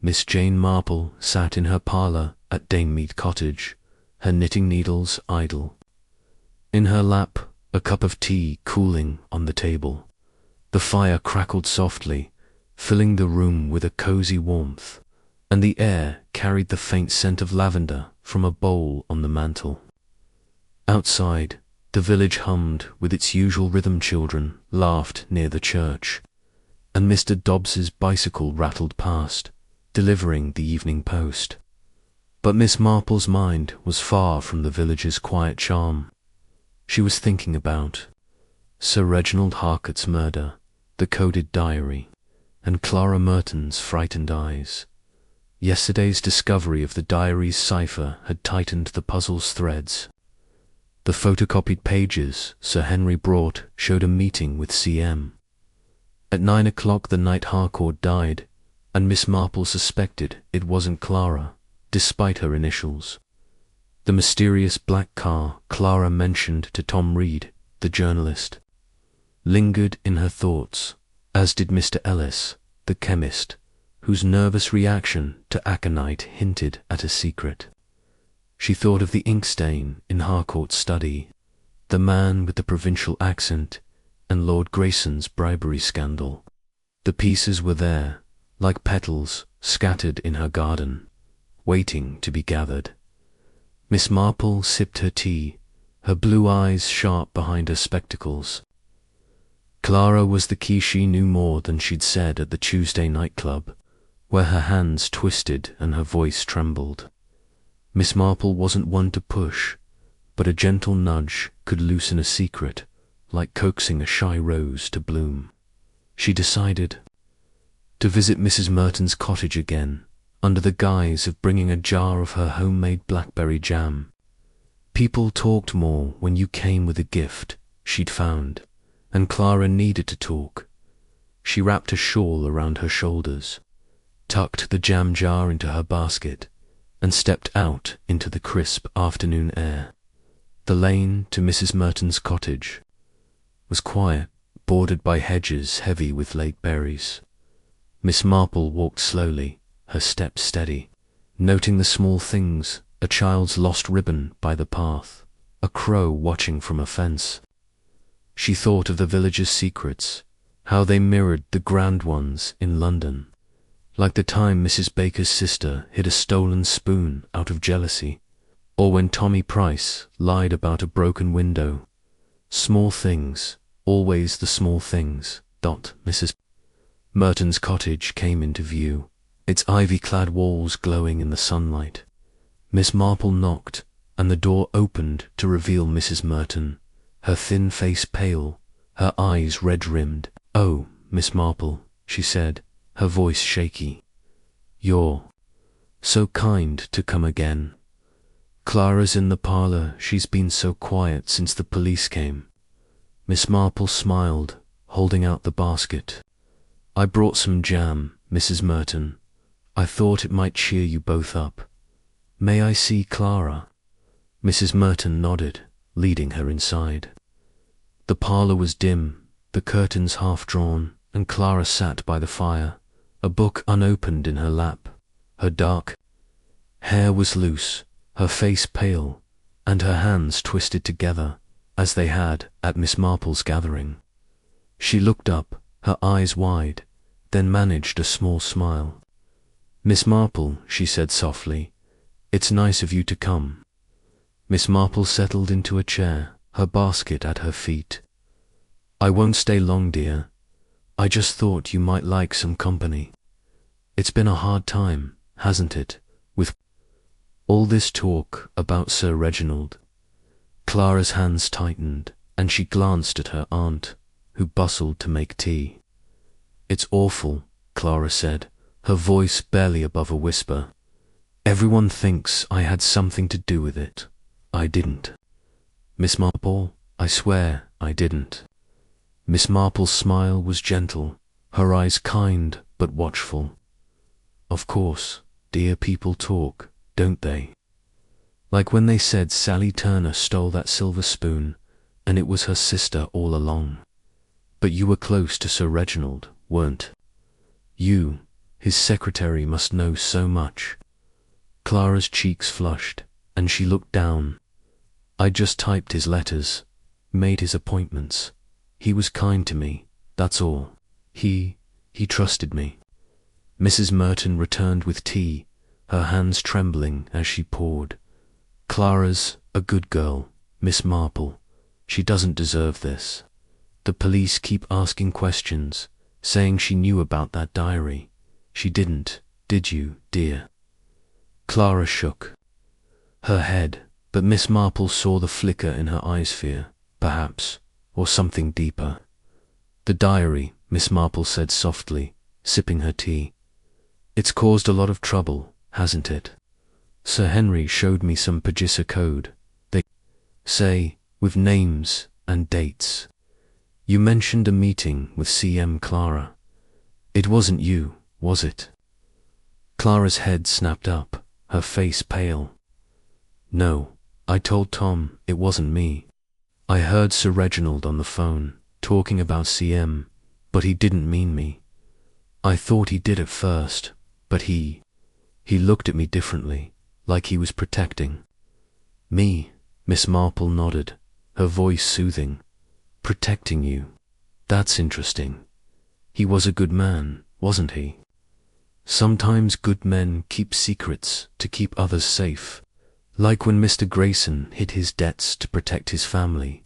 Miss Jane Marple sat in her parlour at Danemead Cottage, her knitting needles idle. In her lap, a cup of tea cooling on the table. The fire crackled softly, filling the room with a cosy warmth, and the air carried the faint scent of lavender from a bowl on the mantel. Outside, the village hummed with its usual rhythm. Children laughed near the church, and Mr. Dobbs's bicycle rattled past, delivering the evening post. But Miss Marple's mind was far from the village's quiet charm. She was thinking about Sir Reginald Harcourt's murder, the coded diary, and Clara Merton's frightened eyes. Yesterday's discovery of the diary's cipher had tightened the puzzle's threads. The photocopied pages Sir Henry brought showed a meeting with CM. At 9 o'clock the night Harcourt died, and Miss Marple suspected it wasn't Clara, despite her initials. The mysterious black car Clara mentioned to Tom Reed, the journalist, lingered in her thoughts, as did Mr. Ellis, the chemist, whose nervous reaction to aconite hinted at a secret. She thought of the ink stain in Harcourt's study, the man with the provincial accent, and Lord Grayson's bribery scandal. The pieces were there, like petals scattered in her garden, waiting to be gathered. Miss Marple sipped her tea, her blue eyes sharp behind her spectacles. Clara was the key. She knew more than she'd said at the Tuesday nightclub, where her hands twisted and her voice trembled. Miss Marple wasn't one to push, but a gentle nudge could loosen a secret, like coaxing a shy rose to bloom. She decided to visit Mrs. Merton's cottage again, under the guise of bringing a jar of her homemade blackberry jam. People talked more when you came with a gift, she'd found, and Clara needed to talk. She wrapped a shawl around her shoulders, tucked the jam jar into her basket, and stepped out into the crisp afternoon air. The lane to Mrs. Merton's cottage was quiet, bordered by hedges heavy with late berries. Miss Marple walked slowly, her step steady, noting the small things, a child's lost ribbon by the path, a crow watching from a fence. She thought of the village's secrets, how they mirrored the grand ones in London, like the time Mrs. Baker's sister hid a stolen spoon out of jealousy, or when Tommy Price lied about a broken window. Small things, always the small things. Mrs. Merton's cottage came into view, its ivy-clad walls glowing in the sunlight. Miss Marple knocked, and the door opened to reveal Mrs. Merton, her thin face pale, her eyes red-rimmed. "Oh, Miss Marple," she said, her voice shaky. "You're so kind to come again. Clara's in the parlour. She's been so quiet since the police came." Miss Marple smiled, holding out the basket. "I brought some jam, Mrs. Merton. I thought it might cheer you both up. May I see Clara?" Mrs. Merton nodded, leading her inside. The parlour was dim, the curtains half drawn, and Clara sat by the fire, a book unopened in her lap. Her dark hair was loose, her face pale, and her hands twisted together, as they had at Miss Marple's gathering. She looked up, her eyes wide, then managed a small smile. "Miss Marple," she said softly, "it's nice of you to come." Miss Marple settled into a chair, her basket at her feet. "I won't stay long, dear. I just thought you might like some company. It's been a hard time, hasn't it, with all this talk about Sir Reginald?" Clara's hands tightened, and she glanced at her aunt, who bustled to make tea. "It's awful," Clara said, her voice barely above a whisper. "Everyone thinks I had something to do with it. I didn't. Miss Marple, I swear I didn't." Miss Marple's smile was gentle, her eyes kind but watchful. "Of course, dear people talk, don't they? Like when they said Sally Turner stole that silver spoon, and it was her sister all along. But you were close to Sir Reginald, weren't you? His secretary must know so much." Clara's cheeks flushed, and she looked down. "I just typed his letters, made his appointments. He was kind to me, that's all. He trusted me." Mrs. Merton returned with tea, her hands trembling as she poured. "Clara's a good girl, Miss Marple. She doesn't deserve this. The police keep asking questions, saying she knew about that diary. She didn't, did you, dear?" Clara shook her head, but Miss Marple saw the flicker in her eyes, fear, perhaps, or something deeper. "The diary," Miss Marple said softly, sipping her tea. "It's caused a lot of trouble, hasn't it? Sir Henry showed me some Pagissa code, they say, with names and dates. You mentioned a meeting with CM Clara. It wasn't you, was it?" Clara's head snapped up, her face pale. "No, I told Tom it wasn't me. I heard Sir Reginald on the phone, talking about CM, but he didn't mean me. I thought he did at first, but he looked at me differently, like he was protecting me." Miss Marple nodded, her voice soothing. "Protecting you. That's interesting. He was a good man, wasn't he? Sometimes good men keep secrets to keep others safe, like when Mr. Grayson hid his debts to protect his family.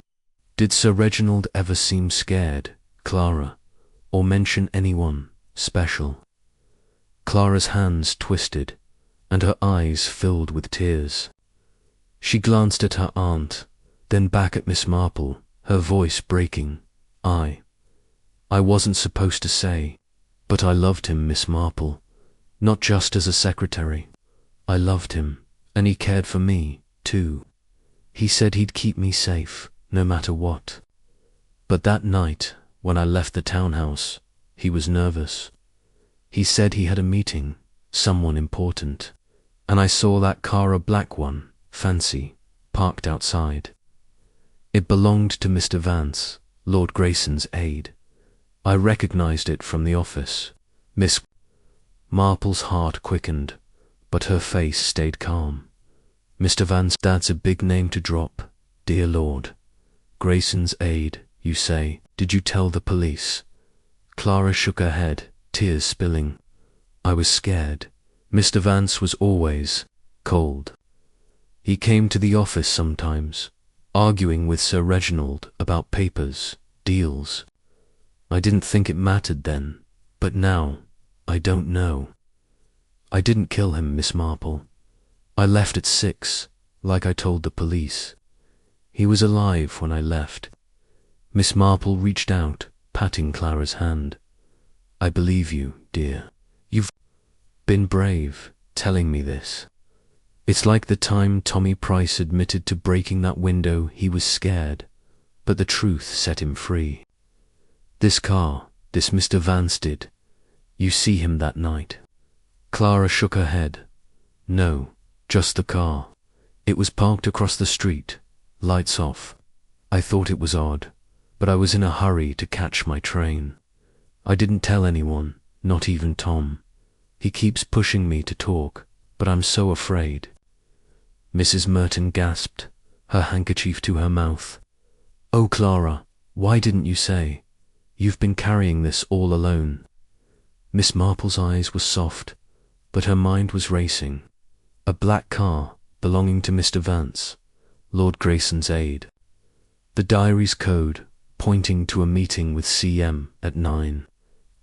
Did Sir Reginald ever seem scared, Clara, or mention anyone special?" Clara's hands twisted, and her eyes filled with tears. She glanced at her aunt, then back at Miss Marple, her voice breaking. I wasn't supposed to say, but I loved him, Miss Marple, not just as a secretary. I loved him, and he cared for me, too. He said he'd keep me safe, no matter what. But that night, when I left the townhouse, he was nervous. He said he had a meeting, someone important, and I saw that car, a black one, fancy, parked outside. It belonged to Mr. Vance, Lord Grayson's aide. I recognized it from the office. Miss Marple's heart quickened, but her face stayed calm. "Mr. Vance, that's a big name to drop, dear Lord. Grayson's aide, you say. Did you tell the police?" Clara shook her head, tears spilling. I was scared. Mr. Vance was always cold. He came to the office sometimes, arguing with Sir Reginald about papers, deals. I didn't think it mattered then, but now, I don't know. I didn't kill him, Miss Marple. I left at 6, like I told the police. He was alive when I left. Miss Marple reached out, patting Clara's hand. I believe you, dear. You've been brave, telling me this. It's like the time Tommy Price admitted to breaking that window. He was scared, but the truth set him free. This car, this Mr. Vance did. You see him that night? Clara shook her head. No, just the car. It was parked across the street, lights off. I thought it was odd, but I was in a hurry to catch my train. I didn't tell anyone, not even Tom. He keeps pushing me to talk, but I'm so afraid. Mrs. Merton gasped, her handkerchief to her mouth. Oh, Clara, why didn't you say? You've been carrying this all alone. Miss Marple's eyes were soft, but her mind was racing. A black car belonging to Mr. Vance, Lord Grayson's aide. The diary's code pointing to a meeting with CM at 9,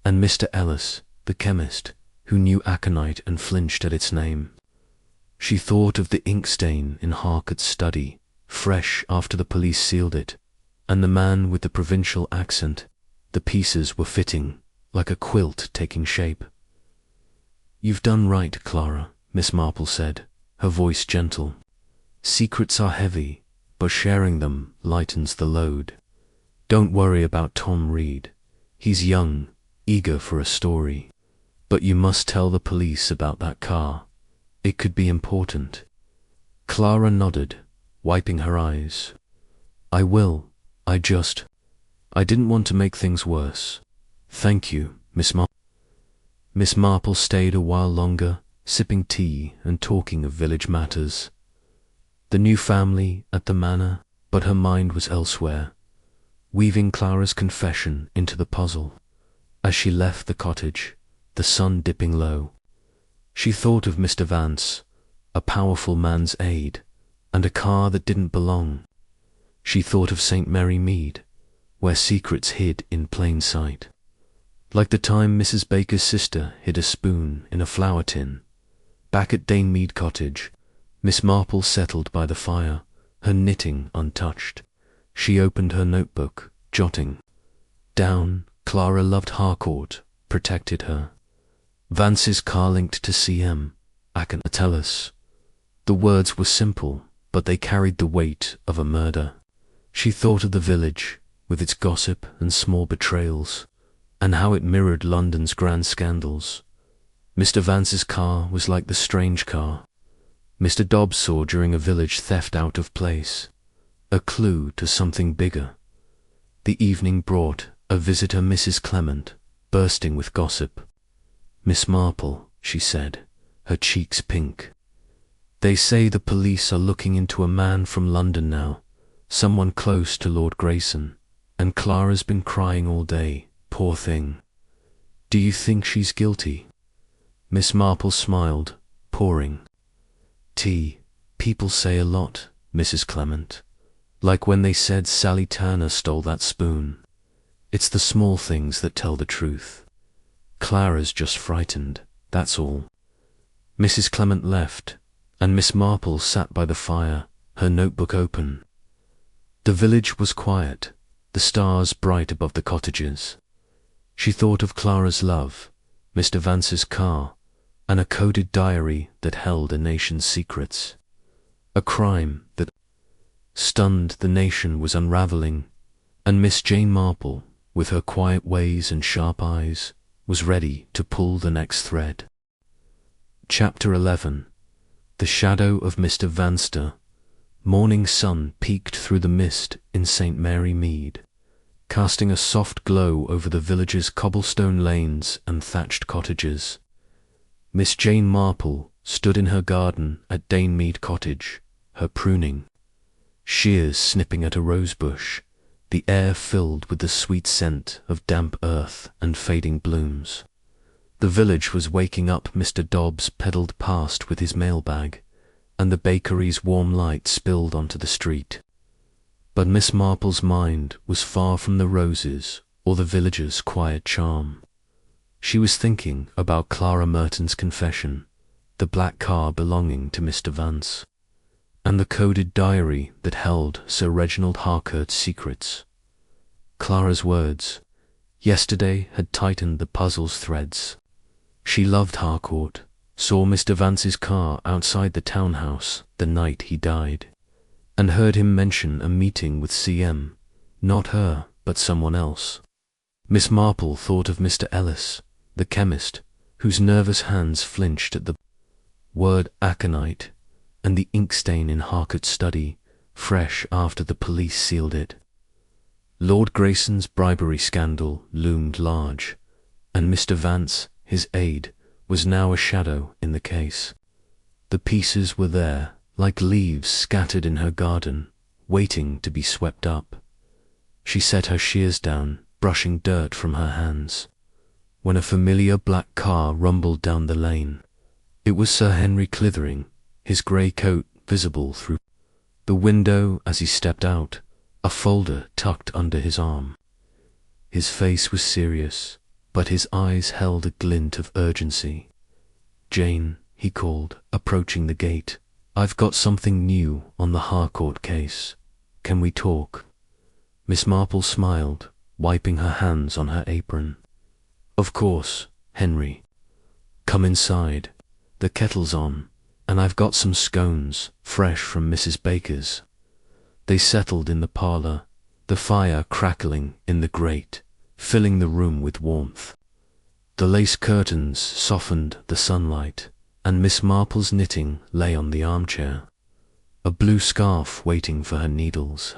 and Mr. Ellis, the chemist, who knew aconite and flinched at its name. She thought of the ink stain in Harcourt's study, fresh after the police sealed it, and the man with the provincial accent. The pieces were fitting, like a quilt taking shape. You've done right, Clara, Miss Marple said, her voice gentle. Secrets are heavy, but sharing them lightens the load. Don't worry about Tom Reed. He's young, eager for a story. But you must tell the police about that car. It could be important. Clara nodded, wiping her eyes. I will. I didn't want to make things worse. Thank you, Miss Marple. Miss Marple stayed a while longer, sipping tea and talking of village matters. The new family at the manor, but her mind was elsewhere, weaving Clara's confession into the puzzle. As she left the cottage, the sun dipping low, she thought of Mr. Vance, a powerful man's aide, and a car that didn't belong. She thought of St. Mary Mead, where secrets hid in plain sight. Like the time Mrs. Baker's sister hid a spoon in a flour tin. Back at Danemead Cottage, Miss Marple settled by the fire, her knitting untouched. She opened her notebook, jotting down, Clara loved Harcourt, protected her. Vance's car linked to CM, Agatha Christie. The words were simple, but they carried the weight of a murder. She thought of the village, with its gossip and small betrayals, and how it mirrored London's grand scandals. Mr. Vance's car was like the strange car Mr. Dobbs saw during a village theft out of place, a clue to something bigger. The evening brought a visitor, Mrs. Clement, bursting with gossip. Miss Marple, she said, her cheeks pink. They say the police are looking into a man from London now, someone close to Lord Grayson, and Clara's been crying all day, poor thing. Do you think she's guilty? Miss Marple smiled, pouring tea. People say a lot, Mrs. Clement, like when they said Sally Turner stole that spoon. It's the small things that tell the truth. Clara's just frightened, that's all. Mrs. Clement left, and Miss Marple sat by the fire, her notebook open. The village was quiet, the stars bright above the cottages. She thought of Clara's love, Mr. Vance's car, and a coded diary that held a nation's secrets. A crime that stunned the nation was unraveling, and Miss Jane Marple, with her quiet ways and sharp eyes, was ready to pull the next thread. Chapter 11. The Shadow of Mr. Vanster. Morning sun peeked through the mist in St. Mary Mead, casting a soft glow over the village's cobblestone lanes and thatched cottages. Miss Jane Marple stood in her garden at Danemead Cottage, her pruning, shears snipping at a rosebush, the air filled with the sweet scent of damp earth and fading blooms. The village was waking up. Mr. Dobbs pedalled past with his mailbag, and the bakery's warm light spilled onto the street. But Miss Marple's mind was far from the roses or the village's quiet charm. She was thinking about Clara Merton's confession, the black car belonging to Mr. Vance, and the coded diary that held Sir Reginald Harcourt's secrets. Clara's words, yesterday, had tightened the puzzle's threads. She loved Harcourt, saw Mr. Vance's car outside the townhouse the night he died, and heard him mention a meeting with CM, not her, but someone else. Miss Marple thought of Mr. Ellis, the chemist, whose nervous hands flinched at the word aconite, and the ink stain in Harcourt's study, fresh after the police sealed it. Lord Grayson's bribery scandal loomed large, and Mr. Vance, his aide, was now a shadow in the case. The pieces were there, like leaves scattered in her garden, waiting to be swept up. She set her shears down, brushing dirt from her hands, when a familiar black car rumbled down the lane. It was Sir Henry Clithering, his grey coat visible through the window as he stepped out, a folder tucked under his arm. His face was serious, but his eyes held a glint of urgency. "Jane," he called, approaching the gate, "I've got something new on the Harcourt case. Can we talk?" Miss Marple smiled, wiping her hands on her apron. "Of course, Henry. Come inside. The kettle's on, and I've got some scones, fresh from Mrs. Baker's." They settled in the parlour, the fire crackling in the grate, filling the room with warmth. The lace curtains softened the sunlight, and Miss Marple's knitting lay on the armchair, a blue scarf waiting for her needles.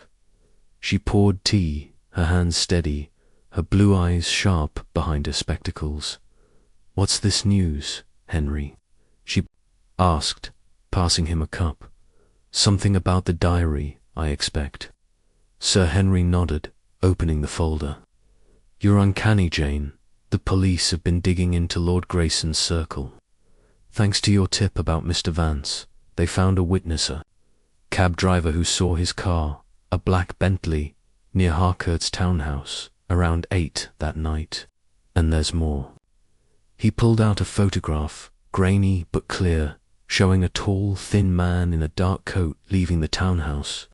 She poured tea, her hands steady, her blue eyes sharp behind her spectacles. "What's this news, Henry?" she asked, passing him a cup. "Something about the diary, I expect." Sir Henry nodded, opening the folder. "You're uncanny, Jane. The police have been digging into Lord Grayson's circle. Thanks to your tip about Mr. Vance, they found a witness, a cab driver who saw his car, a black Bentley, near Harcourt's townhouse, around 8 that night. And there's more." He pulled out a photograph, grainy but clear, showing a tall, thin man in a dark coat leaving the townhouse.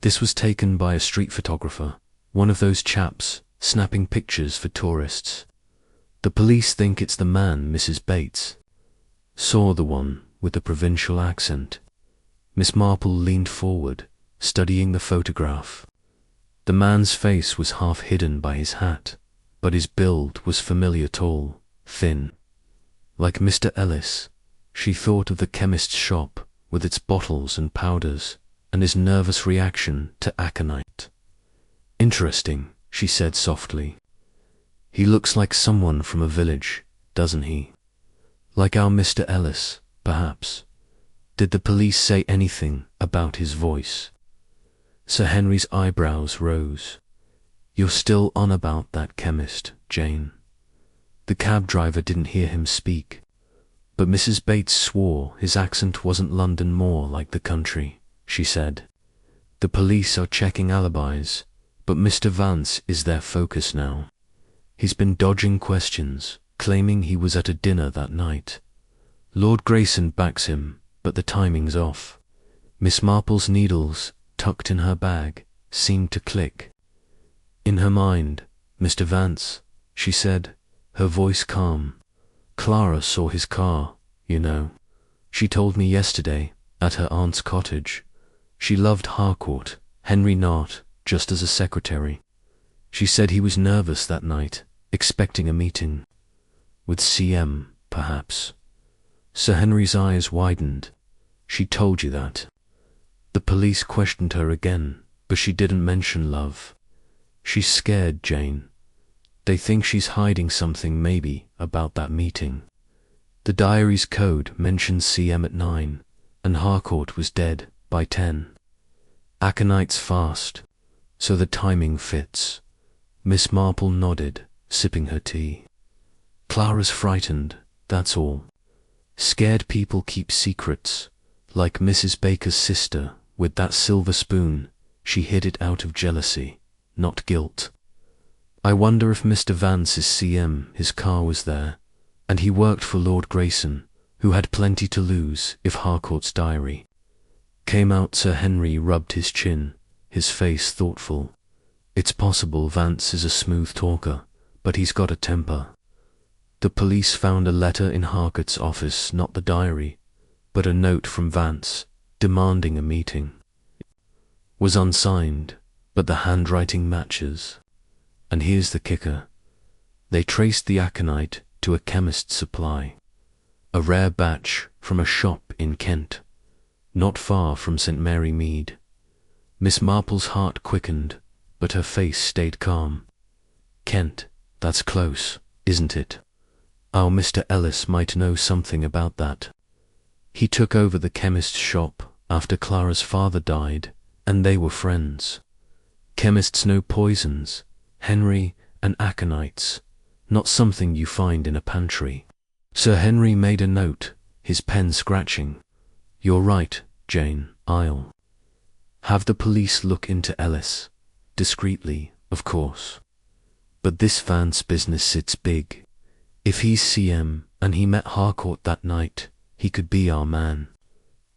This was taken by a street photographer, one of those chaps snapping pictures for tourists. "The police think it's the man Mrs. Bates saw, the one with the provincial accent." Miss Marple leaned forward, studying the photograph. The man's face was half hidden by his hat, but his build was familiar, tall, thin. Like Mr. Ellis, she thought of the chemist's shop with its bottles and powders, and his nervous reaction to aconite. "Interesting," she said softly. "He looks like someone from a village, doesn't he? Like our Mr. Ellis, perhaps. Did the police say anything about his voice?" Sir Henry's eyebrows rose. "You're still on about that chemist, Jane." The cab driver didn't hear him speak, but Mrs. Bates swore his accent wasn't London, more like the country, she said. "The police are checking alibis, but Mr. Vance is their focus now. He's been dodging questions, claiming he was at a dinner that night. Lord Grayson backs him, but the timing's off." Miss Marple's needles, tucked in her bag, seemed to click. In her mind, "Mr. Vance," she said, her voice calm. "Clara saw his car, you know. She told me yesterday, at her aunt's cottage. She loved Harcourt, Henry not, just as a secretary. She said he was nervous that night, expecting a meeting. With CM, perhaps." Sir Henry's eyes widened. "She told you that?" The police questioned her again, but she didn't mention love. "She's scared, Jane. They think she's hiding something, maybe, about that meeting. The diary's code mentions CM at 9, and Harcourt was dead by 10. Aconite's fast. So the timing fits. Miss Marple nodded, sipping her tea. Clara's frightened, that's all. Scared people keep secrets, like Mrs. Baker's sister with that silver spoon. She hid it out of jealousy, not guilt. I wonder if Mr. Vance's CM, his car was there, and he worked for Lord Grayson, who had plenty to lose if Harcourt's diary came out. Sir Henry rubbed his chin, his face thoughtful. It's possible Vance is a smooth talker, but he's got a temper. The police found a letter in Harcourt's office, not the diary, but a note from Vance, demanding a meeting. It was unsigned, but the handwriting matches. And here's the kicker. They traced the aconite to a chemist's supply, a rare batch from a shop in Kent, not far from St. Mary Mead. Miss Marple's heart quickened, but her face stayed calm. Kent, that's close, isn't it? Our Mr. Ellis might know something about that. He took over the chemist's shop after Clara's father died, and they were friends. Chemists know poisons, Henry, and aconites, not something you find in a pantry. Sir Henry made a note, his pen scratching. You're right, Jane, I'll have the police look into Ellis. Discreetly, of course. But this Vance business sits big. If he's CM and he met Harcourt that night, he could be our man.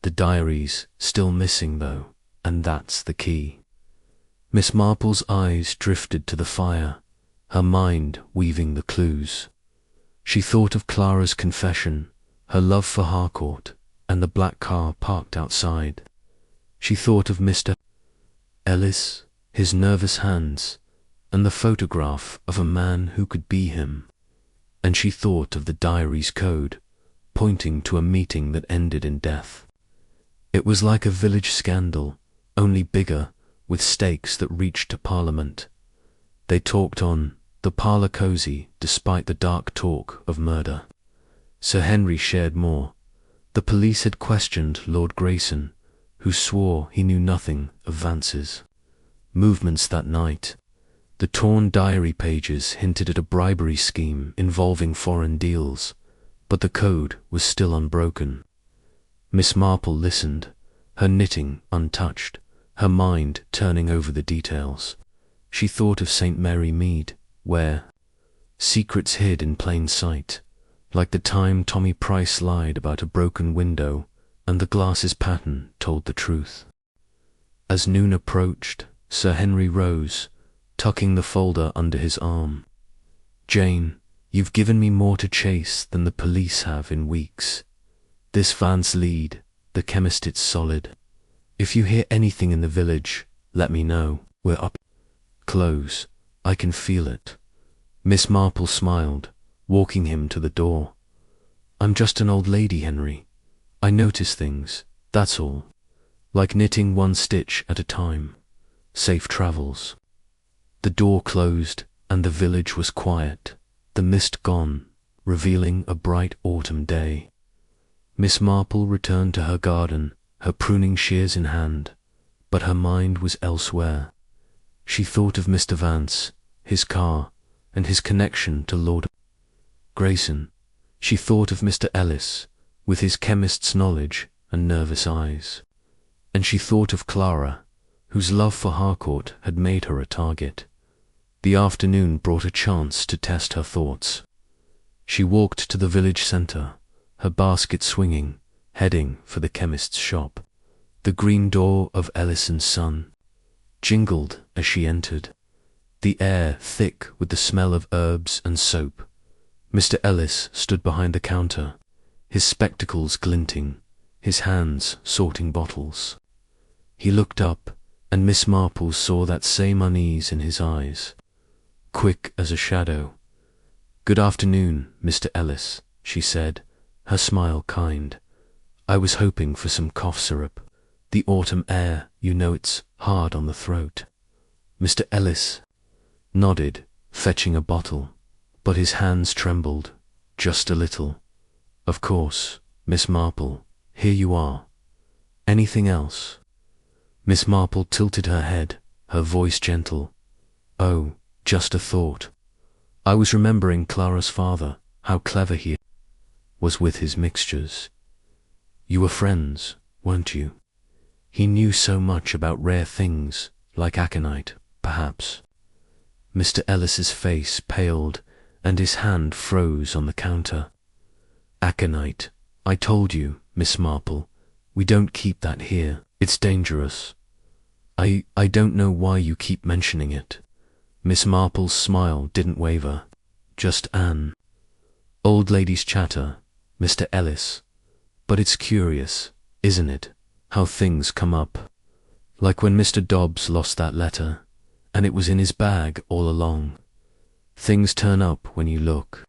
The diary's still missing though, and that's the key. Miss Marple's eyes drifted to the fire, her mind weaving the clues. She thought of Clara's confession, her love for Harcourt, and the black car parked outside. She thought of Mr. Ellis, his nervous hands, and the photograph of a man who could be him. And she thought of the diary's code, pointing to a meeting that ended in death. It was like a village scandal, only bigger, with stakes that reached to Parliament. They talked on, the parlour cosy, despite the dark talk of murder. Sir Henry shared more. The police had questioned Lord Grayson, who swore he knew nothing of Vance's movements that night. The torn diary pages hinted at a bribery scheme involving foreign deals, but the code was still unbroken. Miss Marple listened, her knitting untouched, her mind turning over the details. She thought of St. Mary Mead, where secrets hid in plain sight, like the time Tommy Price lied about a broken window and the glass's pattern told the truth. As noon approached, Sir Henry rose, tucking the folder under his arm. Jane, you've given me more to chase than the police have in weeks. This Vance lead, the chemist, it's solid. If you hear anything in the village, let me know. We're up close. I can feel it. Miss Marple smiled, walking him to the door. I'm just an old lady, Henry. I notice things, that's all. Like knitting one stitch at a time. Safe travels. The door closed, and the village was quiet, the mist gone, revealing a bright autumn day. Miss Marple returned to her garden, her pruning shears in hand, but her mind was elsewhere. She thought of Mr. Vance, his car, and his connection to Lord Grayson. She thought of Mr. Ellis, with his chemist's knowledge and nervous eyes. And she thought of Clara, whose love for Harcourt had made her a target. The afternoon brought a chance to test her thoughts. She walked to the village centre, her basket swinging, heading for the chemist's shop. The green door of Ellis & Son jingled as she entered, the air thick with the smell of herbs and soap. Mr. Ellis stood behind the counter, his spectacles glinting, his hands sorting bottles. He looked up, and Miss Marple saw that same unease in his eyes, quick as a shadow. "Good afternoon, Mr. Ellis," she said, her smile kind. "I was hoping for some cough syrup. The autumn air, you know, it's hard on the throat." Mr. Ellis nodded, fetching a bottle, but his hands trembled, just a little. "Of course, Miss Marple, here you are. Anything else?" Miss Marple tilted her head, her voice gentle. "Oh, just a thought. I was remembering Clara's father, how clever he was with his mixtures. You were friends, weren't you? He knew so much about rare things, like aconite, perhaps." Mr. Ellis's face paled, and his hand froze on the counter. "Aconite. I told you, Miss Marple, we don't keep that here. It's dangerous. I don't know why you keep mentioning it." Miss Marple's smile didn't waver. "Just an old lady's chatter, Mr. Ellis. But it's curious, isn't it, how things come up? Like when Mr. Dobbs lost that letter, and it was in his bag all along. Things turn up when you look."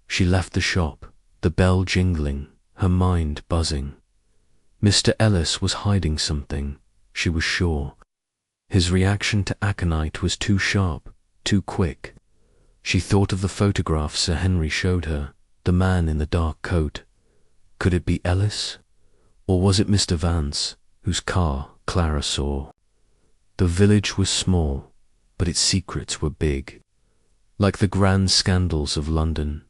She left the shop, the bell jingling, her mind buzzing. Mr. Ellis was hiding something, she was sure. His reaction to aconite was too sharp, too quick. She thought of the photograph Sir Henry showed her, the man in the dark coat. Could it be Ellis? Or was it Mr. Vance, whose car Clara saw? The village was small, but its secrets were big, like the grand scandals of London.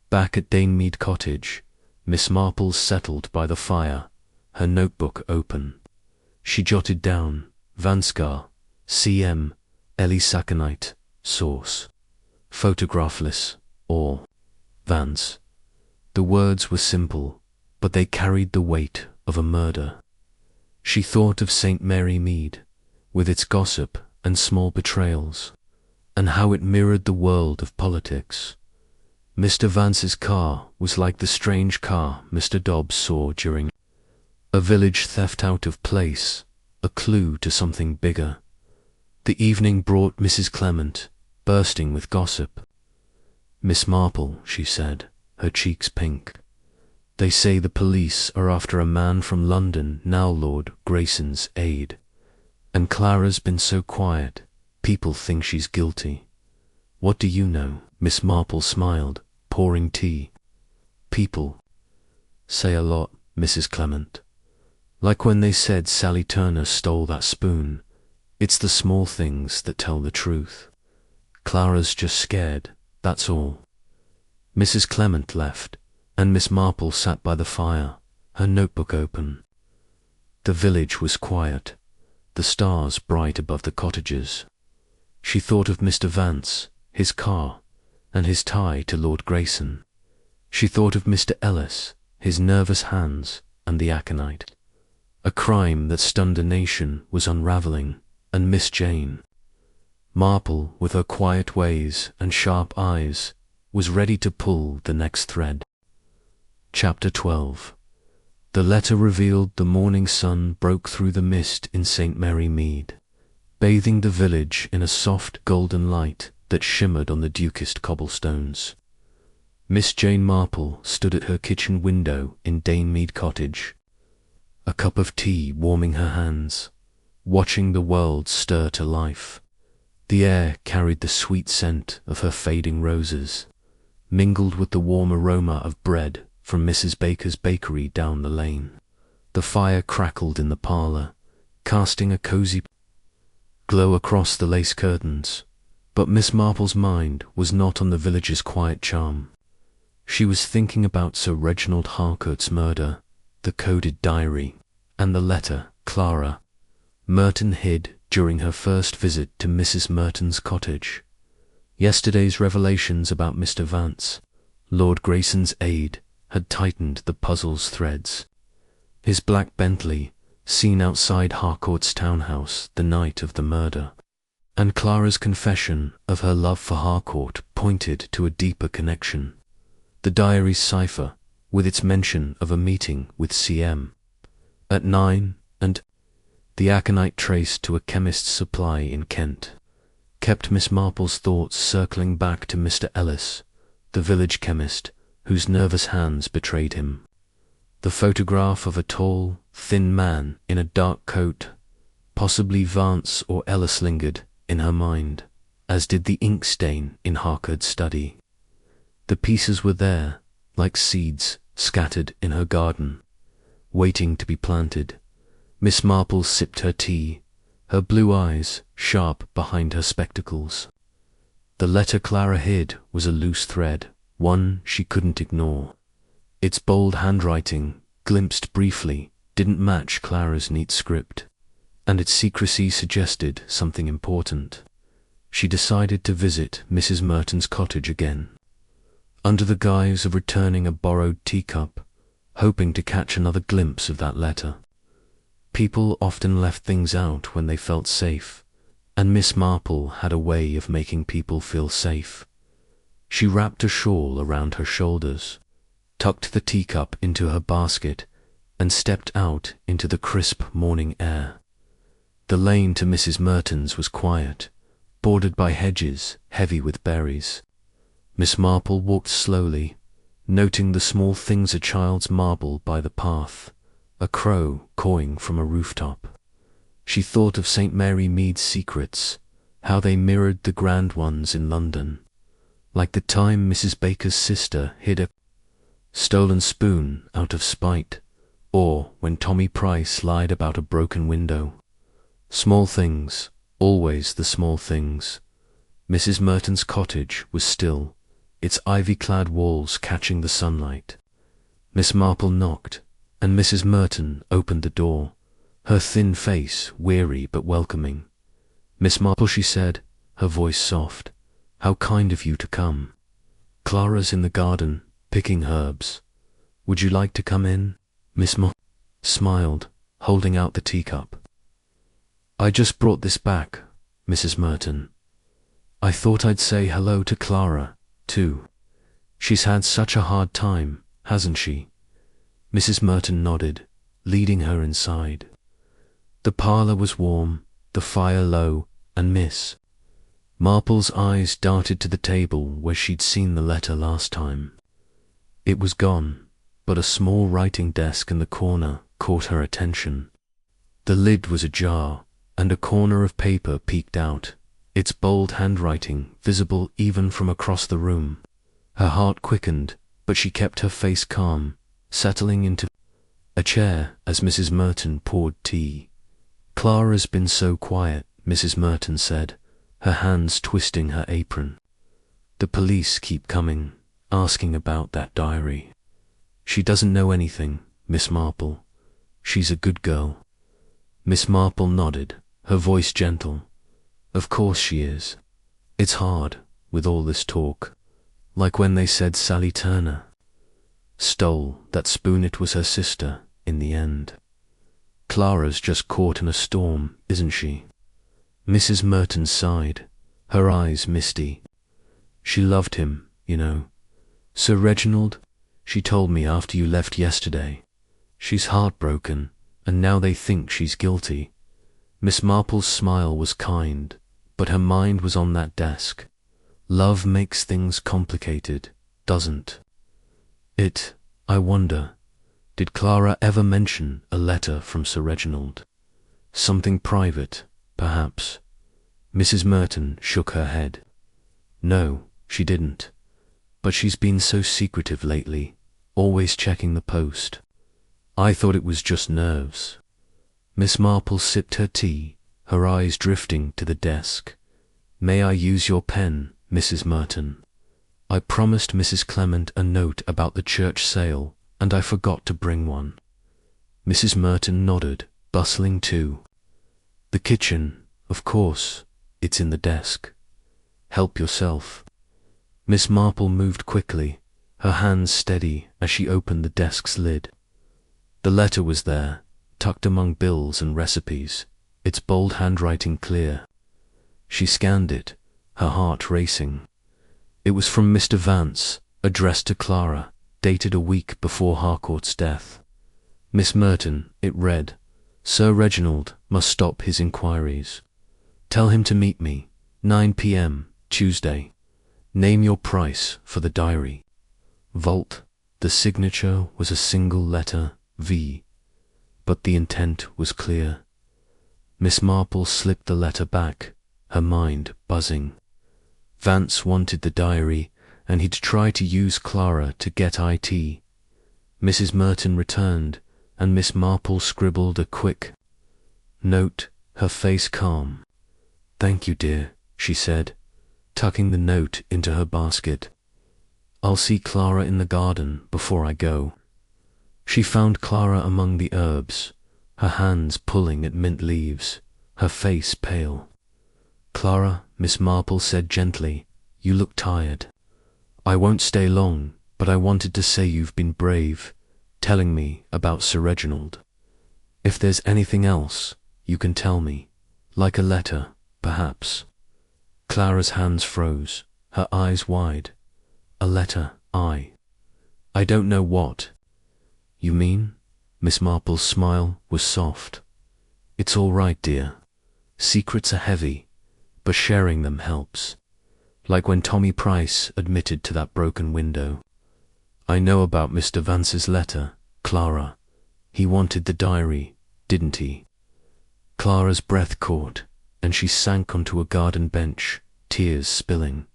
Back at Danemead Cottage, Miss Marple settled by the fire, her notebook open. She jotted down Vanskar, CM, Elisaconite, source. Photographless, or Vance. The words were simple, but they carried the weight of a murder. She thought of St. Mary Mead, with its gossip and small betrayals, and how it mirrored the world of politics. Mr. Vance's car was like the strange car Mr. Dobbs saw during a village theft out of place, a clue to something bigger. The evening brought Mrs. Clement, bursting with gossip. "Miss Marple," she said, her cheeks pink, "they say the police are after a man from London, now Lord Grayson's aide. And Clara's been so quiet, people think she's guilty. What do you know?" Miss Marple smiled, pouring tea. "People say a lot, Mrs. Clement. Like when they said Sally Turner stole that spoon. It's the small things that tell the truth. Clara's just scared, that's all." Mrs. Clement left, and Miss Marple sat by the fire, her notebook open. The village was quiet, the stars bright above the cottages. She thought of Mr. Vance, his car, and his tie to Lord Grayson. She thought of Mr. Ellis, his nervous hands, and the aconite. A crime that stunned a nation was unravelling, and Miss Jane Marple, with her quiet ways and sharp eyes, was ready to pull the next thread. Chapter 12. The letter revealed the morning sun broke through the mist in St. Mary Mead, bathing the village in a soft golden light that shimmered on the dukest cobblestones. Miss Jane Marple stood at her kitchen window in Danemead Cottage, a cup of tea warming her hands, watching the world stir to life. The air carried the sweet scent of her fading roses, mingled with the warm aroma of bread from Mrs. Baker's bakery down the lane. The fire crackled in the parlour, casting a cosy glow across the lace curtains, but Miss Marple's mind was not on the village's quiet charm. She was thinking about Sir Reginald Harcourt's murder, the coded diary, and the letter Clara Merton hid during her first visit to Mrs. Merton's cottage. Yesterday's revelations about Mr. Vance, Lord Grayson's aide, had tightened the puzzle's threads. His black Bentley, seen outside Harcourt's townhouse the night of the murder, and Clara's confession of her love for Harcourt pointed to a deeper connection. The diary's cipher, with its mention of a meeting with CM at 9, and the aconite traced to a chemist's supply in Kent, kept Miss Marple's thoughts circling back to Mr. Ellis, the village chemist, whose nervous hands betrayed him. The photograph of a tall, thin man in a dark coat, possibly Vance or Ellis, lingered in her mind, as did the ink stain in Harcourt's study. The pieces were there, like seeds scattered in her garden, waiting to be planted. Miss Marple sipped her tea, her blue eyes sharp behind her spectacles. The letter Clara hid was a loose thread, one she couldn't ignore. Its bold handwriting, glimpsed briefly, didn't match Clara's neat script, and its secrecy suggested something important. She decided to visit Mrs. Merton's cottage again, under the guise of returning a borrowed teacup, hoping to catch another glimpse of that letter. People often left things out when they felt safe, and Miss Marple had a way of making people feel safe. She wrapped a shawl around her shoulders, tucked the teacup into her basket, and stepped out into the crisp morning air. The lane to Mrs. Merton's was quiet, bordered by hedges heavy with berries. Miss Marple walked slowly, noting the small things a child's marble by the path, a crow cawing from a rooftop. She thought of St. Mary Mead's secrets, how they mirrored the grand ones in London, like the time Mrs. Baker's sister hid a stolen spoon out of spite, or when Tommy Price lied about a broken window. Small things, always the small things. Mrs. Merton's cottage was still, its ivy-clad walls catching the sunlight. Miss Marple knocked, and Mrs. Merton opened the door, her thin face weary but welcoming. "Miss Marple," she said, her voice soft, "how kind of you to come. Clara's in the garden, picking herbs. Would you like to come in?" Miss Marple smiled, holding out the teacup. "I just brought this back, Mrs. Merton. I thought I'd say hello to Clara, too. She's had such a hard time, hasn't she?" Mrs. Merton nodded, leading her inside. The parlour was warm, the fire low, and Miss Marple's eyes darted to the table where she'd seen the letter last time. It was gone, but a small writing desk in the corner caught her attention. The lid was ajar, and a corner of paper peeked out, its bold handwriting visible even from across the room. Her heart quickened, but she kept her face calm, settling into a chair as Mrs. Merton poured tea. "Clara's been so quiet," Mrs. Merton said, her hands twisting her apron. "The police keep coming, asking about that diary. She doesn't know anything, Miss Marple. She's a good girl." Miss Marple nodded, her voice gentle. "Of course she is. It's hard, with all this talk. Like when they said Sally Turner stole that spoon, it was her sister, in the end. Clara's just caught in a storm, isn't she?" Mrs. Merton sighed, her eyes misty. "She loved him, you know. Sir Reginald, she told me after you left yesterday. She's heartbroken, and now they think she's guilty." Miss Marple's smile was kind, but her mind was on that desk. Love makes things complicated, doesn't it? I wonder, did Clara ever mention a letter from Sir Reginald? Something private, perhaps? Mrs. Merton shook her head. "No, she didn't. But she's been so secretive lately, always checking the post. I thought it was just nerves." Miss Marple sipped her tea, her eyes drifting to the desk. "May I use your pen, Mrs. Merton? I promised Mrs. Clement a note about the church sale, and I forgot to bring one." Mrs. Merton nodded, bustling too. "The kitchen, of course. It's in the desk. Help yourself." Miss Marple moved quickly, her hands steady as she opened the desk's lid. The letter was there, tucked among bills and recipes, its bold handwriting clear. She scanned it, her heart racing. It was from Mr. Vance, addressed to Clara, dated a week before Harcourt's death. "Miss Merton," it read, "Sir Reginald must stop his inquiries. Tell him to meet me, 9 p.m, Tuesday. Name your price for the diary. Vault." The signature was a single letter, V, but the intent was clear. Miss Marple slipped the letter back, her mind buzzing. Vance wanted the diary, and he'd try to use Clara to get IT. Mrs. Merton returned, and Miss Marple scribbled a quick note, her face calm. "Thank you, dear," she said, tucking the note into her basket. "I'll see Clara in the garden before I go." She found Clara among the herbs, her hands pulling at mint leaves, her face pale. "Clara," Miss Marple said gently, "you look tired. I won't stay long, but I wanted to say you've been brave, telling me about Sir Reginald. If there's anything else, you can tell me, like a letter, perhaps." Clara's hands froze, her eyes wide. "A letter, I don't know what." "You mean?" Miss Marple's smile was soft. "It's all right, dear. Secrets are heavy, but sharing them helps. Like when Tommy Price admitted to that broken window. I know about Mr. Vance's letter, Clara. He wanted the diary, didn't he?" Clara's breath caught, and she sank onto a garden bench, tears spilling.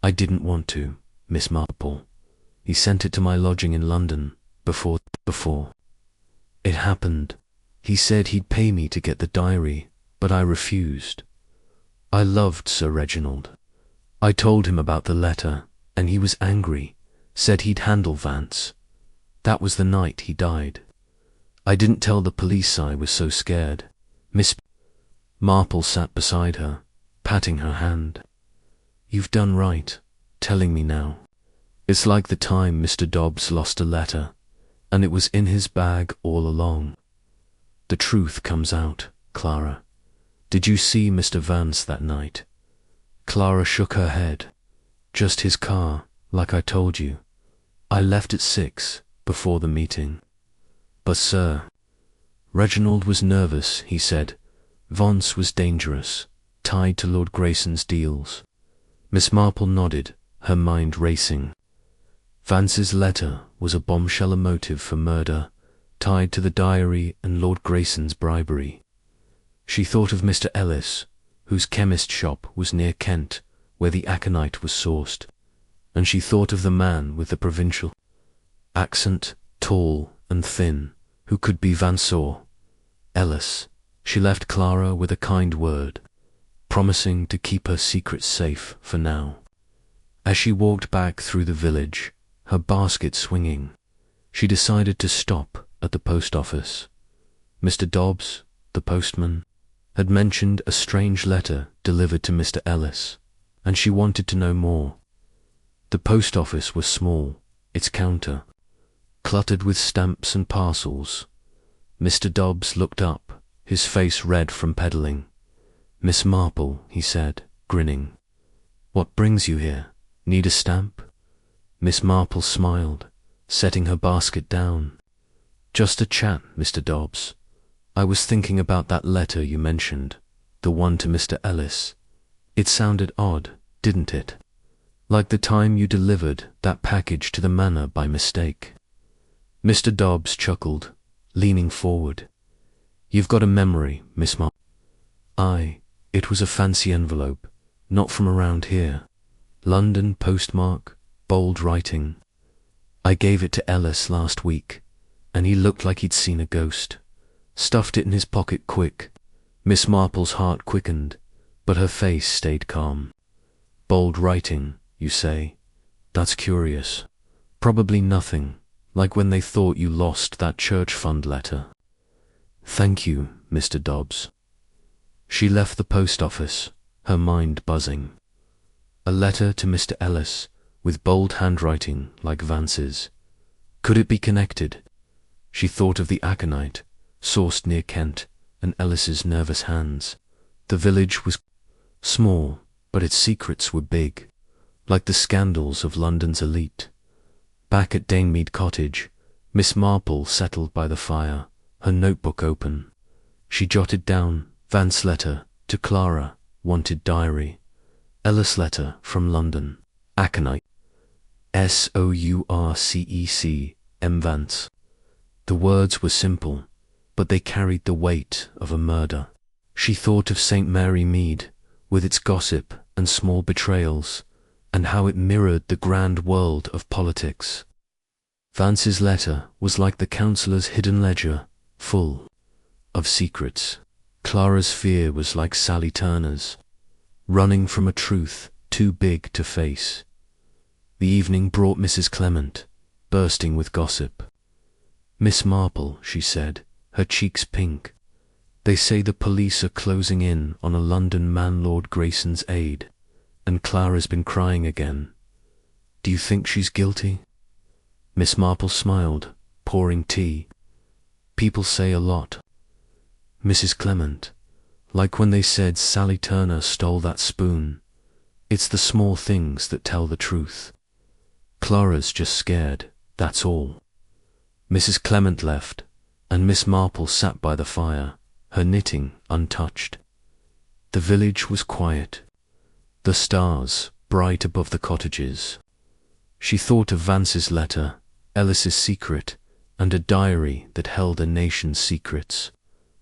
"I didn't want to, Miss Marple. He sent it to my lodging in London, before it happened. He said he'd pay me to get the diary, but I refused. I loved Sir Reginald. I told him about the letter, and he was angry, said he'd handle Vance. That was the night he died. I didn't tell the police, I was so scared." Miss Marple sat beside her, patting her hand. "You've done right, telling me now. It's like the time Mr. Dobbs lost a letter, and it was in his bag all along. The truth comes out, Clara. Did you see Mr. Vance that night?" Clara shook her head. "Just his car, like I told you. I left at 6, before the meeting." "But Sir Reginald was nervous," he said. "Vance was dangerous, tied to Lord Grayson's deals." Miss Marple nodded, her mind racing. Vance's letter was a bombshell, a motive for murder, tied to the diary and Lord Grayson's bribery. She thought of Mr. Ellis, whose chemist shop was near Kent, where the aconite was sourced, and she thought of the man with the provincial accent, tall and thin, who could be Vansor. Ellis. She left Clara with a kind word, promising to keep her secret safe for now. As she walked back through the village, her basket swinging, she decided to stop at the post office. Mr. Dobbs, the postman, had mentioned a strange letter delivered to Mr. Ellis, and she wanted to know more. The post office was small, its counter cluttered with stamps and parcels. Mr. Dobbs looked up, his face red from peddling. "Miss Marple," he said, grinning. "What brings you here? Need a stamp?" Miss Marple smiled, setting her basket down. "Just a chat, Mr. Dobbs. I was thinking about that letter you mentioned, the one to Mr. Ellis. It sounded odd, didn't it? Like the time you delivered that package to the manor by mistake." Mr. Dobbs chuckled, leaning forward. "You've got a memory, Miss Marple." It was a fancy envelope, not from around here. London postmark, bold writing. I gave it to Ellis last week, and he looked like he'd seen a ghost. Stuffed it in his pocket quick." Miss Marple's heart quickened, but her face stayed calm. "Bold writing, you say? That's curious. Probably nothing, like when they thought you lost that church fund letter." "Thank you, Mr. Dobbs." She left the post office, her mind buzzing. A letter to Mr. Ellis, with bold handwriting like Vance's. Could it be connected? She thought of the aconite, sourced near Kent, and Ellis's nervous hands. The village was small, but its secrets were big, like the scandals of London's elite. Back at Danemead Cottage, Miss Marple settled by the fire, her notebook open. She jotted down Vance letter to Clara, wanted diary. Ellis letter from London, aconite. Sourcec, Vance. The words were simple, but they carried the weight of a murder. She thought of St. Mary Mead, with its gossip and small betrayals, and how it mirrored the grand world of politics. Vance's letter was like the counsellor's hidden ledger, full of secrets. Clara's fear was like Sally Turner's, running from a truth too big to face. The evening brought Mrs. Clement, bursting with gossip. "Miss Marple," she said, her cheeks pink, "they say the police are closing in on a London man, Lord Grayson's aide, and Clara's been crying again. Do you think she's guilty?" Miss Marple smiled, pouring tea. "People say a lot. Mrs. Clement, like when they said Sally Turner stole that spoon. It's the small things that tell the truth. Clara's just scared, that's all." Mrs. Clement left, and Miss Marple sat by the fire, her knitting untouched. The village was quiet, the stars bright above the cottages. She thought of Vance's letter, Ellis's secret, and a diary that held a nation's secrets.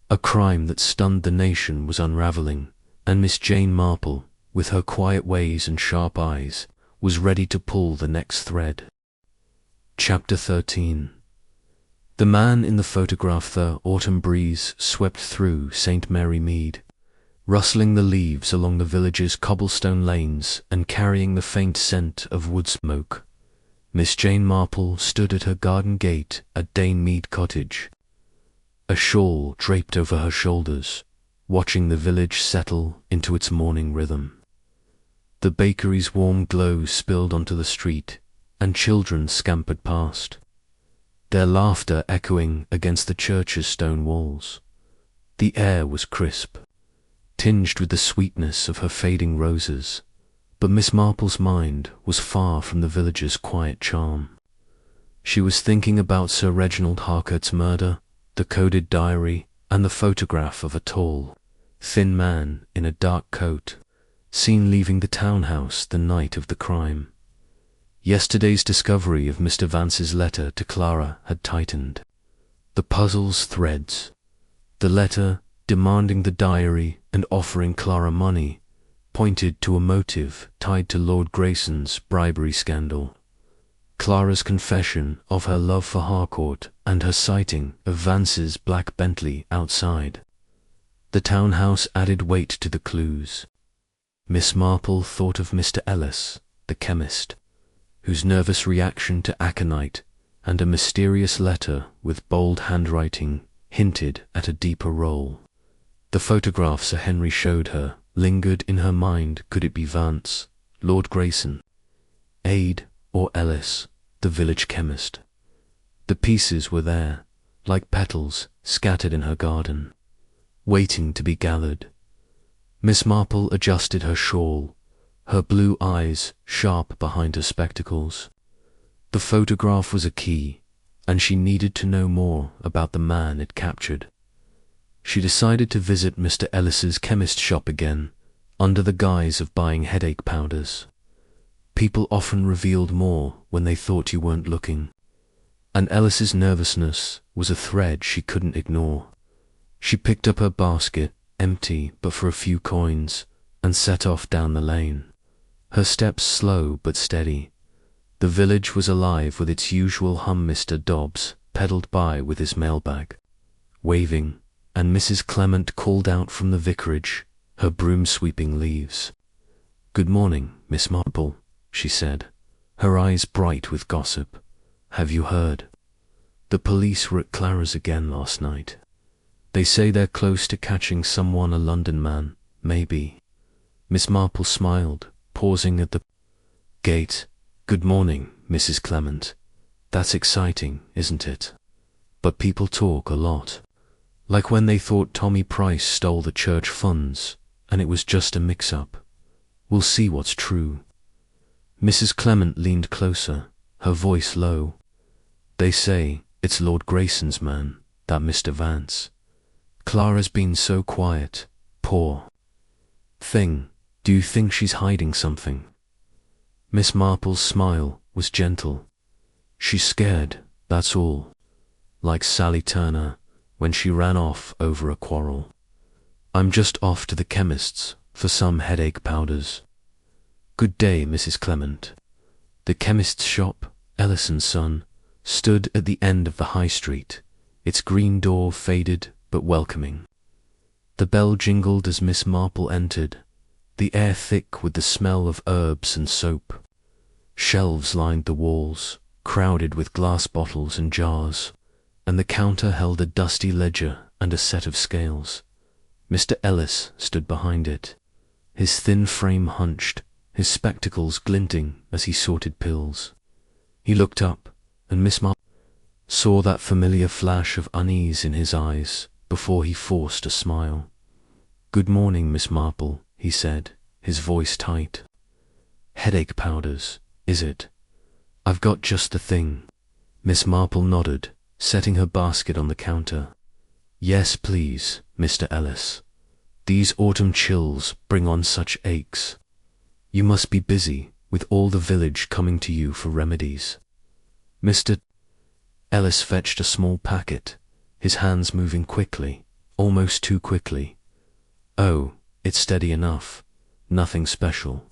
A crime that stunned the nation was unraveling, and Miss Jane Marple, with her quiet ways and sharp eyes, was ready to pull the next thread. Chapter 13. The man in the photograph. The autumn breeze swept through St. Mary Mead, rustling the leaves along the village's cobblestone lanes and carrying the faint scent of wood smoke. Miss Jane Marple stood at her garden gate at Dane Mead Cottage, a shawl draped over her shoulders, watching the village settle into its morning rhythm. The bakery's warm glow spilled onto the street, and children scampered past, their laughter echoing against the church's stone walls. The air was crisp, tinged with the sweetness of her fading roses, but Miss Marple's mind was far from the village's quiet charm. She was thinking about Sir Reginald Harcourt's murder, the coded diary, and the photograph of a tall, thin man in a dark coat, seen leaving the townhouse the night of the crime. Yesterday's discovery of Mr. Vance's letter to Clara had tightened the puzzle's threads. The letter, demanding the diary and offering Clara money, pointed to a motive tied to Lord Grayson's bribery scandal. Clara's confession of her love for Harcourt and her sighting of Vance's black Bentley outside. The townhouse added weight to the clues. Miss Marple thought of Mr. Ellis, the chemist, whose nervous reaction to aconite and a mysterious letter with bold handwriting hinted at a deeper role. The photograph Sir Henry showed her lingered in her mind. Could it be Vance, Lord Grayson, aide, or Ellis, the village chemist? The pieces were there, like petals scattered in her garden, waiting to be gathered. Miss Marple adjusted her shawl, her blue eyes sharp behind her spectacles. The photograph was a key, and she needed to know more about the man it captured. She decided to visit Mr. Ellis's chemist shop again, under the guise of buying headache powders. People often revealed more when they thought you weren't looking, and Ellis's nervousness was a thread she couldn't ignore. She picked up her basket, empty but for a few coins, and set off down the lane, her steps slow but steady. The village was alive with its usual hum. Mr. Dobbs pedalled by with his mailbag, waving, and Mrs. Clement called out from the vicarage, her broom sweeping leaves. "Good morning, Miss Marple," she said, her eyes bright with gossip. "Have you heard? The police were at Clara's again last night. They say they're close to catching someone, a London man, maybe." Miss Marple smiled, pausing at the gate. "Good morning, Mrs. Clement. That's exciting, isn't it? But people talk a lot, like when they thought Tommy Price stole the church funds, and it was just a mix-up. We'll see what's true." Mrs. Clement leaned closer, her voice low. "They say it's Lord Grayson's man, that Mr. Vance. Clara's been so quiet, poor thing. Do you think she's hiding something?" Miss Marple's smile was gentle. "She's scared, that's all. Like Sally Turner, when she ran off over a quarrel. I'm just off to the chemist's for some headache powders." "Good day, Mrs. Clement." The chemist's shop, Ellis & Son, stood at the end of the high street, its green door faded but welcoming. The bell jingled as Miss Marple entered, the air thick with the smell of herbs and soap. Shelves lined the walls, crowded with glass bottles and jars, and the counter held a dusty ledger and a set of scales. Mr. Ellis stood behind it, his thin frame hunched, his spectacles glinting as he sorted pills. He looked up, and Miss Marple saw that familiar flash of unease in his eyes before he forced a smile. "Good morning, Miss Marple," he said, his voice tight. "Headache powders, is it? I've got just the thing." Miss Marple nodded, setting her basket on the counter. "Yes, please, Mr. Ellis. These autumn chills bring on such aches. You must be busy, with all the village coming to you for remedies." Mr. Ellis fetched a small packet, his hands moving quickly, almost too quickly. "Oh, it's steady enough. Nothing special."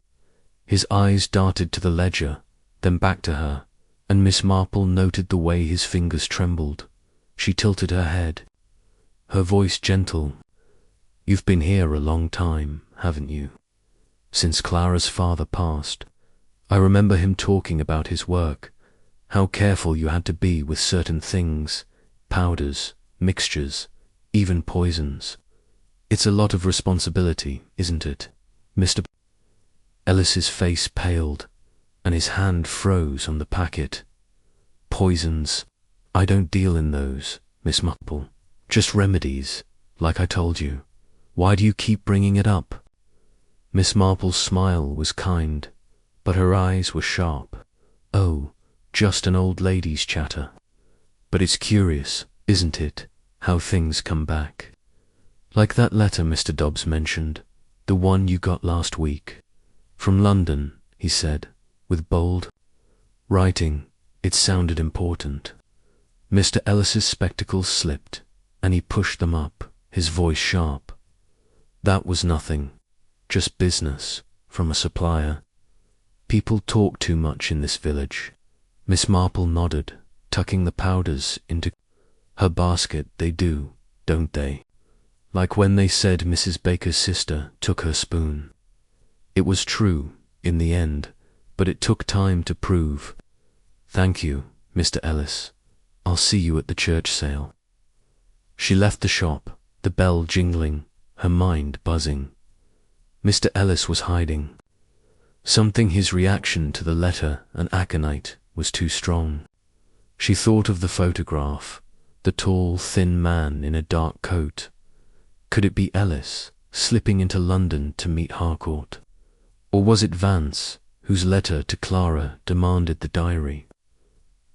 His eyes darted to the ledger, then back to her, and Miss Marple noted the way his fingers trembled. She tilted her head, her voice gentle. "You've been here a long time, haven't you? Since Clara's father passed. I remember him talking about his work, how careful you had to be with certain things, powders, mixtures, even poisons. It's a lot of responsibility, isn't it?" Mr. Ellis's face paled, and his hand froze on the packet. "Poisons. I don't deal in those, Miss Marple. Just remedies, like I told you. Why do you keep bringing it up?" Miss Marple's smile was kind, but her eyes were sharp. "Oh, just an old lady's chatter. But it's curious, isn't it, how things come back? Like that letter Mr. Dobbs mentioned, the one you got last week. From London," he said, with bold writing. It sounded important. Mr. Ellis's spectacles slipped, and he pushed them up, his voice sharp. "That was nothing. Just business, from a supplier. People talk too much in this village." Miss Marple nodded, tucking the powders into her basket. "They do, don't they? Like when they said Mrs. Baker's sister took her spoon. It was true, in the end, but it took time to prove. Thank you, Mr. Ellis. I'll see you at the church sale." She left the shop, the bell jingling, her mind buzzing. Mr. Ellis was hiding. Something his reaction to the letter and aconite was too strong. She thought of the photograph, the tall, thin man in a dark coat. Could it be Ellis, slipping into London to meet Harcourt? Or was it Vance, whose letter to Clara demanded the diary?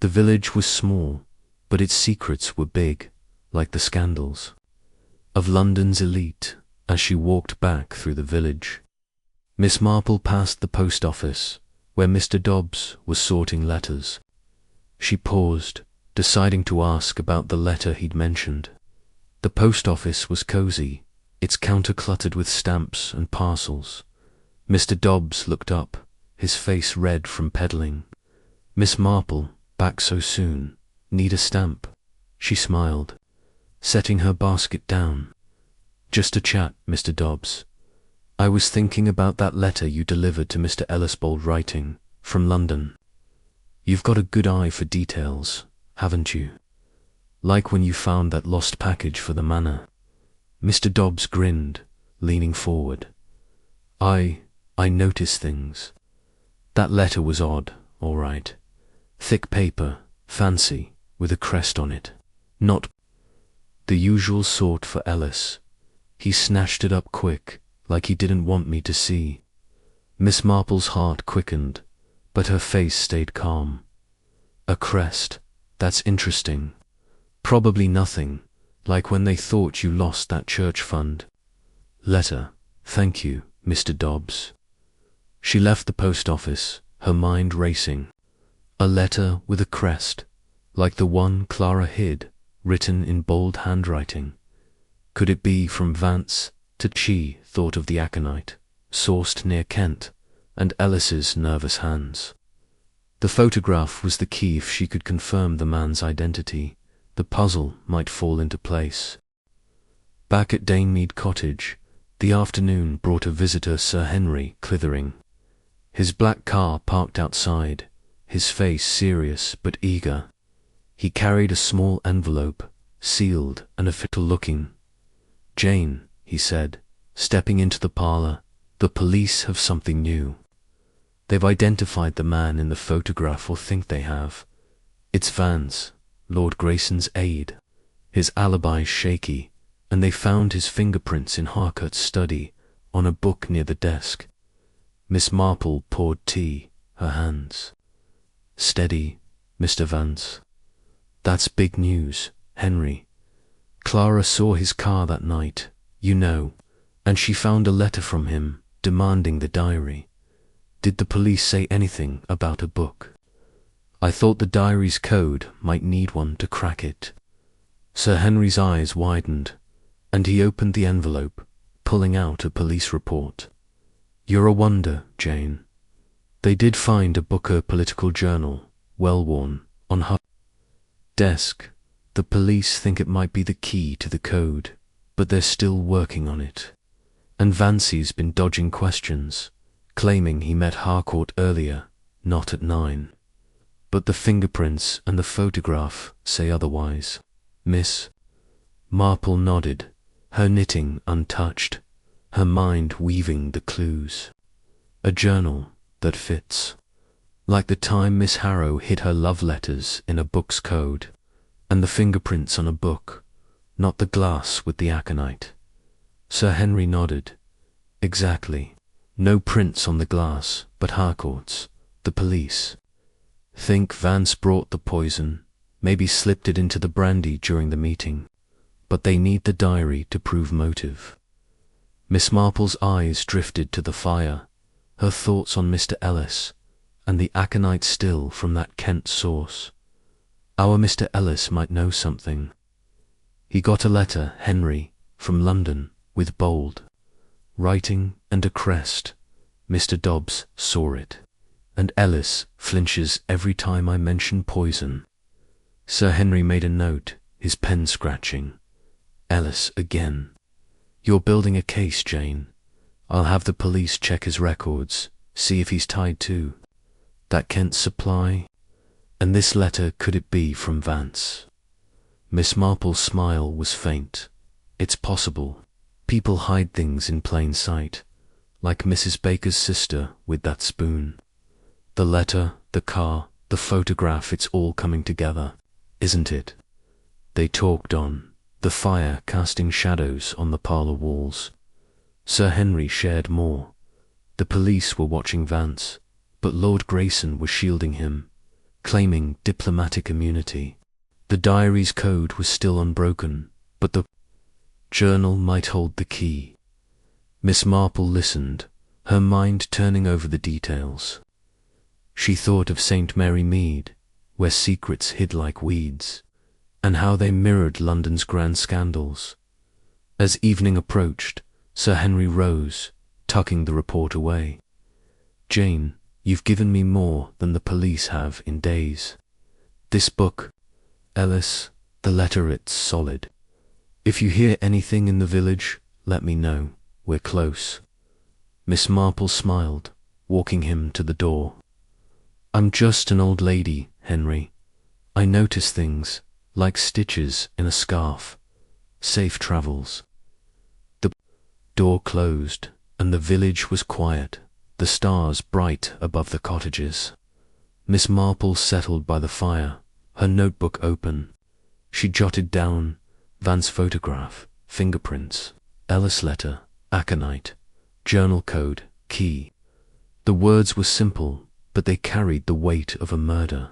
The village was small, but its secrets were big, like the scandals of London's elite. As she walked back through the village, Miss Marple passed the post office, where Mr. Dobbs was sorting letters. She paused, deciding to ask about the letter he'd mentioned. The post office was cosy, its counter cluttered with stamps and parcels. Mr. Dobbs looked up, his face red from peddling. "Miss Marple, back so soon. Need a stamp?" She smiled, setting her basket down. "Just a chat, Mr. Dobbs. I was thinking about that letter you delivered to Mr. Ellisbold writing, from London. You've got a good eye for details, haven't you? Like when you found that lost package for the manor." Mr. Dobbs grinned, leaning forward. I notice things. That letter was odd, all right. Thick paper, fancy, with a crest on it. Not the usual sort for Ellis. He snatched it up quick, like he didn't want me to see. Miss Marple's heart quickened, but her face stayed calm. "A crest, that's interesting. Probably nothing, like when they thought you lost that church fund." "Letter, thank you, Mr. Dobbs." She left the post office, her mind racing. A letter with a crest, like the one Clara hid, written in bold handwriting. Could it be from Vance? She thought of the aconite, sourced near Kent, and Ellis's nervous hands. The photograph was the key. If she could confirm the man's identity, the puzzle might fall into place. Back at Danemead Cottage, the afternoon brought a visitor, Sir Henry Clithering. His black car parked outside, his face serious but eager. He carried a small envelope, sealed and official looking. "Jane," he said, stepping into the parlour, "the police have something new. They've identified the man in the photograph, or think they have. It's Vance, Lord Grayson's aide. His alibi's shaky, and they found his fingerprints in Harcourt's study, on a book near the desk." Miss Marple poured tea, her hands. "Steady, Mr. Vance. That's big news, Henry. Clara saw his car that night, you know, and she found a letter from him demanding the diary. Did the police say anything about a book? I thought the diary's code might need one to crack it." Sir Henry's eyes widened, and he opened the envelope, pulling out a police report. "You're a wonder, Jane. They did find a Booker political journal, well worn, on her desk. The police think it might be the key to the code, but they're still working on it. And Vance's been dodging questions, claiming he met Harcourt earlier, not at 9. But the fingerprints and the photograph say otherwise." Miss Marple nodded, her knitting untouched, her mind weaving the clues. "A journal that fits. Like the time Miss Harrow hid her love letters in a book's code, and the fingerprints on a book, not the glass with the aconite." Sir Henry nodded. "Exactly. No prints on the glass, but Harcourt's. The police think Vance brought the poison, maybe slipped it into the brandy during the meeting, but they need the diary to prove motive." Miss Marple's eyes drifted to the fire, her thoughts on Mr. Ellis, and the aconite still from that Kent source. Our Mr. Ellis might know something. "He got a letter, Henry, from London, with bold writing and a crest. Mr. Dobbs saw it, and Ellis flinches every time I mention poison." Sir Henry made a note, his pen scratching. "Ellis again. You're building a case, Jane. I'll have the police check his records, see if he's tied to that Kent supply. And this letter, could it be from Vance?" Miss Marple's smile was faint. "It's possible. People hide things in plain sight, like Mrs. Baker's sister with that spoon. The letter, the car, the photograph, it's all coming together, isn't it?" They talked on, the fire casting shadows on the parlour walls. Sir Henry shared more. The police were watching Vance, but Lord Grayson was shielding him, claiming diplomatic immunity. The diary's code was still unbroken, but the journal might hold the key. Miss Marple listened, her mind turning over the details. She thought of St. Mary Mead, where secrets hid like weeds, and how they mirrored London's grand scandals. As evening approached, Sir Henry rose, tucking the report away. "Jane, you've given me more than the police have in days. This book, Ellis, the letter, it's solid. If you hear anything in the village, let me know. We're close." Miss Marple smiled, walking him to the door. "I'm just an old lady, Henry. I notice things, like stitches in a scarf. Safe travels." The door closed, and the village was quiet, the stars bright above the cottages. Miss Marple settled by the fire, her notebook open. She jotted down Vance's photograph, fingerprints, Ellis letter, aconite, journal code, key. The words were simple, but they carried the weight of a murder.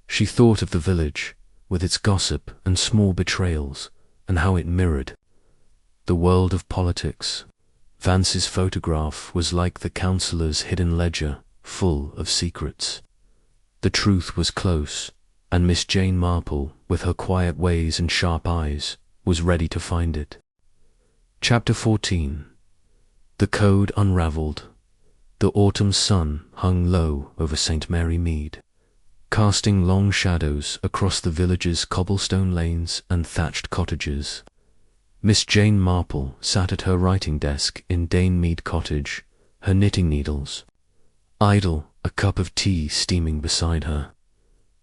She thought of the village, with its gossip and small betrayals, and how it mirrored the world of politics. Vance's photograph was like the councillor's hidden ledger, full of secrets. The truth was close, and Miss Jane Marple, with her quiet ways and sharp eyes, was ready to find it. Chapter 14. The code unravelled. The autumn sun hung low over St. Mary Mead, casting long shadows across the village's cobblestone lanes and thatched cottages. Miss Jane Marple sat at her writing desk in Danemead Cottage, her knitting needles idle, a cup of tea steaming beside her.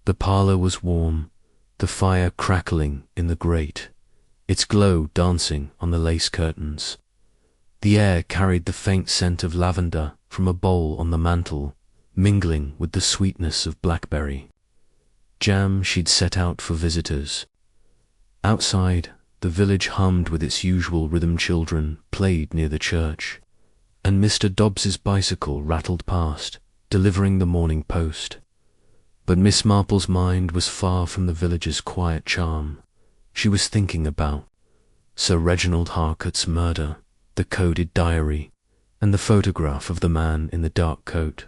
The parlour was warm, the fire crackling in the grate, its glow dancing on the lace curtains. The air carried the faint scent of lavender from a bowl on the mantel, mingling with the sweetness of blackberry. Jam she'd set out for visitors. Outside, the village hummed with its usual rhythm. Children played near the church, and Mr. Dobbs's bicycle rattled past, delivering the morning post. But Miss Marple's mind was far from the village's quiet charm. She was thinking about Sir Reginald Harcourt's murder, the coded diary, and the photograph of the man in the dark coat.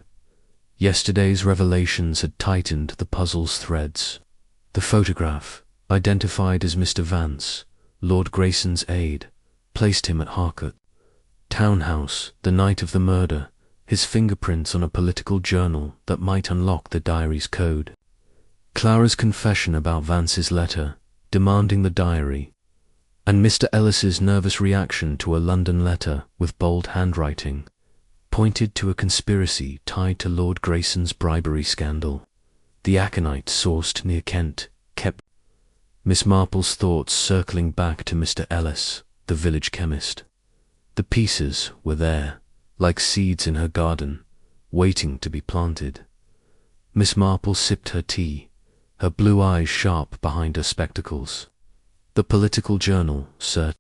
Yesterday's revelations had tightened the puzzle's threads. The photograph, identified as Mr. Vance, Lord Grayson's aide, placed him at Harcourt townhouse the night of the murder, his fingerprints on a political journal that might unlock the diary's code. Clara's confession about Vance's letter, demanding the diary, and Mr. Ellis's nervous reaction to a London letter with bold handwriting, pointed to a conspiracy tied to Lord Grayson's bribery scandal. The aconite sourced near Kent kept Miss Marple's thoughts circling back to Mr. Ellis, the village chemist. The pieces were there, like seeds in her garden, waiting to be planted. Miss Marple sipped her tea, her blue eyes sharp behind her spectacles. The political journal, Sir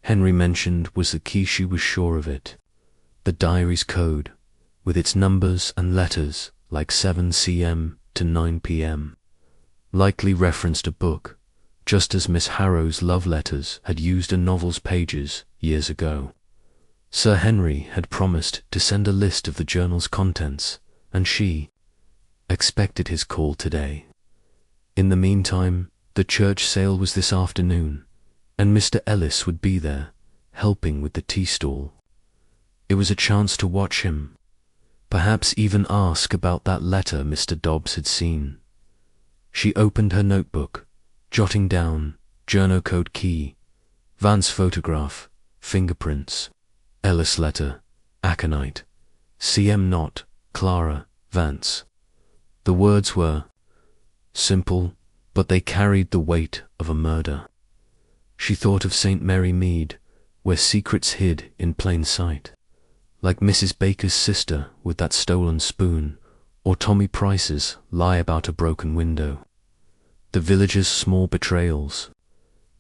Henry mentioned, was the key. She was sure of it. The diary's code, with its numbers and letters like 7 cm to 9 pm, likely referenced a book, just as Miss Harrow's love letters had used a novel's pages years ago. Sir Henry had promised to send a list of the journal's contents, and she expected his call today. In the meantime, the church sale was this afternoon, and Mr. Ellis would be there, helping with the tea stall. It was a chance to watch him, perhaps even ask about that letter Mr. Dobbs had seen. She opened her notebook, jotting down journal code key, Vance photograph, fingerprints, Ellis letter, aconite, CM not, Clara, Vance. The words were simple, but they carried the weight of a murder. She thought of St. Mary Mead, where secrets hid in plain sight, like Mrs. Baker's sister with that stolen spoon, or Tommy Price's lie about a broken window. The village's small betrayals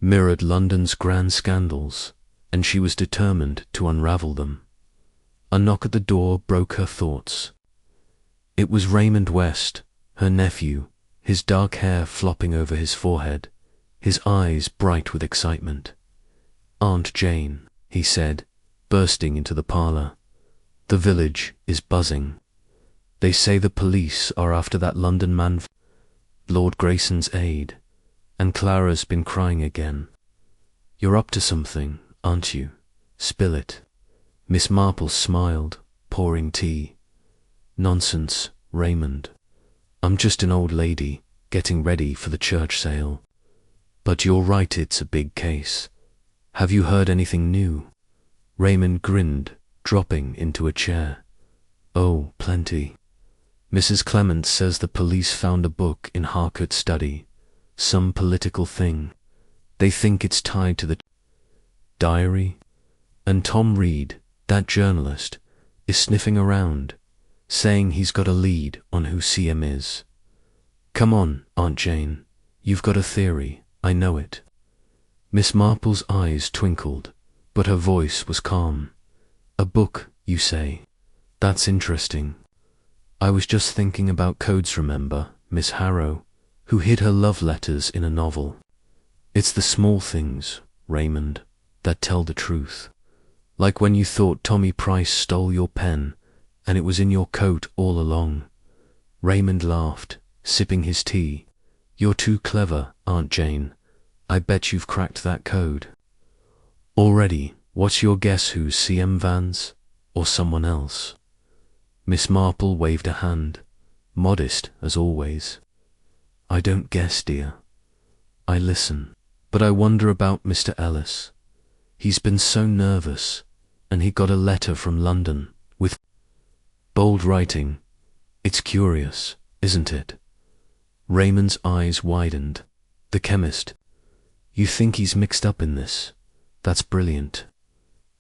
mirrored London's grand scandals, and she was determined to unravel them. A knock at the door broke her thoughts. It was Raymond West, her nephew, his dark hair flopping over his forehead, his eyes bright with excitement. "Aunt Jane," he said, bursting into the parlour. "The village is buzzing. They say the police are after that London man, Lord Grayson's aide, and Clara's been crying again. You're up to something, aren't you? Spill it." Miss Marple smiled, pouring tea. "Nonsense, Raymond. I'm just an old lady, getting ready for the church sale. But you're right, it's a big case. Have you heard anything new?" Raymond grinned, dropping into a chair. "Oh, plenty. Mrs. Clement says the police found a book in Harcourt's study, some political thing. They think it's tied to the diary, and Tom Reed, that journalist, is sniffing around, saying he's got a lead on who CM is. Come on, Aunt Jane, you've got a theory, I know it." Miss Marple's eyes twinkled, but her voice was calm. "A book, you say? That's interesting. I was just thinking about codes. Remember Miss Harrow, who hid her love letters in a novel? It's the small things, Raymond, that tell the truth. Like when you thought Tommy Price stole your pen, and it was in your coat all along." Raymond laughed, sipping his tea. "You're too clever, Aunt Jane. I bet you've cracked that code." "Already, what's your guess? Who's CM Vance, or someone else?" Miss Marple waved a hand, modest as always. "I don't guess, dear. I listen. But I wonder about Mr. Ellis. He's been so nervous, and he got a letter from London, with bold writing. It's curious, isn't it? Raymond's eyes widened. The chemist. You think he's mixed up in this? That's brilliant.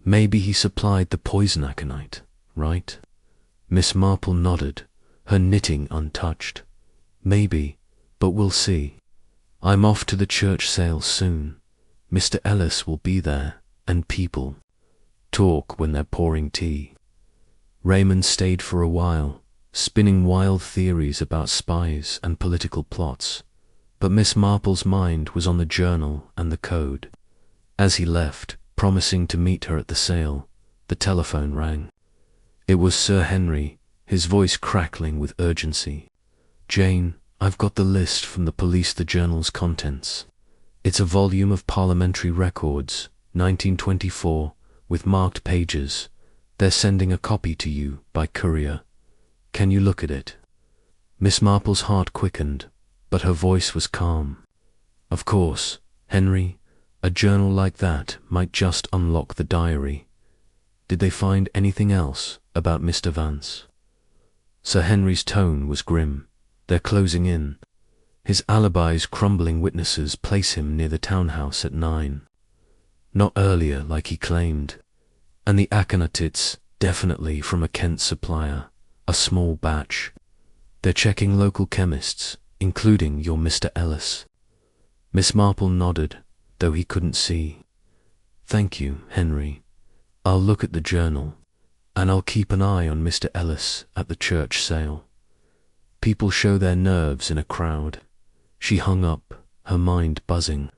Maybe he supplied the poison aconite, right? Miss Marple nodded, her knitting untouched. Maybe, but we'll see. I'm off to the church sale soon. Mr. Ellis will be there, and people talk when they're pouring tea. Raymond stayed for a while, spinning wild theories about spies and political plots, but Miss Marple's mind was on the journal and the code. As he left, promising to meet her at the sale, the telephone rang. It was Sir Henry, his voice crackling with urgency. Jane, I've got the list from the police, the journal's contents. It's a volume of parliamentary records, 1924, with marked pages. They're sending a copy to you by courier. Can you look at it? Miss Marple's heart quickened, but her voice was calm. Of course, Henry, a journal like that might just unlock the diary. Did they find anything else about Mr. Vance? Sir Henry's tone was grim. They're closing in. His alibi's crumbling witnesses place him near the townhouse at 9. Not earlier like he claimed. And the aconitits definitely from a Kent supplier, a small batch. They're checking local chemists, including your Mr. Ellis. Miss Marple nodded, though he couldn't see. Thank you, Henry. I'll look at the journal, and I'll keep an eye on Mr. Ellis at the church sale. People show their nerves in a crowd. She hung up, her mind buzzing.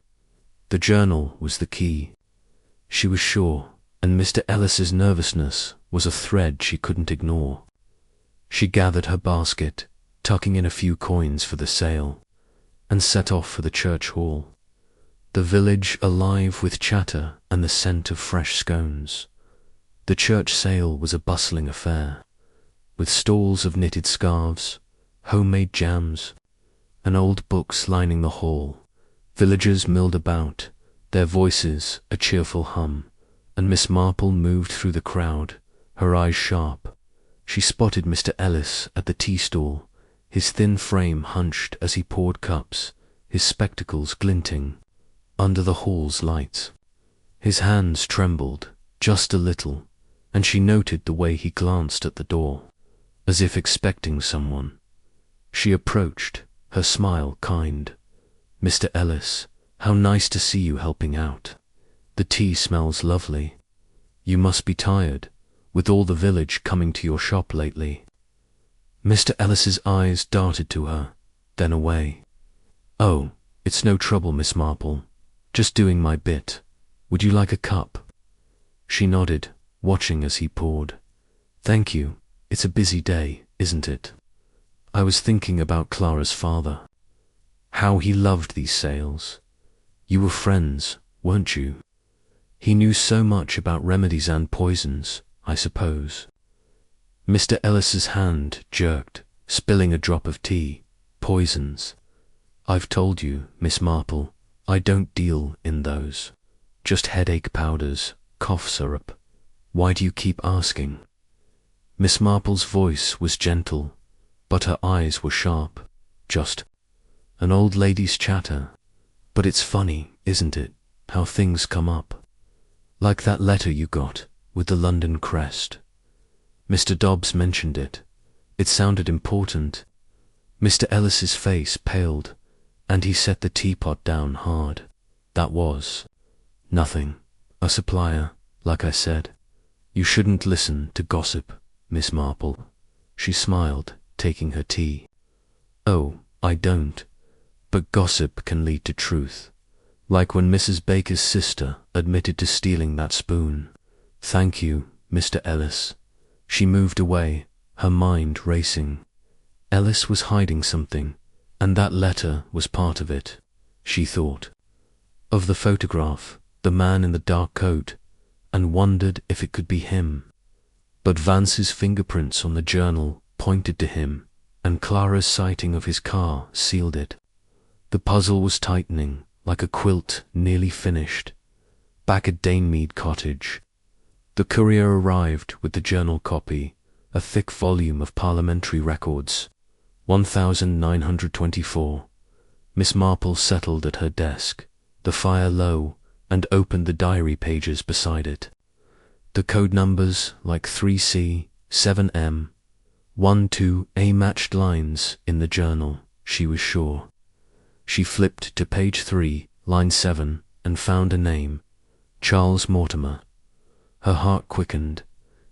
The journal was the key. She was sure, and Mr. Ellis's nervousness was a thread she couldn't ignore. She gathered her basket, tucking in a few coins for the sale, and set off for the church hall. The village alive with chatter and the scent of fresh scones. The church sale was a bustling affair, with stalls of knitted scarves, homemade jams, and old books lining the hall. Villagers milled about, their voices a cheerful hum, and Miss Marple moved through the crowd, her eyes sharp. She spotted Mr. Ellis at the tea stall, his thin frame hunched as he poured cups, his spectacles glinting under the hall's lights. His hands trembled, just a little, and she noted the way he glanced at the door, as if expecting someone. She approached, her smile kind. Mr. Ellis, how nice to see you helping out. The tea smells lovely. You must be tired, with all the village coming to your shop lately. Mr. Ellis's eyes darted to her, then away. Oh, it's no trouble, Miss Marple. Just doing my bit. Would you like a cup? She nodded, watching as he poured. Thank you. It's a busy day, isn't it? I was thinking about Clara's father. How he loved these sales. You were friends, weren't you? He knew so much about remedies and poisons, I suppose. Mr. Ellis's hand jerked, spilling a drop of tea. Poisons. I've told you, Miss Marple, I don't deal in those. Just headache powders, cough syrup. Why do you keep asking? Miss Marple's voice was gentle, but her eyes were sharp. Just an old lady's chatter. But it's funny, isn't it, how things come up? Like that letter you got, with the London crest. Mr. Dobbs mentioned it. It sounded important. Mr. Ellis's face paled, and he set the teapot down hard. That was nothing. A supplier, like I said. You shouldn't listen to gossip, Miss Marple. She smiled, taking her tea. Oh, I don't. But gossip can lead to truth. Like when Mrs. Baker's sister admitted to stealing that spoon. Thank you, Mr. Ellis. She moved away, her mind racing. Ellis was hiding something, and that letter was part of it, she thought. Of the photograph, the man in the dark coat, and wondered if it could be him. But Vance's fingerprints on the journal pointed to him, and Clara's sighting of his car sealed it. The puzzle was tightening, like a quilt nearly finished. back at Danemead Cottage. The courier arrived with the journal copy, a thick volume of parliamentary records. 1924. Miss Marple settled at her desk, the fire low, and opened the diary pages beside it. The code numbers, like 3C, 7M, 12A matched lines in the journal, she was sure. She flipped to page 3, line 7, and found a name, Charles Mortimer. Her heart quickened.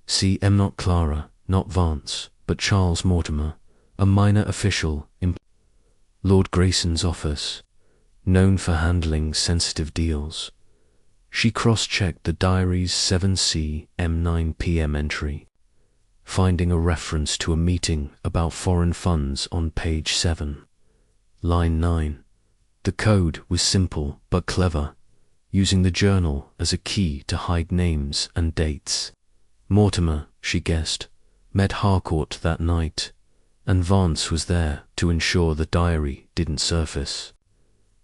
C.M. Not Clara, not Vance, but Charles Mortimer, a minor official in Lord Grayson's office, known for handling sensitive deals. She cross-checked the diary's 7C M9 PM entry, finding a reference to a meeting about foreign funds on page 7, line 9. The code was simple but clever, using the journal as a key to hide names and dates. Mortimer, she guessed, met Harcourt that night, and Vance was there to ensure the diary didn't surface.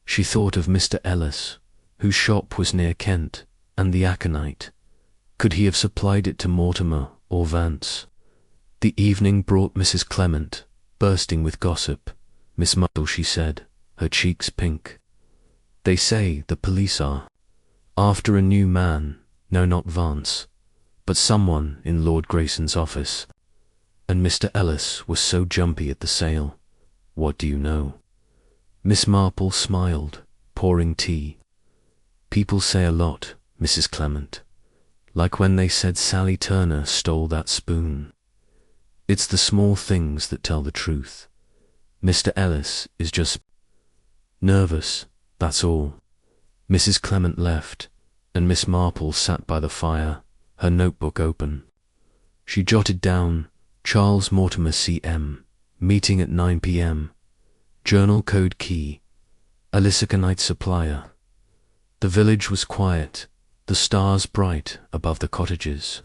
She thought of Mr. Ellis, whose shop was near Kent, and the aconite. Could he have supplied it to Mortimer or Vance? The evening brought Mrs. Clement, bursting with gossip. Miss Marple, she said, her cheeks pink. They say the police are after a new man, no, not Vance, but someone in Lord Grayson's office. And Mr. Ellis was so jumpy at the sale. What do you know? Miss Marple smiled, pouring tea. People say a lot, Mrs. Clement, like when they said Sally Turner stole that spoon. It's the small things that tell the truth. Mr. Ellis is just nervous, that's all. Mrs. Clement left, and Miss Marple sat by the fire, her notebook open. She jotted down Charles Mortimer C.M., meeting at 9 p.m., journal code key, a Lysiconite supplier. The village was quiet, the stars bright above the cottages.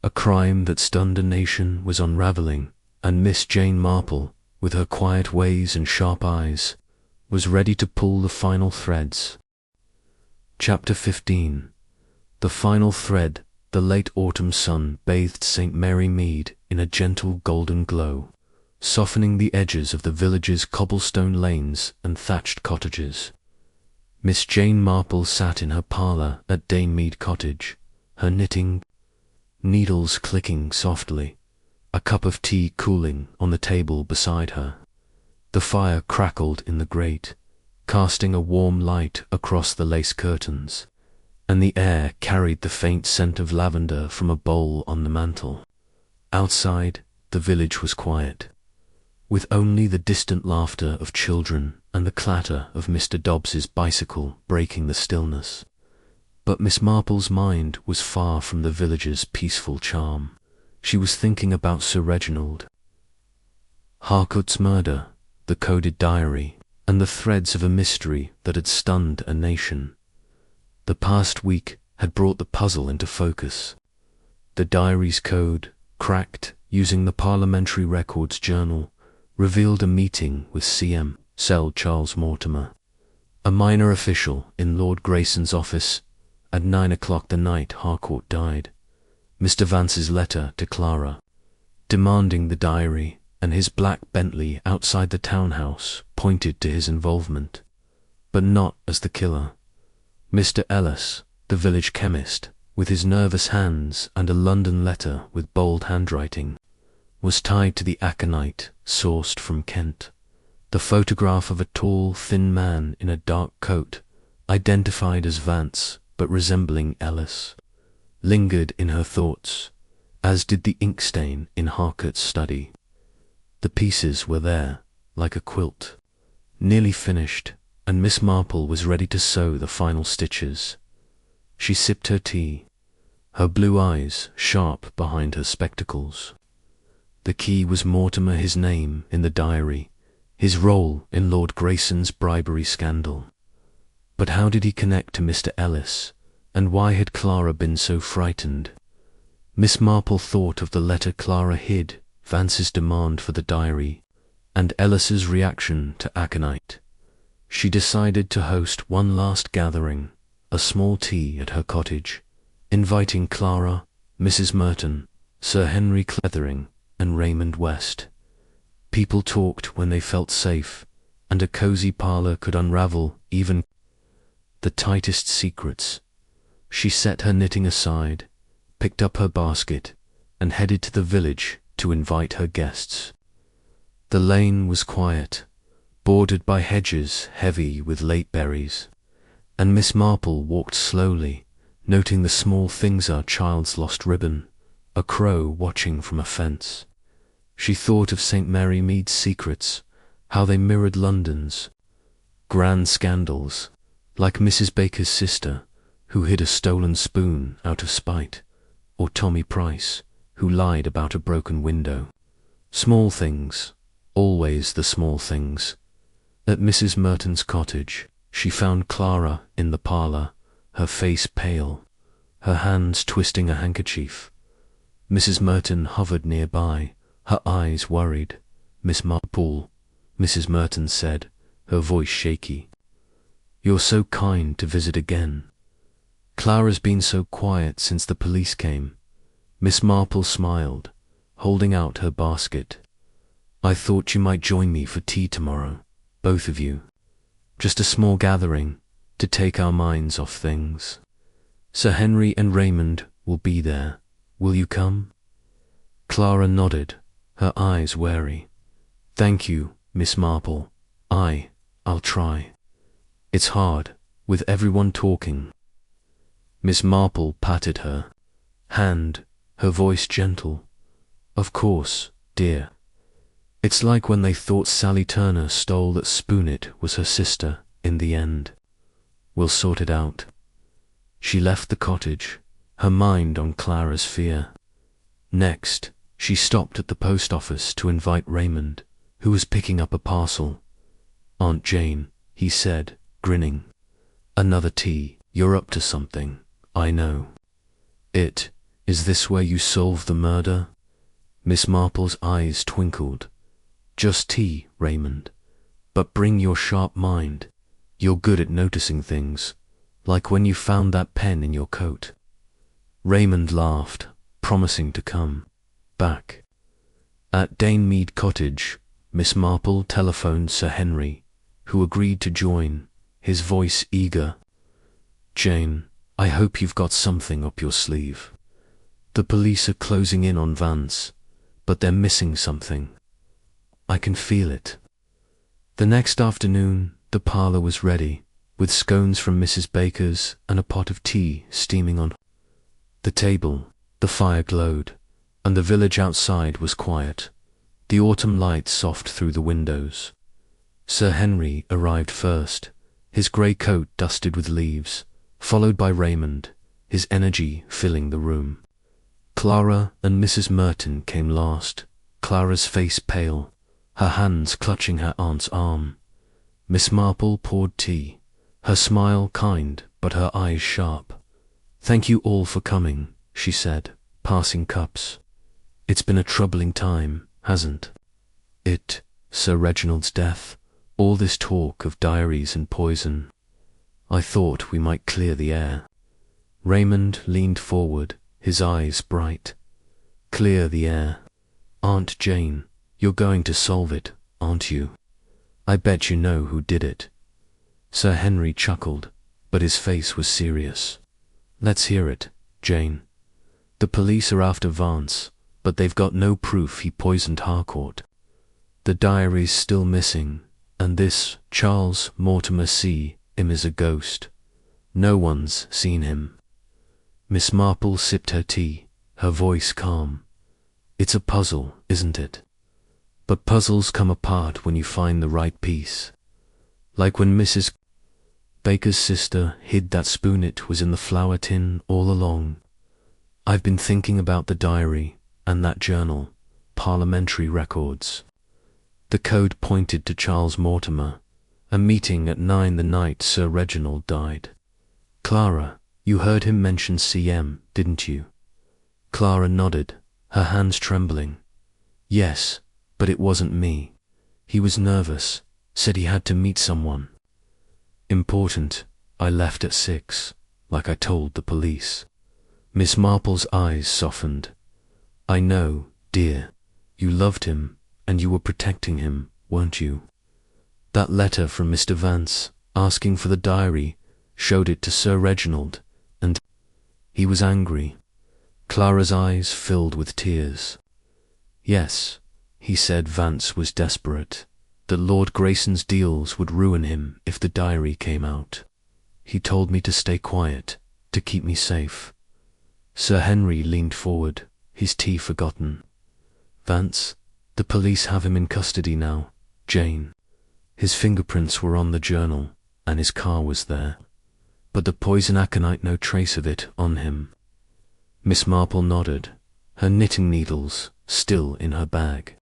A crime that stunned a nation was unraveling, and Miss Jane Marple, with her quiet ways and sharp eyes, was ready to pull the final threads. Chapter 15. The final thread. The late autumn sun bathed St. Mary Mead in a gentle golden glow, softening the edges of the village's cobblestone lanes and thatched cottages. Miss Jane Marple sat in her parlour at Danemead Cottage, her knitting needles clicking softly, a cup of tea cooling on the table beside her. The fire crackled in the grate, casting a warm light across the lace curtains, and the air carried the faint scent of lavender from a bowl on the mantel. Outside, the village was quiet, with only the distant laughter of children and the clatter of Mr. Dobbs's bicycle breaking the stillness. But Miss Marple's mind was far from the village's peaceful charm. She was thinking about Sir Reginald, Harcourt's murder, the coded diary, and the threads of a mystery that had stunned a nation. The past week had brought the puzzle into focus. The diary's code, cracked using the Parliamentary Records Journal, revealed a meeting with C.M. Sell Charles Mortimer, a minor official in Lord Grayson's office, at 9 o'clock the night Harcourt died. Mr. Vance's letter to Clara, demanding the diary, and his black Bentley outside the townhouse pointed to his involvement, but not as the killer. Mr. Ellis, the village chemist, with his nervous hands and a London letter with bold handwriting, was tied to the aconite sourced from Kent. The photograph of a tall, thin man in a dark coat, identified as Vance but resembling Ellis, lingered in her thoughts, as did the ink stain in Harcourt's study. The pieces were there, like a quilt, nearly finished, and Miss Marple was ready to sew the final stitches. She sipped her tea, her blue eyes sharp behind her spectacles. The key was Mortimer, his name in the diary, his role in Lord Grayson's bribery scandal. But how did he connect to Mr. Ellis, and why had Clara been so frightened? Miss Marple thought of the letter Clara hid, Vance's demand for the diary, and Ellis's reaction to aconite. She decided to host one last gathering, a small tea at her cottage, inviting Clara, Mrs. Merton, Sir Henry Cleathering, and Raymond West. People talked when they felt safe, and a cosy parlour could unravel even the tightest secrets. She set her knitting aside, picked up her basket, and headed to the village to invite her guests. The lane was quiet, bordered by hedges heavy with late berries, and Miss Marple walked slowly, noting the small things: a child's lost ribbon, a crow watching from a fence. She thought of St. Mary Mead's secrets, how they mirrored London's grand scandals, like Mrs. Baker's sister, who hid a stolen spoon out of spite, or Tommy Price, who lied about a broken window. Small things, always the small things. At Mrs. Merton's cottage, she found Clara in the parlour, her face pale, her hands twisting a handkerchief. Mrs. Merton hovered nearby, her eyes worried. "Miss Marple," Mrs. Merton said, her voice shaky. "You're so kind to visit again. Clara's been so quiet since the police came." Miss Marple smiled, holding out her basket. "I thought you might join me for tea tomorrow, both of you. Just a small gathering to take our minds off things. Sir Henry and Raymond will be there. Will you come?" Clara nodded, her eyes wary. "Thank you, Miss Marple. I'll try. It's hard, with everyone talking." Miss Marple patted her hand, her voice gentle. "Of course, dear. It's like when they thought Sally Turner stole that Whodunit was her sister in the end. We'll sort it out." She left the cottage, her mind on Clara's fear. Next, she stopped at the post office to invite Raymond, who was picking up a parcel. "Aunt Jane," he said, grinning. "Another tea. You're up to something, I know. Is this where you solved the murder?" Miss Marple's eyes twinkled. "Just tea, Raymond. But bring your sharp mind. You're good at noticing things, like when you found that pen in your coat." Raymond laughed, promising to come back. At Danemead Cottage, Miss Marple telephoned Sir Henry, who agreed to join, his voice eager. "Jane, I hope you've got something up your sleeve. The police are closing in on Vance, but they're missing something. I can feel it." The next afternoon, the parlour was ready, with scones from Mrs. Baker's and a pot of tea steaming on the table. The fire glowed, and the village outside was quiet, the autumn light soft through the windows. Sir Henry arrived first, his grey coat dusted with leaves, followed by Raymond, his energy filling the room. Clara and Mrs. Merton came last, Clara's face pale, her hands clutching her aunt's arm. Miss Marple poured tea, her smile kind but her eyes sharp. "Thank you all for coming," she said, passing cups. "It's been a troubling time, hasn't it? Sir Reginald's death, all this talk of diaries and poison. I thought we might clear the air." Raymond leaned forward, his eyes bright. "Clear the air? Aunt Jane, you're going to solve it, aren't you? I bet you know who did it." Sir Henry chuckled, but his face was serious. "Let's hear it, Jane. The police are after Vance, but they've got no proof he poisoned Harcourt. The diary's still missing, and this Charles Mortimer him is a ghost. No one's seen him." Miss Marple sipped her tea, her voice calm. "It's a puzzle, isn't it? But puzzles come apart when you find the right piece. Like when Mrs. Baker's sister hid that Whodunit was in the flour tin all along. I've been thinking about the diary and that journal, parliamentary records. The code pointed to Charles Mortimer, a meeting at 9 the night Sir Reginald died. Clara, you heard him mention CM, didn't you?" Clara nodded, her hands trembling. "Yes, but it wasn't me. He was nervous, said he had to meet someone. Important. I left at 6. like I told the police. Miss Marple's eyes softened. I know, dear. You loved him, and you were protecting him, weren't you? That letter from Mr. Vance, asking for the diary, showed it to Sir Reginald, and he was angry. Clara's eyes filled with tears. Yes, he said Vance was desperate, that Lord Grayson's deals would ruin him if the diary came out. He told me to stay quiet, to keep me safe. Sir Henry leaned forward, his tea forgotten. Vance, the police have him in custody now, Jane. His fingerprints were on the journal, and his car was there. But the poison aconite, no trace of it on him. Miss Marple nodded, her knitting needles still in her bag.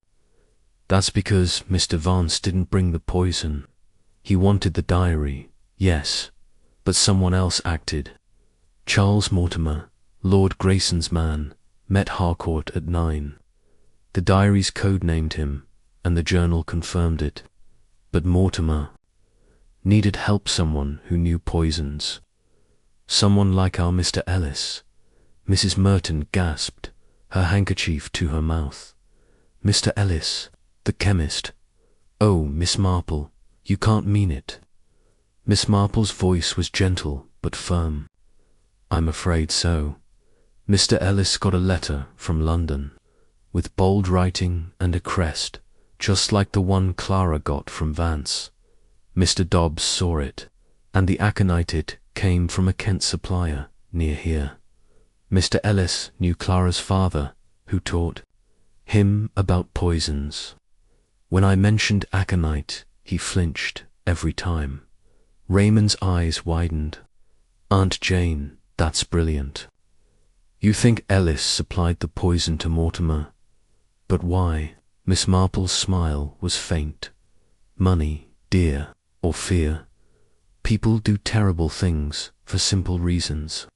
That's because Mr. Vance didn't bring the poison. He wanted the diary, yes, but someone else acted. Charles Mortimer, Lord Grayson's man, met Harcourt at 9. The diary's code-named him, and the journal confirmed it. But Mortimer needed help, someone who knew poisons. Someone like our Mr. Ellis. Mrs. Merton gasped, her handkerchief to her mouth. Mr. Ellis, the chemist. Oh, Miss Marple, you can't mean it. Miss Marple's voice was gentle but firm. I'm afraid so. Mr. Ellis got a letter from London, with bold writing and a crest, just like the one Clara got from Vance. Mr. Dobbs saw it, and the aconite it came from a Kent supplier near here. Mr. Ellis knew Clara's father, who taught him about poisons. When I mentioned aconite, he flinched every time. Raymond's eyes widened. Aunt Jane, that's brilliant. You think Ellis supplied the poison to Mortimer? But why? Miss Marple's smile was faint. Money, dear, or fear. People do terrible things for simple reasons.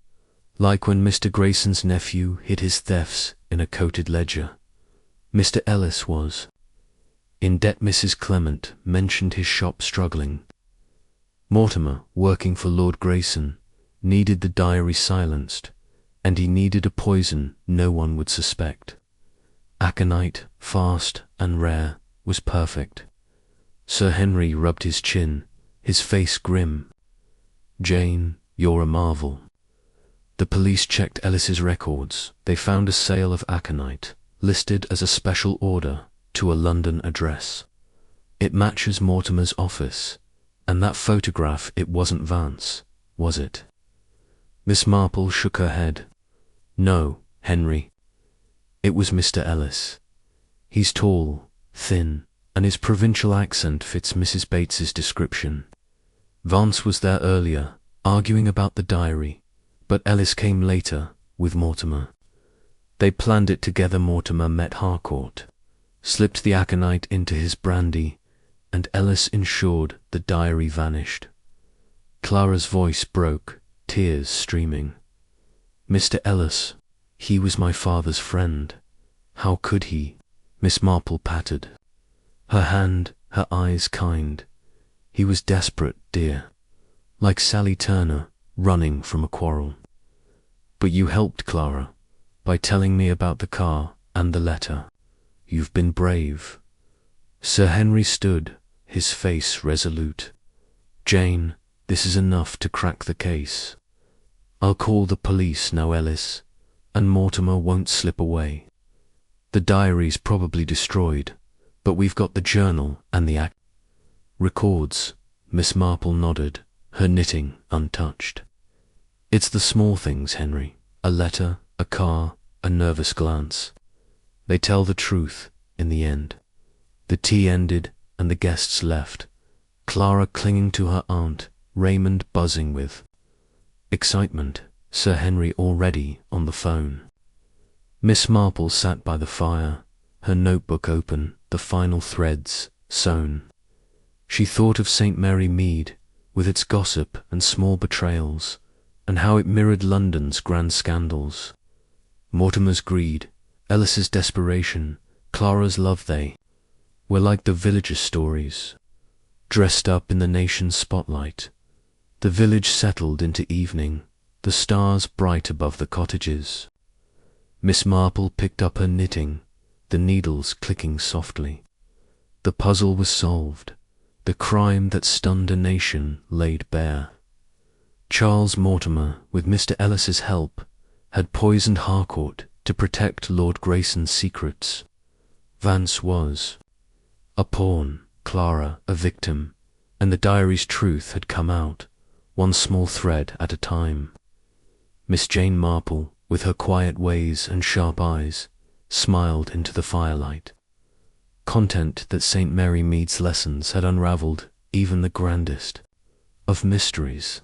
Like when Mr. Grayson's nephew hid his thefts in a coated ledger. Mr. Ellis was in debt. Mrs. Clement mentioned his shop struggling. Mortimer, working for Lord Grayson, needed the diary silenced, and he needed a poison no one would suspect. Aconite, fast and rare, was perfect. Sir Henry rubbed his chin, his face grim. Jane, you're a marvel. The police checked Ellis's records. They found a sale of aconite, listed as a special order to a London address. It matches Mortimer's office, and that photograph, it wasn't Vance, was it? Miss Marple shook her head. No, Henry. It was Mr. Ellis. He's tall, thin, and his provincial accent fits Mrs. Bates's description. Vance was there earlier, arguing about the diary, but Ellis came later, with Mortimer. They planned it together. Mortimer met Harcourt, slipped the aconite into his brandy, and Ellis ensured the diary vanished. Clara's voice broke, tears streaming. Mr. Ellis, he was my father's friend. How could he? Miss Marple patted her hand, her eyes kind. He was desperate, dear, like Sally Turner running from a quarrel. But you helped, Clara, by telling me about the car and the letter. You've been brave. Sir Henry stood, his face resolute. Jane, this is enough to crack the case. I'll call the police now, Ellis, and Mortimer won't slip away. The diary's probably destroyed, but we've got the journal and the records. Miss Marple nodded, her knitting untouched. It's the small things, Henry. A letter, a car, a nervous glance. They tell the truth in the end. The tea ended and the guests left, Clara clinging to her aunt, Raymond buzzing with excitement, Sir Henry already on the phone. Miss Marple sat by the fire, her notebook open, the final threads sewn. She thought of St. Mary Mead, with its gossip and small betrayals, and how it mirrored London's grand scandals. Mortimer's greed, Ellis's desperation, Clara's love, they were like the villagers' stories, dressed up in the nation's spotlight. The village settled into evening, the stars bright above the cottages. Miss Marple picked up her knitting, the needles clicking softly. The puzzle was solved, the crime that stunned a nation laid bare. Charles Mortimer, with Mr. Ellis's help, had poisoned Harcourt to protect Lord Grayson's secrets. Vance was a pawn, Clara a victim, and the diary's truth had come out, one small thread at a time. Miss Jane Marple, with her quiet ways and sharp eyes, smiled into the firelight. Content that St. Mary Mead's lessons had unravelled even the grandest of mysteries.